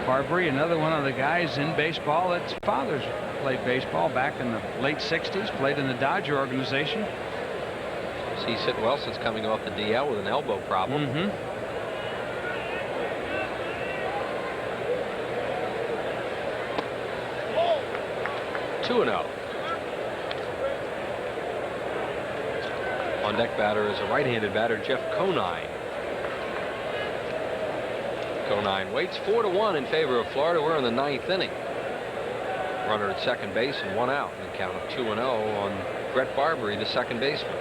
Barbary, another one of the guys in baseball that's father's played baseball back in the late 60s, played in the Dodger organization. See Sid Wilson's coming off the DL with an elbow problem. 2-0. On deck batter is a right-handed batter, Jeff Conine. Conine waits 4-1 in favor of Florida. We're in the 9th inning. Runner at second base and 1 out. And a count of 2-0 on Brett Barbary, the second baseman.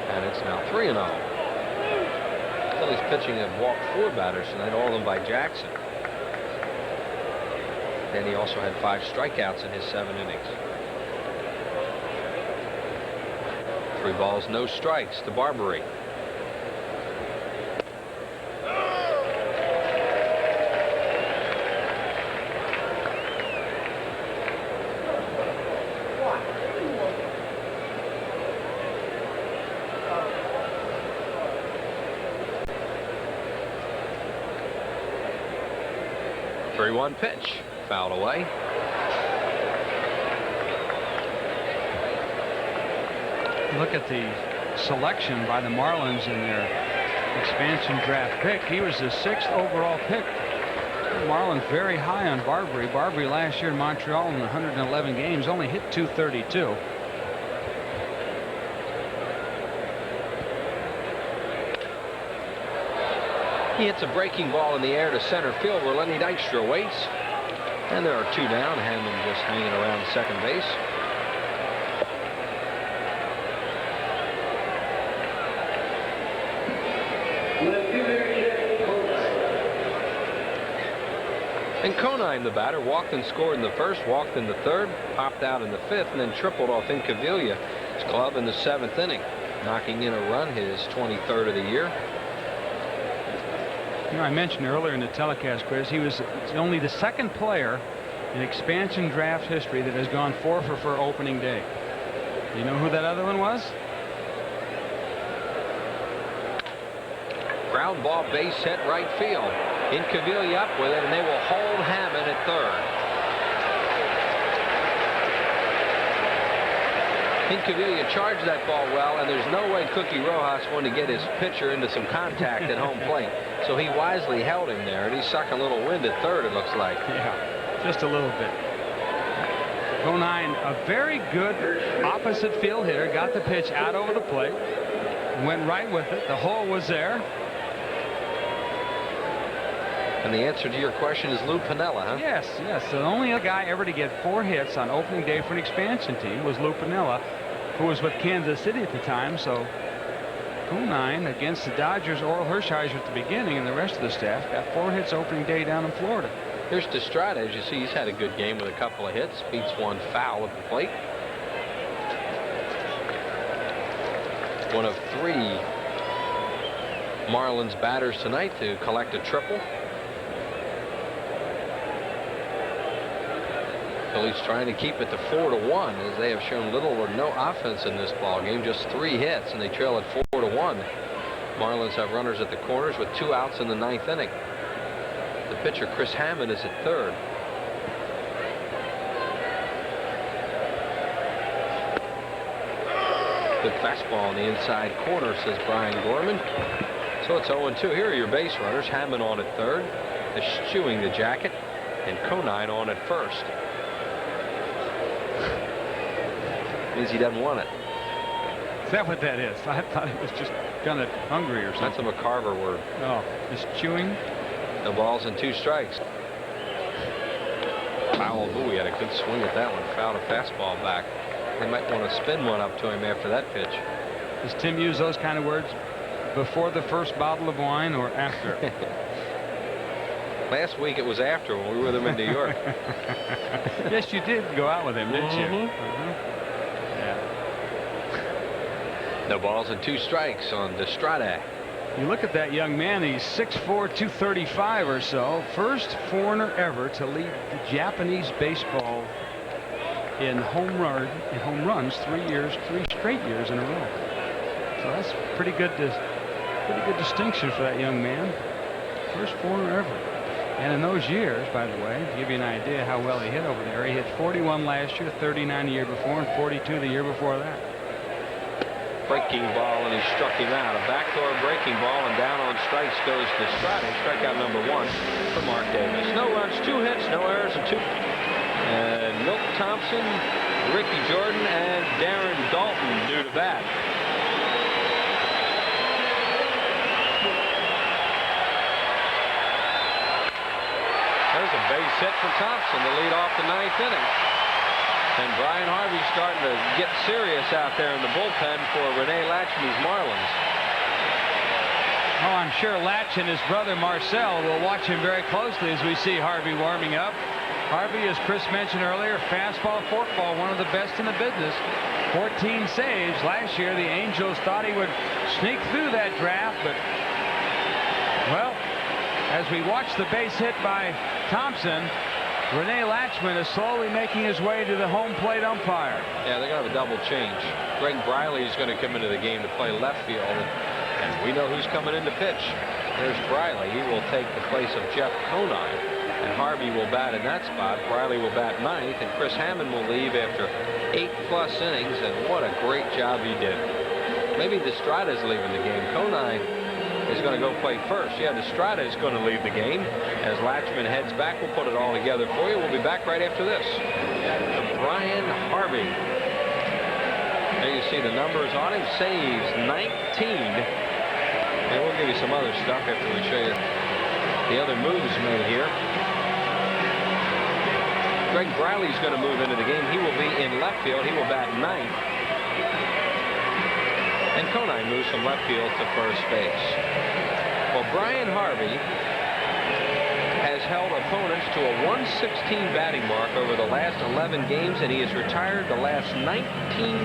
And it's now 3-0. Phillies pitching have walked 4 batters tonight, all of them by Jackson. Then he also had 5 strikeouts in his 7 innings. 3 balls, no strikes to Barbary. One pitch, fouled away. Look at the selection by the Marlins in their expansion draft pick. He was the 6th overall pick. The Marlins very high on Barbary. Barbary last year in Montreal in 111 games only hit .232. He hits a breaking ball in the air to center field where Lenny Dykstra waits. And there are 2 down. Hammond just hanging around second base. And Conine, the batter, walked and scored in the first, walked in the third, popped out in the fifth, and then tripled off Incaviglia's glove in the 7th inning, knocking in a run, his 23rd of the year. You know, I mentioned earlier in the telecast, Chris, he was only the 2nd player in expansion draft history that has gone 4 for opening day. You know who that other one was? Ground ball, base hit, right field. Incaviglia up with it, and they will hold Hammond at third. Incaviglia charged that ball well, and there's no way Cookie Rojas wanted to get his pitcher into some contact at home plate. So he wisely held him there, and he sucked a little wind at third, it looks like. Yeah, just a little bit. Conine, a very good opposite field hitter, got the pitch out over the plate, went right with it. The hole was there. And the answer to your question is Lou Piniella, huh? Yes, yes. The only other guy ever to get 4 hits on opening day for an expansion team was Lou Piniella, who was with Kansas City at the time. So Conine against the Dodgers, Oral Hershiser at the beginning, and the rest of the staff got 4 hits opening day down in Florida. Here's Destrada. As you see, he's had a good game with a couple of hits. Beats one foul at the plate. One of 3 Marlins batters tonight to collect a triple. Phillies trying to keep it to 4-1, as they have shown little or no offense in this ball game. Just 3 hits, and they trail at 4-1. Marlins have runners at the corners with 2 outs in the 9th inning. The pitcher, Chris Hammond, is at third. Good fastball in the inside corner, says Brian Gorman. So it's 0-2. Here are your base runners. Hammond on at third, eschewing the jacket, and Conine on at first. Means he doesn't want it. Is that what that is? I thought it was just kind of hungry or something. That's a McCarver word. Oh, just chewing. No balls and 2 strikes. Powell, ooh, he had a good swing at that one. Fouled a fastball back. They might want to spin one up to him after that pitch. Does Tim use those kind of words before the first bottle of wine or after? Last week it was after, when we were with him in New York. Yes, you did go out with him, didn't you? No balls and 2 strikes on Destrada. You look at that young man, he's 6'4", 235 or so. First foreigner ever to lead the Japanese baseball in home runs 3 straight years in a row. So that's pretty good distinction for that young man. First foreigner ever. And in those years, by the way, to give you an idea how well he hit over there, he hit 41 last year, 39 the year before, and 42 the year before that. Breaking ball, and he struck him out. A backdoor breaking ball, and down on strikes goes Destrada. Strikeout number 1 for Mark Davis. No runs, 2 hits, no errors, and 2. And Milt Thompson, Ricky Jordan, and Darren Dalton due to bat. There's a base hit for Thompson to lead off the 9th inning. And Brian Harvey's starting to get serious out there in the bullpen for Rene Latchman's Marlins. Oh, I'm sure Latch and his brother Marcel will watch him very closely as we see Harvey warming up. Harvey, as Chris mentioned earlier, fastball, forkball, one of the best in the business. 14 saves. Last year, the Angels thought he would sneak through that draft, but, well, as we watch the base hit by Thompson, Rene Latchman is slowly making his way to the home plate umpire. Yeah, they're going to have a double change. Greg Briley is going to come into the game to play left field, and we know who's coming in to pitch. There's Briley. He will take the place of Jeff Conine, and Harvey will bat in that spot. Briley will bat 9th, and Chris Hammond will leave after 8+ innings, and what a great job he did. Maybe Destrada's leaving the game. Conine is going to go play first. Yeah, Destrada is going to leave the game. As Latchman heads back, we'll put it all together for you. We'll be back right after this. Brian Harvey. There you see the numbers on him. Saves 19. And we'll give you some other stuff after we show you the other moves made here. Greg Briley's going to move into the game. He will be in left field. He will bat 9th. And Conine moves from left field to first base. Well, Brian Harvey has held a opponents to a 116 batting mark over the last 11 games, and he has retired the last 19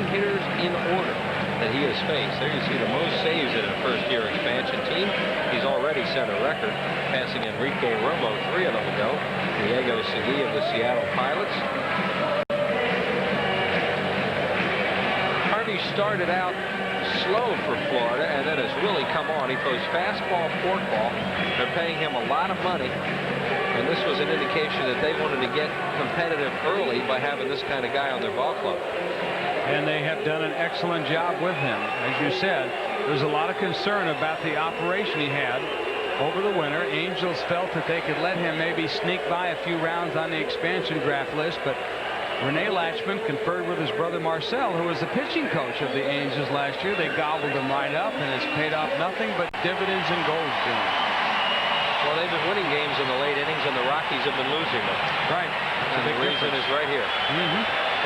hitters in order that he has faced. There you see the most saves in a first-year expansion team. He's already set a record, passing Enrique Romo 3 of them ago. Diego Segui of the Seattle Pilots. Harvey started out slow for Florida and then has really come on. He throws fastball, forkball. They're paying him a lot of money, and this was an indication that they wanted to get competitive early by having this kind of guy on their ball club. And they have done an excellent job with him. As you said, there's a lot of concern about the operation he had over the winter. Angels felt that they could let him maybe sneak by a few rounds on the expansion draft list, but Rene Latchman conferred with his brother Marcel, who was the pitching coach of the Angels last year. They gobbled him right up, and it's paid off nothing but dividends and gold to him. Well, they've been winning games in the late innings, and the Rockies have been losing them. Right. And the reason is right here.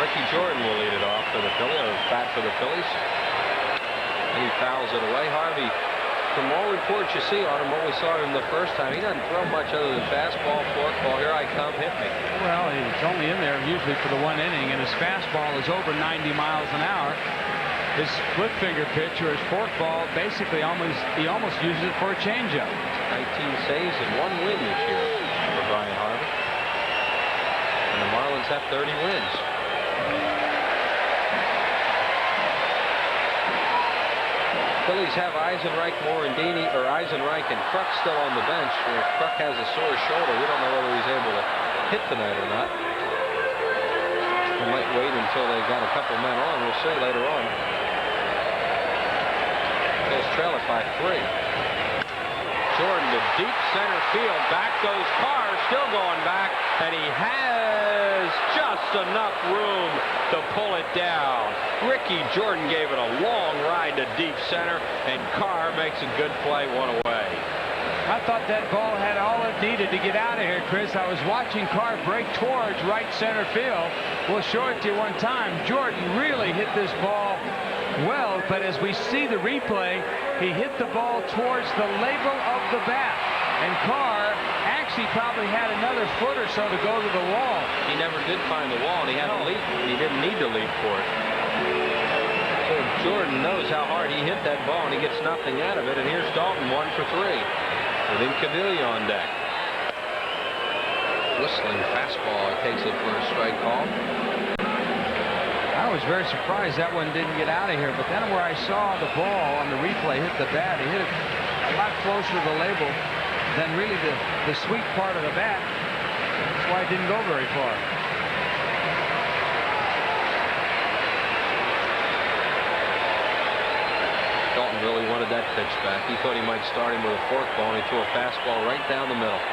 Ricky Jordan will lead it off for the Phillies, or bat for the Phillies. And he fouls it away. Harvey, from all reports you see on him, what we saw him the first time, he doesn't throw much other than fastball, forkball. Here I come, hit me. Well, he's only in there usually for the 1 inning, and his fastball is over 90 miles an hour. His split finger pitch or his forkball, basically he almost uses it for a changeup. 19 saves and 1 win this year for Brian Harvey. And the Marlins have 30 wins. Phillies have Eisenreich, Morandini, or Eisenreich and Kruk still on the bench. Kruk has a sore shoulder. We don't know whether he's able to hit tonight or not. We might wait until they got a couple men on. We'll see later on. Phillies trail it by 3. Jordan to deep center field. Back goes Carr, still going back, and he has just enough room to pull it down. Ricky Jordan gave it a long ride to deep center, and Carr makes a good play, 1 away. I thought that ball had all it needed to get out of here, Chris. I was watching Carr break towards right center field. We'll show it to you one time. Jordan really hit this ball well, but as we see the replay, he hit the ball towards the label of the bat, and Carr actually probably had another foot or so to go to the wall. He never did find the wall, and he had to leap. He didn't need to leap for it. So Jordan knows how hard he hit that ball, and he gets nothing out of it. And here's Dalton, 1 for 3, with Incaviglia on deck. Whistling fastball, takes it for a strike call. I was very surprised that one didn't get out of here, but then where I saw the ball on the replay hit the bat, he hit it a lot closer to the label than really the sweet part of the bat. That's why it didn't go very far. Dalton really wanted that pitch back. He thought he might start him with a forkball, and he threw a fastball right down the middle.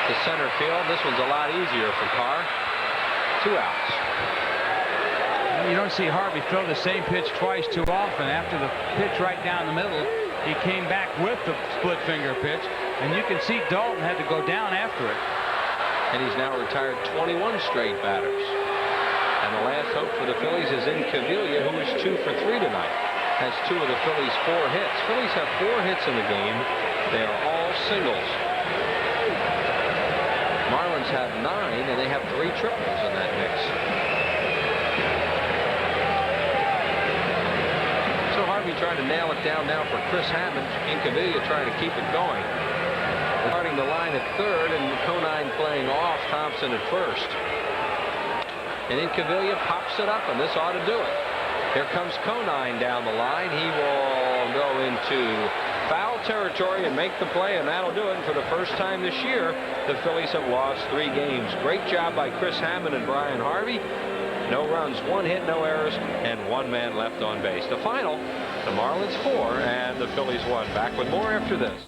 To center field. This one's a lot easier for Carr. 2 outs. You don't see Harvey throw the same pitch twice too often. After the pitch right down the middle, he came back with the split finger pitch, and you can see Dalton had to go down after it. And he's now retired 21 straight batters. And the last hope for the Phillies is Incaviglia, who is 2 for 3 tonight. Has 2 of the Phillies' 4 hits. Phillies have 4 hits in the game. They are all singles. Marlins have 9, and they have 3 triples in that mix. So Harvey trying to nail it down now for Chris Hammond. Incaviglia trying to keep it going. Starting the line at third, and Conine playing off Thompson at first. And Incaviglia pops it up, and this ought to do it. Here comes Conine down the line. He will go into foul territory and make the play, and that'll do it. And for the first time this year, the Phillies have lost 3 games. Great job by Chris Hammond and Brian Harvey. No runs, 1 hit, no errors, and 1 man left on base. The final, the Marlins 4 and the Phillies 1. Back with more after this.